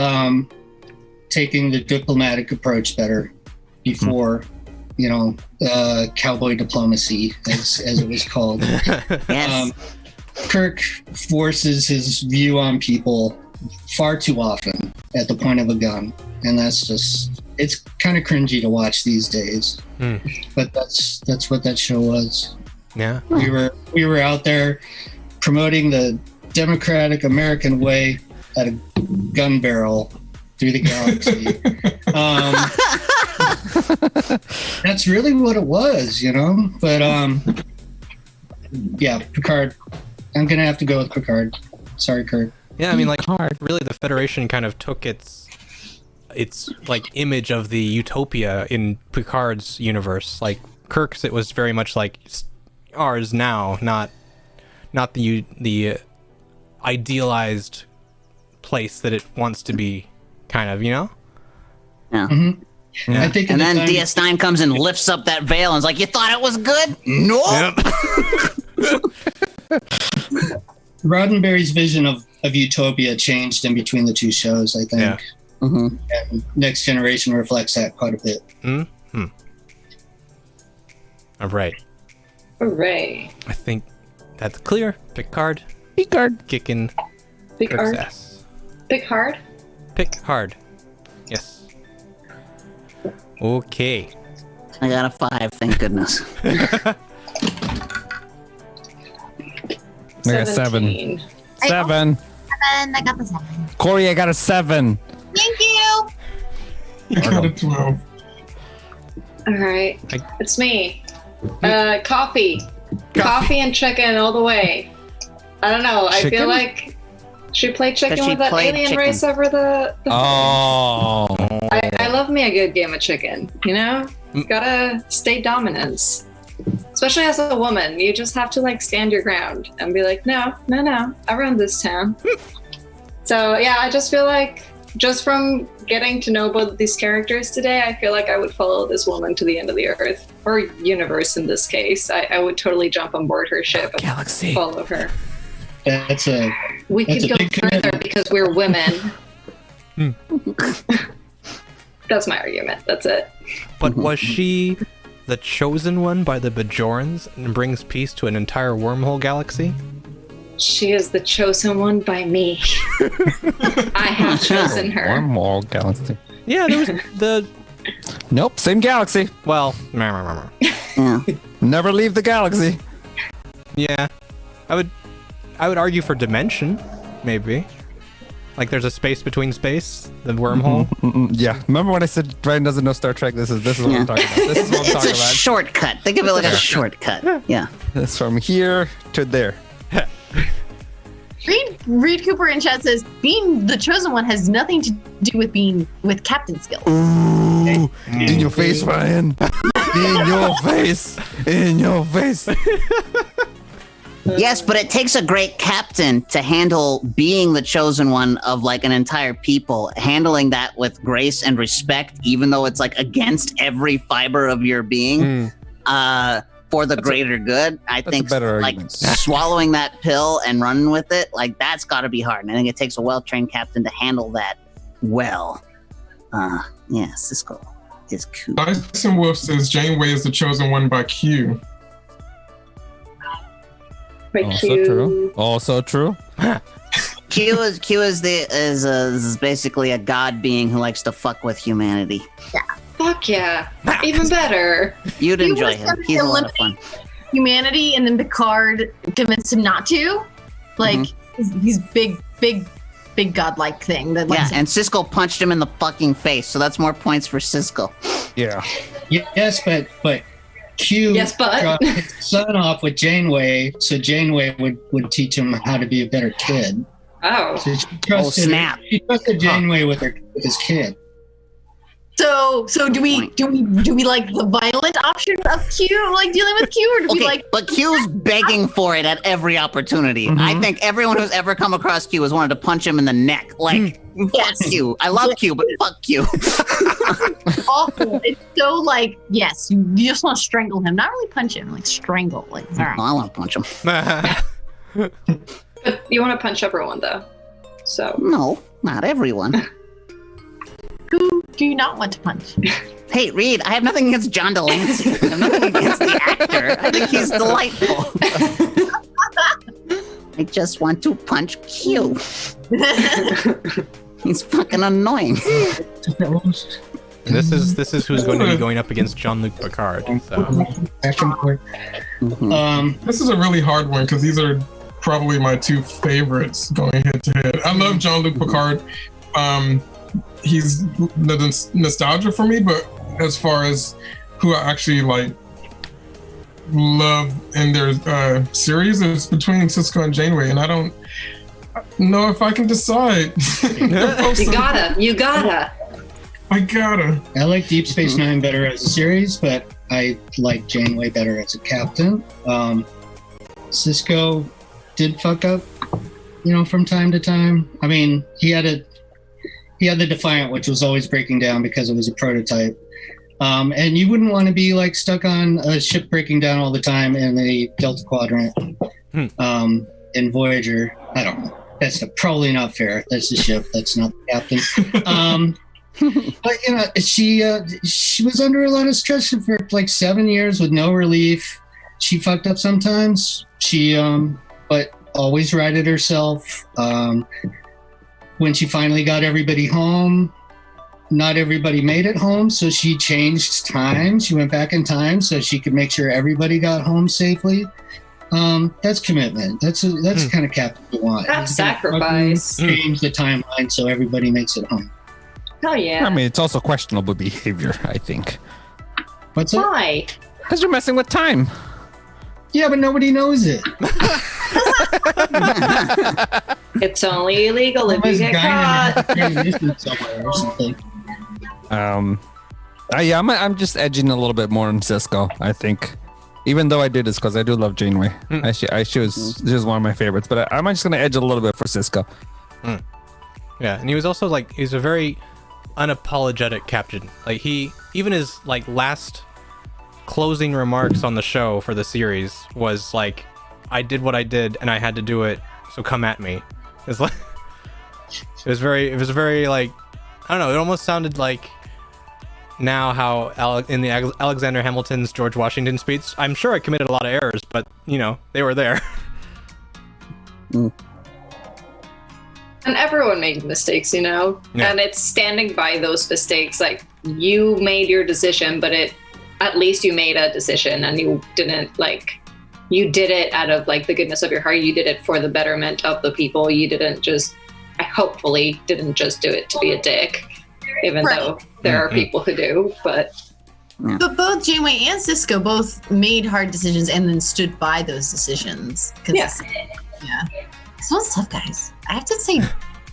Speaker 7: taking the diplomatic approach better before, cowboy diplomacy, as it was called.
Speaker 3: Yes.
Speaker 7: Kirk forces his view on people far too often at the point of a gun, and it's kind of cringy to watch these days. But that's what that show was.
Speaker 1: Yeah,
Speaker 7: we were out there promoting the democratic American way at a gun barrel through the galaxy. That's really what it was, But yeah, Picard. I'm gonna have to go with Picard. Sorry, Kirk.
Speaker 1: Yeah, I mean, really, the Federation kind of took its image of the utopia in Picard's universe. Kirk's, it was very much ours now, not the idealized place that it wants to be, kind of,
Speaker 3: Yeah.
Speaker 7: Mm-hmm.
Speaker 3: Yeah.
Speaker 7: I think
Speaker 3: and then DS9 comes and lifts up that veil and is like, "You thought it was good? Nope."
Speaker 1: Yep.
Speaker 7: Roddenberry's vision of utopia changed in between the two shows, I think.
Speaker 1: Yeah.
Speaker 7: Mm-hmm. And Next Generation reflects that quite a bit.
Speaker 1: Mm-hmm. All right.
Speaker 2: Hooray.
Speaker 1: I think that's clear. Picard. Kicking
Speaker 2: Picard.
Speaker 1: Kirk's ass.
Speaker 2: Picard.
Speaker 1: Picard. Yes. Okay.
Speaker 3: I got a 5, thank goodness.
Speaker 4: I got 7.
Speaker 2: 17.
Speaker 4: 7.
Speaker 5: I got the 7.
Speaker 4: Corey, I got a 7.
Speaker 5: Thank you.
Speaker 6: You got a 12.
Speaker 2: All right. It's me. Coffee and chicken all the way. I don't know. I
Speaker 4: Chicken?
Speaker 2: feel like she played chicken
Speaker 3: 'Cause she
Speaker 2: with that
Speaker 3: played
Speaker 2: alien
Speaker 3: chicken.
Speaker 2: race over the
Speaker 4: Oh.
Speaker 2: I love me a good game of chicken, you know? Gotta stay dominance. Especially as a woman, you just have to like stand your ground and be like, no, I run this town. So yeah, I just feel like just from getting to know both of these characters today, I feel like I would follow this woman to the end of the earth, or universe in this case. I would totally jump on board her ship and
Speaker 4: Galaxy.
Speaker 2: follow her.
Speaker 7: That's a
Speaker 2: We
Speaker 7: That's
Speaker 2: could
Speaker 7: a
Speaker 2: go
Speaker 7: big
Speaker 2: further
Speaker 7: commitment.
Speaker 2: because we're women. That's my argument. That's it.
Speaker 1: But was she the chosen one by the Bajorans and brings peace to an entire wormhole galaxy?
Speaker 2: She is the chosen one by me. I have chosen her.
Speaker 4: Wormhole galaxy.
Speaker 1: Yeah, there was the
Speaker 4: Nope, same galaxy.
Speaker 1: well,
Speaker 3: Yeah.
Speaker 4: Never leave the galaxy.
Speaker 1: yeah. I would argue for dimension, maybe. Like there's a space between space, the wormhole.
Speaker 4: Yeah. Remember when I said Ryan doesn't know Star Trek? This is what
Speaker 3: Yeah.
Speaker 4: I'm talking about. This is what I'm
Speaker 3: It's
Speaker 4: talking
Speaker 3: a
Speaker 4: about.
Speaker 3: shortcut. Think of it like a shortcut. Yeah.
Speaker 4: It's from here to there.
Speaker 5: Reed Cooper in chat says being the chosen one has nothing to do with being with captain skills.
Speaker 4: Ooh, in your face, Ryan. In your face. In your face.
Speaker 3: Yes, but it takes a great captain to handle being the chosen one of like an entire people, handling that with grace and respect, even though it's like against every fiber of your being, for the greater good. I
Speaker 4: that's a
Speaker 3: think
Speaker 4: better
Speaker 3: like
Speaker 4: argument.
Speaker 3: swallowing that pill and running with it, like that's got to be hard. And I think it takes a well-trained captain to handle that well. Yeah, Cisco is cool.
Speaker 6: Dyson Wolf says Janeway is the chosen one by Q.
Speaker 2: By
Speaker 4: Also
Speaker 2: Q.
Speaker 4: true. Also true.
Speaker 3: Q is basically a god being who likes to fuck with humanity.
Speaker 2: Fuck yeah. Even better.
Speaker 3: You'd
Speaker 5: You
Speaker 3: enjoy
Speaker 5: would've
Speaker 3: him.
Speaker 5: done
Speaker 3: He's a lot of
Speaker 5: Olympic-
Speaker 3: fun.
Speaker 5: Humanity, and then Picard convinced him not to. Like he's big godlike thing. That
Speaker 3: Yeah,
Speaker 5: likes
Speaker 3: and Cisco punched him in the fucking face, so that's more points for Cisco.
Speaker 4: Yeah.
Speaker 7: yes, but Q
Speaker 2: Yes, but.
Speaker 7: dropped his son off with Janeway, so Janeway would teach him how to be a better kid.
Speaker 2: Oh.
Speaker 7: So she trusted,
Speaker 3: snap.
Speaker 7: She trusted Janeway with his kid.
Speaker 5: So do we like the violent option of Q, like dealing with Q, or do we
Speaker 3: Okay,
Speaker 5: like
Speaker 3: but Q's begging for it at every opportunity. I think everyone who's ever come across Q has wanted to punch him in the neck. Like,
Speaker 5: Yes.
Speaker 3: fuck you. I love Q, but fuck you.
Speaker 5: awful? It's so like yes, you just want to strangle him, not really punch him, like strangle. Like
Speaker 3: No, I want to punch him.
Speaker 2: But you want to punch everyone, though. So.
Speaker 3: No, not everyone.
Speaker 5: who do you not want to punch?
Speaker 3: Hey, Reed, I have nothing against John Delancey. I have nothing against the actor. I think he's delightful. I just want to punch Q. He's fucking annoying.
Speaker 1: This is who's going to be going up against Jean-Luc Picard. So.
Speaker 7: Back and forth.
Speaker 6: This is a really hard one because these are probably my two favorites going head to head. I love Jean-Luc Picard. He's the nostalgia for me, but as far as who I actually like love in their series, it's between Cisco and Janeway, and I don't know if I can decide.
Speaker 2: You gotta.
Speaker 6: I gotta.
Speaker 7: I like Deep Space Nine better as a series, but I like Janeway better as a captain. Cisco did fuck up, from time to time. I mean, he had the Defiant, which was always breaking down because it was a prototype. And you wouldn't want to be like stuck on a ship breaking down all the time in the Delta Quadrant. In Voyager, I don't know. That's probably not fair. That's the ship. That's not the captain. But she was under a lot of stress for like 7 years with no relief. She fucked up sometimes. She but always righted herself. When she finally got everybody home, not everybody made it home, so she changed time. She went back in time so she could make sure everybody got home safely. That's commitment. That's the kind of captain you want.
Speaker 2: That's
Speaker 7: He's gonna
Speaker 2: sacrifice.
Speaker 7: fucking Change the timeline so everybody makes it home.
Speaker 2: Oh yeah.
Speaker 4: I mean, it's also questionable behavior, I think.
Speaker 7: What's that?
Speaker 2: Why?
Speaker 4: Because you're messing with time.
Speaker 7: Yeah, but nobody knows it.
Speaker 2: It's only illegal if you
Speaker 7: Unless
Speaker 2: get
Speaker 7: Guy
Speaker 2: caught.
Speaker 7: had a mission somewhere or something.
Speaker 4: Yeah, I'm just edging a little bit more on Cisco, I think. Even though I do this because I do love Janeway. She was one of my favorites, but I'm just gonna edge a little bit for Cisco.
Speaker 1: Yeah, and he was also like, he's a very unapologetic captain. Like even his like last closing remarks on the show for the series was like, I did what I did and I had to do it, so come at me. It's like, it was very like, I don't know, it almost sounded like now how in the Alexander Hamilton's George Washington speech, I'm sure I committed a lot of errors, but you know, they were there.
Speaker 2: And everyone makes mistakes, you know?
Speaker 1: Yeah.
Speaker 2: And it's standing by those mistakes. Like, you made your decision, but at least you made a decision and you didn't, like, you did it out of, like, the goodness of your heart. You did it for the betterment of the people. You didn't just, I hopefully didn't just do it to be a dick, even though there are people who do, but...
Speaker 5: But both Janeway and Cisco both made hard decisions and then stood by those decisions.
Speaker 2: Yeah.
Speaker 5: Yeah. This one's tough, guys. I have to say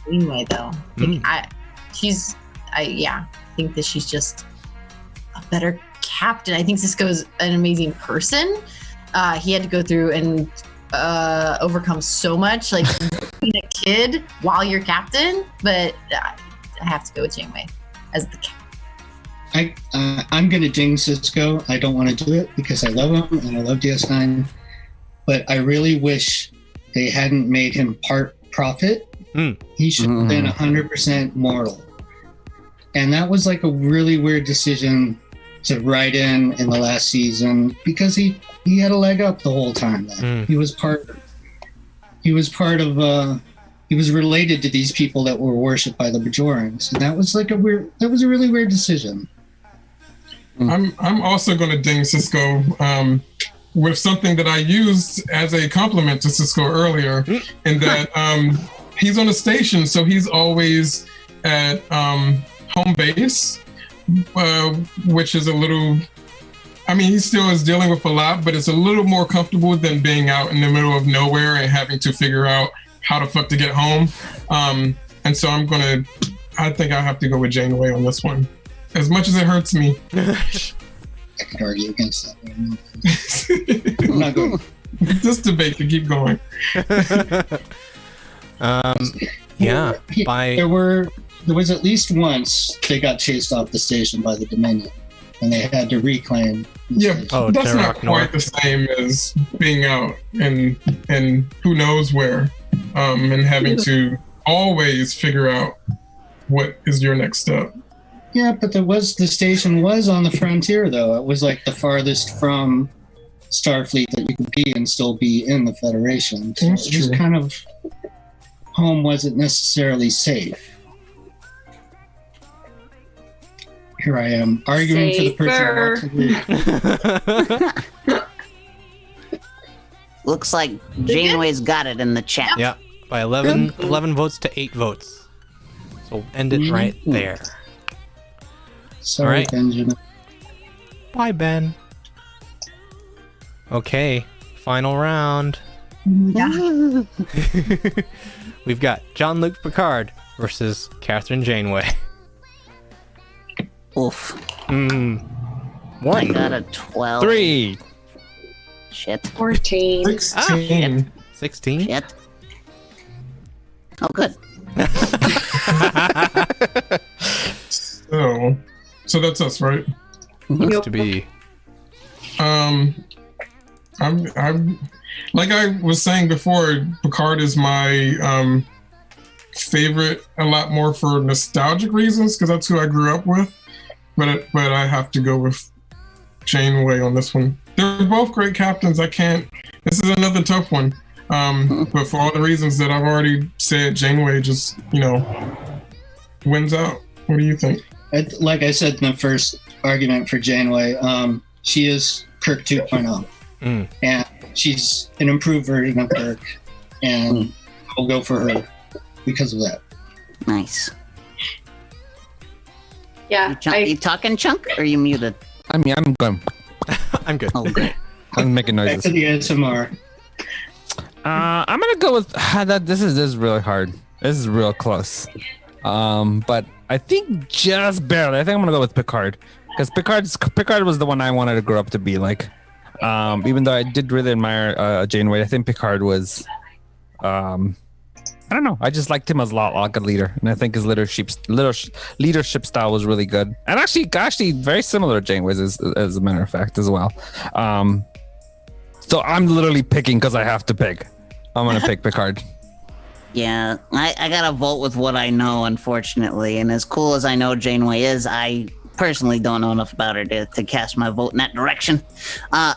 Speaker 5: Janeway, though. I think that she's just a better captain. I think Cisco's an amazing person. He had to go through and overcome so much, like being a kid while you're captain, but I have to go with Janeway as the captain.
Speaker 7: I'm going to ding Cisco. I don't want to do it because I love him and I love DS9, but I really wish they hadn't made him part prophet. He should have been 100% mortal. And that was like a really weird decision to write in the last season because he had a leg up the whole time. He was he was related to these people that were worshipped by the Bajorans. And that was a really weird decision.
Speaker 6: I'm also going to ding Cisco with something that I used as a compliment to Cisco earlier, in that he's on a station, so he's always at home base, which is a little, I mean, he still is dealing with a lot, but it's a little more comfortable than being out in the middle of nowhere and having to figure out how the fuck to get home. And so I think I have to go with Janeway on this one. As much as it hurts me.
Speaker 7: I could argue against that. I'm not going.
Speaker 6: This debate to keep going.
Speaker 1: Yeah.
Speaker 7: There was at least once they got chased off the station by the Dominion, and they had to reclaim.
Speaker 6: Yeah, that's not quite the same as being out and who knows where, and having to always figure out what is your next step.
Speaker 7: Yeah, but the station was on the frontier, though. It was like the farthest from Starfleet that you could be and still be in the Federation. So
Speaker 6: That's
Speaker 7: it was
Speaker 6: true.
Speaker 7: kind of, home wasn't necessarily safe. Here I am arguing for the person who wants to leave.
Speaker 3: Looks like Janeway's got it in the chat.
Speaker 1: Yeah, by 11 votes to 8 votes. So we'll end it right there.
Speaker 7: Sorry,
Speaker 1: All right.
Speaker 7: Benjamin.
Speaker 1: Bye, Ben. Okay, final round. We've got Jean-Luc Picard versus Catherine Janeway.
Speaker 3: Oof.
Speaker 1: One.
Speaker 3: I got a 12.
Speaker 4: 3.
Speaker 3: Shit.
Speaker 2: 14.
Speaker 6: 16.
Speaker 1: 16?
Speaker 3: Shit. Oh, good.
Speaker 6: So that's us, right?
Speaker 1: Looks to be.
Speaker 6: I'm like I was saying before, Picard is my favorite a lot more for nostalgic reasons because that's who I grew up with. But I have to go with Janeway on this one. They're both great captains. This is another tough one. But for all the reasons that I've already said, Janeway just, wins out. What do you think?
Speaker 7: Like I said in the first argument for Janeway, she is Kirk 2.0. And she's an improved version of Kirk. And I'll go for her because of that.
Speaker 3: Nice.
Speaker 2: Yeah.
Speaker 3: You talking, Chunk, or are you muted?
Speaker 4: I mean, I'm going.
Speaker 1: I'm good.
Speaker 3: Oh, good.
Speaker 4: I'm making
Speaker 7: Back
Speaker 4: noises.
Speaker 7: to the ASMR.
Speaker 4: I'm gonna go with that. This is really hard. This is real close. But I think just barely. I think I'm gonna go with Picard because Picard was the one I wanted to grow up to be like. Even though I did really admire Janeway, I think Picard was. I don't know. I just liked him as a lot like a leader, and I think his leadership style was really good, and actually very similar to Janeway's as a matter of fact as well. So I'm literally picking because I have to pick. I'm gonna pick Picard.
Speaker 3: Yeah, I gotta vote with what I know, unfortunately. And as cool as I know Janeway is, I personally don't know enough about her to cast my vote in that direction.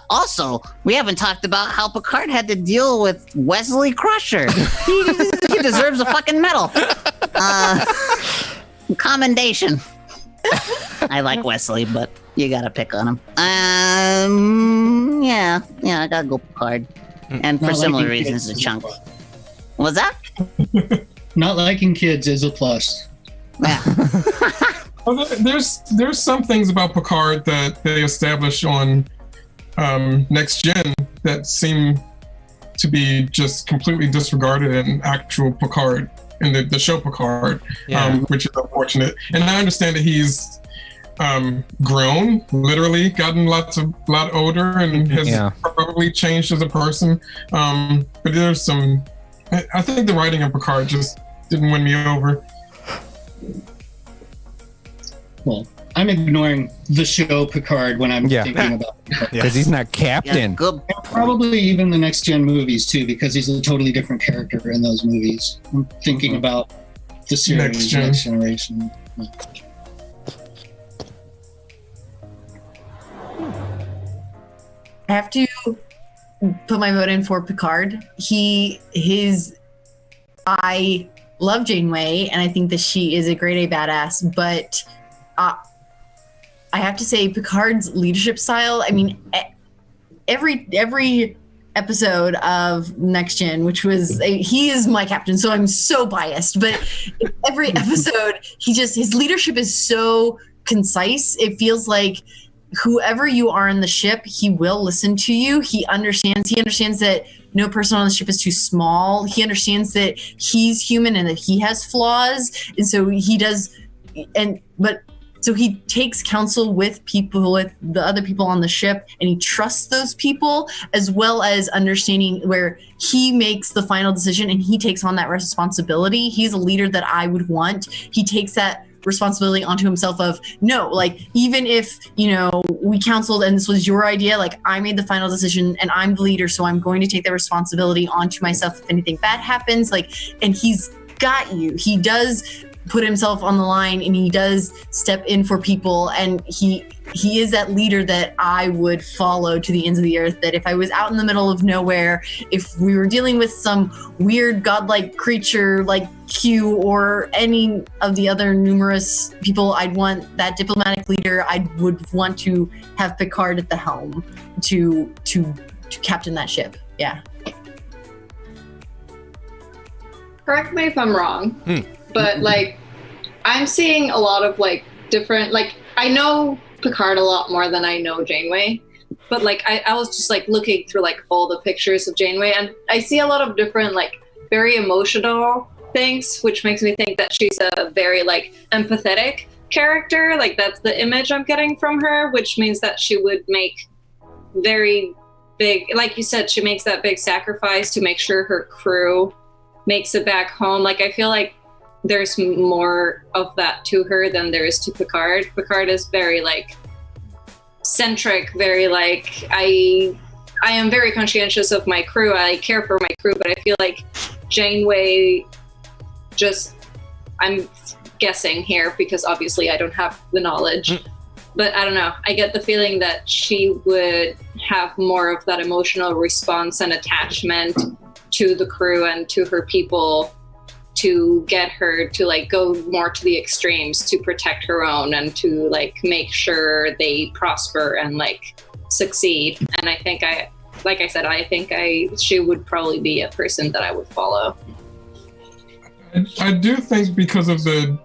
Speaker 3: Also, we haven't talked about how Picard had to deal with Wesley Crusher. He deserves a fucking medal. Commendation. I like Wesley, but you gotta pick on him. Yeah, I gotta go Picard. And for similar reasons, a chunk. What's that?
Speaker 7: Not liking kids is a plus.
Speaker 3: Yeah.
Speaker 6: Well, there's some things about Picard that they establish on Next Gen that seem to be just completely disregarded in actual Picard, in the show Picard, which is unfortunate. And I understand that he's grown, literally gotten a lot older, and has probably changed as a person. But there's some. I think the writing of Picard just didn't win me over.
Speaker 7: Well, I'm ignoring the show Picard when I'm thinking about Picard.
Speaker 4: Because he's not captain.
Speaker 3: Yeah, good.
Speaker 7: And probably even the Next Gen movies too, because he's a totally different character in those movies. I'm thinking about the series Next Generation.
Speaker 5: I have to put my vote in for Picard. I love Janeway, and I think that she is a grade A badass, but I have to say Picard's leadership style, I mean, every episode of Next Gen, which was, he is my captain, so I'm so biased, but every episode, his leadership is so concise. It feels like whoever you are in the ship, he will listen to you. He understands that no person on the ship is too small. He understands that he's human and that he has flaws. And so he does, so he takes counsel with the other people on the ship, and he trusts those people, as well as understanding where he makes the final decision and he takes on that responsibility. He's a leader that I would want. He takes that responsibility onto himself of, no, like, even if, we counseled and this was your idea, like, I made the final decision and I'm the leader, so I'm going to take that responsibility onto myself if anything bad happens. Like, and he's got you. He does put himself on the line, and he does step in for people, and he is that leader that I would follow to the ends of the earth. That if I was out in the middle of nowhere, if we were dealing with some weird godlike creature like Q or any of the other numerous people, I'd want that diplomatic leader. I would want to have Picard at the helm to captain that ship. Yeah.
Speaker 2: Correct me if I'm wrong, but like, I'm seeing a lot of like different, like, I know Picard a lot more than I know Janeway, but like I was just like looking through like all the pictures of Janeway, and I see a lot of different like very emotional things, which makes me think that she's a very like empathetic character. Like, that's the image I'm getting from her, which means that she would make very big, like you said, she makes that big sacrifice to make sure her crew makes it back home. Like, I feel like there's more of that to her than there is to Picard. Picard is very like centric, very like, I am very conscientious of my crew. I care for my crew, but I feel like Janeway I'm guessing here because obviously I don't have the knowledge, but I don't know. I get the feeling that she would have more of that emotional response and attachment to the crew and to her people to get her to like go more to the extremes to protect her own and to like make sure they prosper and like succeed. And I think she would probably be a person that I would follow.
Speaker 6: I do think because of the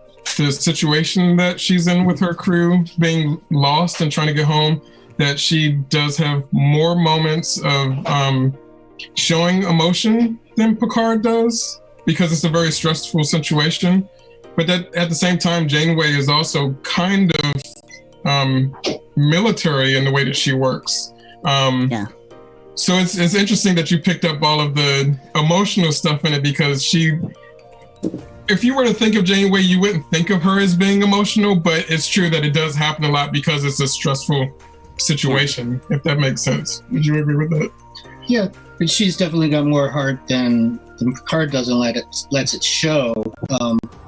Speaker 6: situation that she's in with her crew being lost and trying to get home, that she does have more moments of showing emotion than Picard does, because it's a very stressful situation. But that at the same time, Janeway is also kind of military in the way that she works.
Speaker 3: Yeah.
Speaker 6: So it's interesting that you picked up all of the emotional stuff in it, because if you were to think of Janeway, you wouldn't think of her as being emotional, but it's true that it does happen a lot because it's a stressful situation, if that makes sense. Would you agree with that?
Speaker 7: Yeah, but she's definitely got more heart than Picard doesn't lets it show.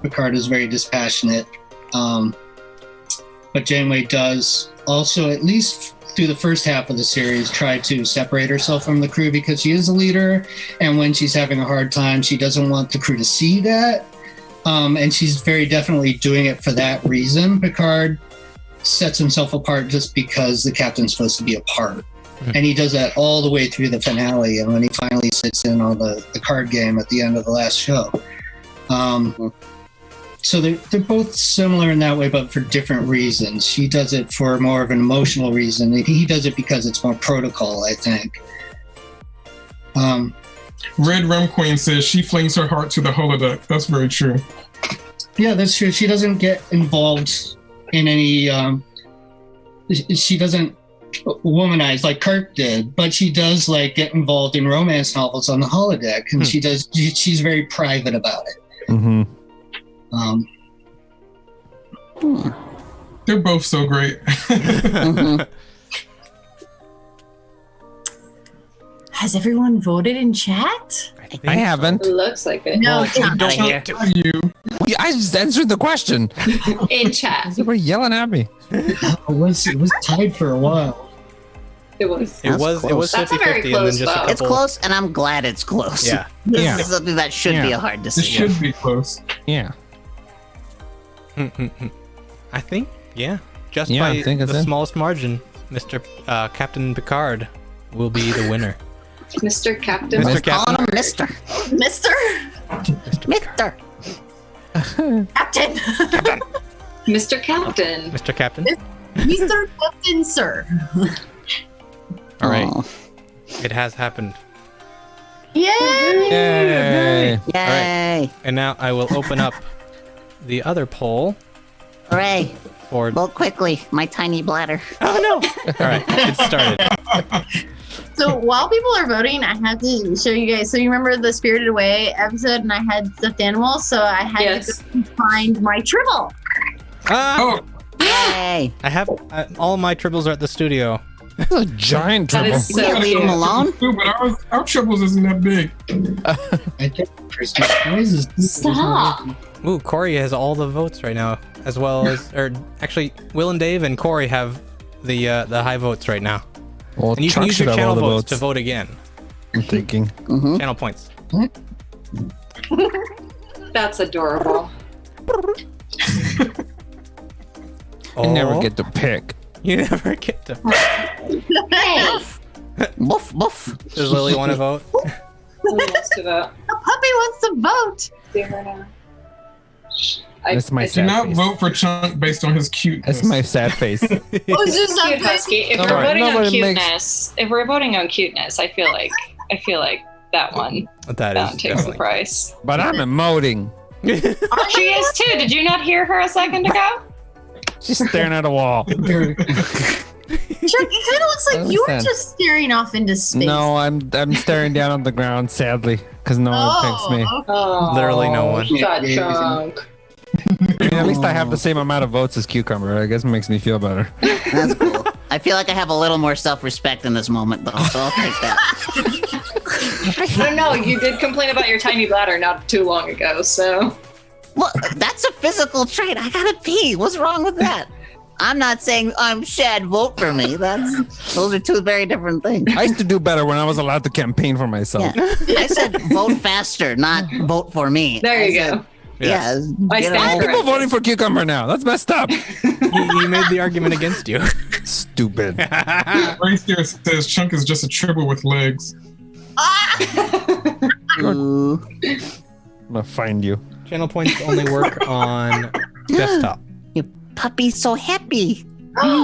Speaker 7: Picard is very dispassionate, but Janeway does also, at least through the first half of the series, try to separate herself from the crew because she is a leader, and when she's having a hard time, she doesn't want the crew to see that, and she's very definitely doing it for that reason. Picard sets himself apart just because the captain's supposed to be apart. And he does that all the way through the finale, and when he finally sits in on the card game at the end of the last show. So they're both similar in that way, but for different reasons. She does it for more of an emotional reason. He does it because it's more protocol, I think.
Speaker 6: Red Rum Queen says she flings her heart to the holodeck. That's very true.
Speaker 7: Yeah, that's true. She doesn't get involved in any... she doesn't womanize like Kirk did, but she does like get involved in romance novels on the holodeck, and she's very private about it.
Speaker 6: They're both so great.
Speaker 5: Has everyone voted in chat?
Speaker 4: I haven't.
Speaker 2: It looks like it.
Speaker 5: No,
Speaker 4: I just answered the question.
Speaker 2: In chat.
Speaker 4: They were yelling at me.
Speaker 7: It was tied for a while.
Speaker 2: It was.
Speaker 1: It was
Speaker 2: That's a
Speaker 1: 50-50
Speaker 2: very
Speaker 1: and then
Speaker 2: close
Speaker 1: just a
Speaker 2: vote.
Speaker 1: couple.
Speaker 3: It's close, and I'm glad it's close.
Speaker 1: Yeah.
Speaker 3: This is something that should be a hard
Speaker 6: This
Speaker 3: decision.
Speaker 6: should be close.
Speaker 4: Yeah.
Speaker 1: I think, yeah. Just
Speaker 4: Yeah, I
Speaker 1: by
Speaker 4: think it's
Speaker 1: the
Speaker 4: it.
Speaker 1: smallest margin, Mr. Captain Picard will be the winner.
Speaker 2: Mr. Captain.
Speaker 1: Mr.
Speaker 3: Calling him
Speaker 1: Captain.
Speaker 3: Mister.
Speaker 5: Mister
Speaker 3: Mister.
Speaker 5: Captain.
Speaker 2: Mr. Captain.
Speaker 1: Mr. Captain.
Speaker 5: Mr. Captain, sir.
Speaker 1: All right.
Speaker 3: Aw.
Speaker 1: It has happened.
Speaker 5: Yay!
Speaker 4: Yay.
Speaker 3: Yay.
Speaker 1: And now I will open up the other poll
Speaker 3: Hooray.
Speaker 1: for...
Speaker 3: Vote quickly. My tiny bladder.
Speaker 1: Oh, no. All right. It started.
Speaker 5: So while people are voting, I had to show you guys. So you remember the Spirited Away episode, and I had stuffed animals, so I had to go and find my Tribble.
Speaker 6: Oh,
Speaker 3: Yay.
Speaker 1: I have... all my tribbles are at the studio.
Speaker 4: That's a giant
Speaker 2: That
Speaker 4: trouble.
Speaker 2: is
Speaker 3: We
Speaker 2: so
Speaker 3: can't leave him
Speaker 2: cute.
Speaker 3: alone.
Speaker 6: too, but our troubles isn't that big.
Speaker 7: I think Christmas toys is
Speaker 2: Stop.
Speaker 1: Ooh, Corey has all the votes right now, as well as... Or actually, Will and Dave and Corey have the high votes right now.
Speaker 4: Well,
Speaker 1: And you can
Speaker 4: Chuck
Speaker 1: use
Speaker 4: should
Speaker 1: your
Speaker 4: have
Speaker 1: channel
Speaker 4: all the
Speaker 1: votes to
Speaker 4: votes.
Speaker 1: vote again.
Speaker 4: I'm thinking.
Speaker 1: Channel points.
Speaker 2: That's adorable.
Speaker 4: I never
Speaker 1: Oh,
Speaker 4: get to pick.
Speaker 1: You never get to...
Speaker 2: Hey.
Speaker 3: Woof, woof.
Speaker 1: Does Lily want to vote?
Speaker 2: Who wants to vote?
Speaker 5: The puppy wants to vote.
Speaker 2: See her now.
Speaker 4: That's my
Speaker 6: Do
Speaker 4: sad
Speaker 6: not
Speaker 4: face.
Speaker 6: vote for Chunk based on his cuteness.
Speaker 4: That's my sad face.
Speaker 5: Oh, it's just
Speaker 2: Cute
Speaker 5: not
Speaker 2: husky. If we're
Speaker 4: Nobody-
Speaker 2: voting on
Speaker 4: nobody makes-
Speaker 2: cuteness, I feel like that one
Speaker 1: That is
Speaker 2: takes the
Speaker 1: definitely...
Speaker 2: price.
Speaker 4: But I'm emoting.
Speaker 2: She is too. Did you not hear her a second ago?
Speaker 4: She's staring at a wall.
Speaker 5: Chuck, it kind of looks like you were
Speaker 4: Understand.
Speaker 5: just staring off into space.
Speaker 4: No, I'm staring down on the ground, sadly, because no one picks me.
Speaker 5: okay.
Speaker 2: Oh,
Speaker 1: Literally no one.
Speaker 2: That chunk.
Speaker 4: I mean, at least I have the same amount of votes as Cucumber. I guess it makes me feel better.
Speaker 3: That's cool. I feel like I have a little more self-respect in this moment, though, so I'll take that.
Speaker 2: I don't know. You did complain about your tiny bladder not too long ago, so.
Speaker 3: Well, that's a physical trait. I gotta pee. What's wrong with that? I'm not saying I'm sad. Vote for me. Those are two very different things.
Speaker 4: I used to do better when I was allowed to campaign for myself.
Speaker 3: Yeah. I said vote faster, not vote for me.
Speaker 2: There you
Speaker 3: I said,
Speaker 2: go.
Speaker 3: Yeah.
Speaker 2: I
Speaker 3: get
Speaker 2: stand
Speaker 3: a-
Speaker 2: corrected.
Speaker 4: People voting for Cucumber now. That's messed up.
Speaker 1: He made the argument against you.
Speaker 4: Stupid.
Speaker 6: Right here says Chunk is just a tribble with legs.
Speaker 3: Ooh.
Speaker 4: I'm gonna find you.
Speaker 1: Channel points only work on desktop.
Speaker 3: Your puppy's so happy.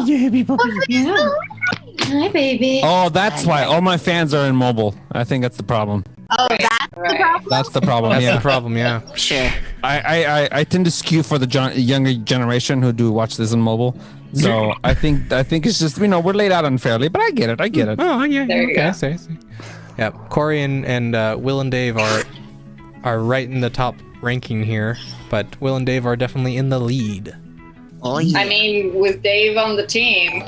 Speaker 3: You're happy puppy.
Speaker 2: Hi, baby.
Speaker 4: Oh, that's why all my fans are in mobile. I think that's the problem.
Speaker 5: Oh, that's the problem.
Speaker 4: That's the problem.
Speaker 1: That's
Speaker 4: Yeah.
Speaker 1: the problem. Yeah.
Speaker 3: Sure.
Speaker 4: I tend to skew for the younger generation who do watch this on mobile. So I think it's just we're laid out unfairly, but I get it.
Speaker 1: Oh yeah.
Speaker 2: There you
Speaker 1: okay.
Speaker 2: go.
Speaker 1: I see. Yeah. Corey and Will and Dave are right in the top ranking here, but Will and Dave are definitely in the lead.
Speaker 3: Oh, yeah.
Speaker 2: I mean, with Dave on the team,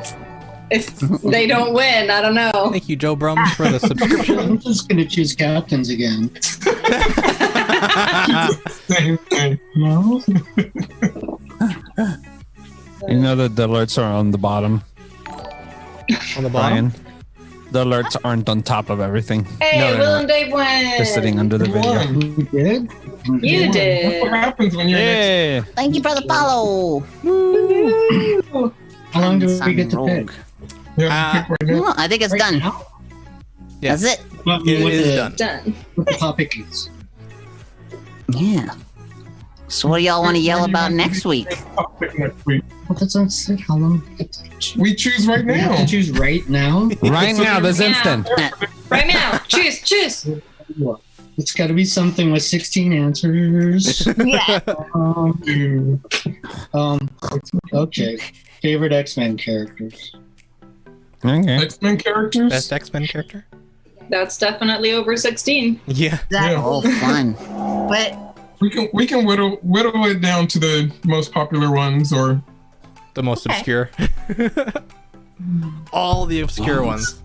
Speaker 2: if they don't win, I don't know.
Speaker 1: Thank you, Joe Brums, for the subscription.
Speaker 7: I'm just gonna choose captains again.
Speaker 6: Same thing. No.
Speaker 4: You know that the alerts are on the bottom,
Speaker 1: On the bottom.
Speaker 4: Brian. The alerts aren't on top of everything.
Speaker 2: Hey,
Speaker 1: No, they're
Speaker 2: Will
Speaker 1: not.
Speaker 2: and Dave win.
Speaker 4: They're sitting under the video.
Speaker 6: Won.
Speaker 7: You did?
Speaker 2: You
Speaker 6: That's
Speaker 2: did.
Speaker 6: what happens when you're next.
Speaker 4: Hey,
Speaker 3: Thank you for the follow.
Speaker 7: How long do we
Speaker 3: Son
Speaker 7: get to
Speaker 3: rogue.
Speaker 7: pick?
Speaker 6: Yeah, pick right now.
Speaker 3: Oh, I think it's done.
Speaker 7: now?
Speaker 1: Yeah.
Speaker 3: That's it.
Speaker 7: What,
Speaker 1: It
Speaker 7: what
Speaker 1: is
Speaker 7: the,
Speaker 1: done.
Speaker 2: Done.
Speaker 7: What the topic is?
Speaker 3: Yeah. So what do y'all want to yell about next week?
Speaker 6: Pick next week.
Speaker 7: Well, that's not said. How long?
Speaker 6: We choose right
Speaker 7: We have
Speaker 6: now.
Speaker 7: to choose right now.
Speaker 4: right now, this
Speaker 2: Yeah.
Speaker 4: instant.
Speaker 2: Right now. Choose.
Speaker 7: It's got to be something with 16 answers.
Speaker 5: Yeah.
Speaker 6: Dude.
Speaker 7: Okay. Favorite X-Men characters.
Speaker 4: Okay.
Speaker 6: X-Men characters.
Speaker 1: Best X-Men character.
Speaker 2: That's definitely over 16.
Speaker 1: Yeah.
Speaker 5: Exactly.
Speaker 3: Oh, fun.
Speaker 5: But
Speaker 6: We can whittle it down to the most popular ones, or
Speaker 1: The most
Speaker 5: Okay.
Speaker 1: obscure. All the obscure ones.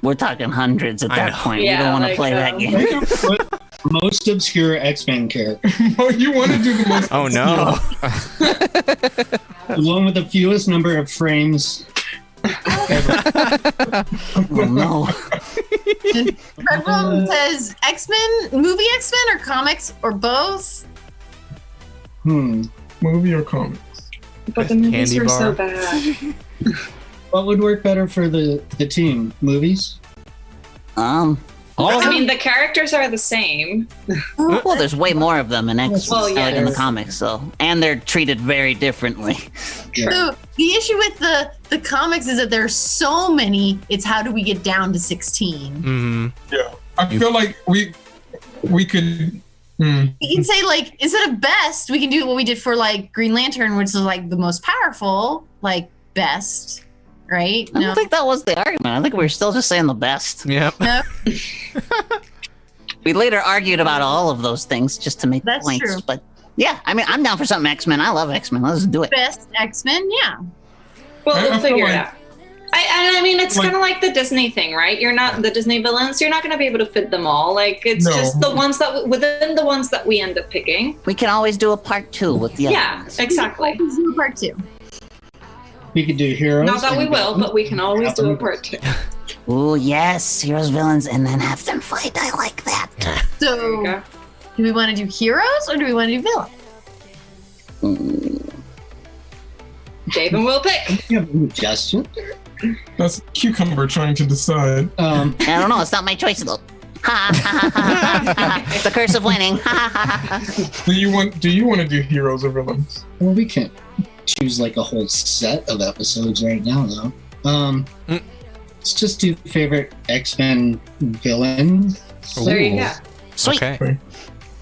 Speaker 3: We're talking hundreds at
Speaker 1: I
Speaker 3: that
Speaker 1: know.
Speaker 3: point.
Speaker 2: Yeah,
Speaker 3: we don't want to
Speaker 2: like,
Speaker 3: play that game.
Speaker 7: Make a put most obscure X-Men character.
Speaker 6: oh, you want to do the most?
Speaker 1: Oh no.
Speaker 7: The one with the fewest number of frames.
Speaker 3: Oh no.
Speaker 5: Red Room says X-Men, movie X-Men or comics or both?
Speaker 6: Movie or comics?
Speaker 2: But the
Speaker 1: Best
Speaker 2: movies
Speaker 1: candy
Speaker 2: were so
Speaker 1: bar.
Speaker 2: bad.
Speaker 7: What would work better for the team? Movies?
Speaker 2: I mean, the characters are the same.
Speaker 3: Well, there's way more of them in X
Speaker 2: Well,
Speaker 3: like in the
Speaker 2: yes.
Speaker 3: comics, so and they're treated very differently.
Speaker 7: Yeah.
Speaker 5: So the issue with the comics is that there's so many. It's how do we get down to 16?
Speaker 1: Mm-hmm.
Speaker 6: Yeah, I feel like we could.
Speaker 5: You can say like instead of best, we can do what we did for like Green Lantern, which is like the most powerful, like best, right?
Speaker 3: I don't think that was the argument. I think we were still just saying the best.
Speaker 1: Yep.
Speaker 5: No,
Speaker 3: We later argued about all of those things just to make
Speaker 5: That's
Speaker 3: points.
Speaker 5: true.
Speaker 3: But yeah, I mean, I'm down for something X-Men. I love X-Men. Let's do it.
Speaker 5: best X-Men, yeah.
Speaker 2: Well,
Speaker 6: I
Speaker 2: we'll
Speaker 6: feel
Speaker 2: figure it
Speaker 6: like-
Speaker 2: out. I mean, it's
Speaker 6: Like-
Speaker 2: kind of like the Disney thing, right? You're not the Disney villains. You're not going to be able to fit them all. Like, it's
Speaker 6: No.
Speaker 2: just the ones that within the ones that we end up picking.
Speaker 3: We can always do a part 2 with the other
Speaker 2: Yeah,
Speaker 3: ones.
Speaker 2: exactly.
Speaker 5: Let's do part 2.
Speaker 7: We could do heroes.
Speaker 2: Not that we
Speaker 7: and
Speaker 2: will,
Speaker 7: villains.
Speaker 2: but we can always do a part 2.
Speaker 3: Ooh, yes, heroes, villains, and then have them fight. I like that.
Speaker 2: There you
Speaker 5: So,
Speaker 2: go.
Speaker 5: do we want to do heroes or do we want to do villains?
Speaker 2: Dave and Will pick.
Speaker 7: You have a suggestion?
Speaker 6: That's Cucumber trying to decide.
Speaker 3: I don't know. It's not my choice though. Ha ha ha ha ha ha. The curse of winning. Ha ha ha ha.
Speaker 6: Do you want to do heroes or villains?
Speaker 7: Well, we can't choose like a whole set of episodes right now, though. Let's just do favorite X-Men villain.
Speaker 2: There you go.
Speaker 3: Sweet.
Speaker 1: Okay.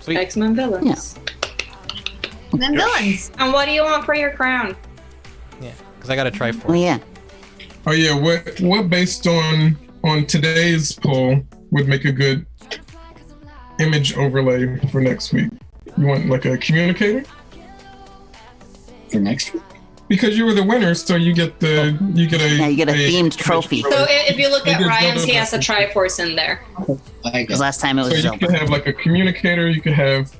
Speaker 1: Sweet.
Speaker 2: X-Men villains.
Speaker 5: And then villains.
Speaker 2: And what do you want for your crown?
Speaker 1: Yeah. Because I got to try
Speaker 3: Oh
Speaker 1: for it.
Speaker 3: yeah.
Speaker 6: Oh yeah, what based on today's poll would make a good image overlay for next week? You want like a communicator?
Speaker 7: For next week.
Speaker 6: Because you were the winner, so you get a
Speaker 3: you get a themed trophy.
Speaker 2: So if you look at
Speaker 6: Maybe
Speaker 2: Ryan's, he has a
Speaker 6: it's
Speaker 2: Triforce in there.
Speaker 7: I
Speaker 3: Because
Speaker 7: guess.
Speaker 3: last time it
Speaker 6: So
Speaker 3: was
Speaker 6: you
Speaker 3: Zelda.
Speaker 6: could have like a communicator. You could have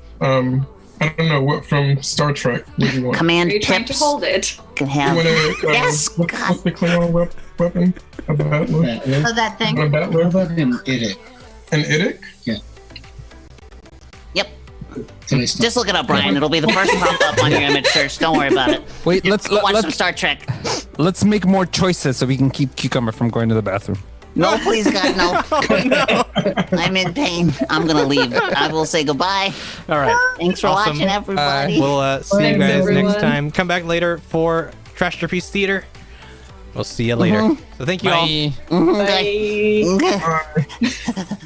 Speaker 6: I don't know what from Star Trek. What do you want?
Speaker 3: Command
Speaker 2: Are you trying to
Speaker 3: tips.
Speaker 2: hold it?
Speaker 3: Could
Speaker 6: You
Speaker 3: have.
Speaker 6: want to,
Speaker 3: Yes,
Speaker 6: what's the Klingon weapon? A battler?
Speaker 7: Battler.
Speaker 5: Oh, that thing.
Speaker 6: A
Speaker 7: What
Speaker 6: battler?
Speaker 7: about an idiot?
Speaker 6: An Idic?
Speaker 3: Yep.
Speaker 7: Today's
Speaker 3: Just look it up, Brian. It'll be the first pop up on your image search. Don't worry about it.
Speaker 4: Wait, let's
Speaker 3: Watch some Star Trek.
Speaker 4: let's make more choices so we can keep Cucumber from going to the bathroom.
Speaker 3: No, please, God, no. I'm in pain. I'm gonna leave. I will say goodbye.
Speaker 1: All right.
Speaker 3: Thanks for
Speaker 1: Awesome.
Speaker 3: watching, everybody.
Speaker 1: We'll see you
Speaker 2: Thanks,
Speaker 1: guys
Speaker 2: everyone.
Speaker 1: next time. Come back later for Trash Piece Theater. We'll see you later. So thank you all.
Speaker 4: Bye.
Speaker 3: Okay.
Speaker 2: Bye.
Speaker 3: Okay.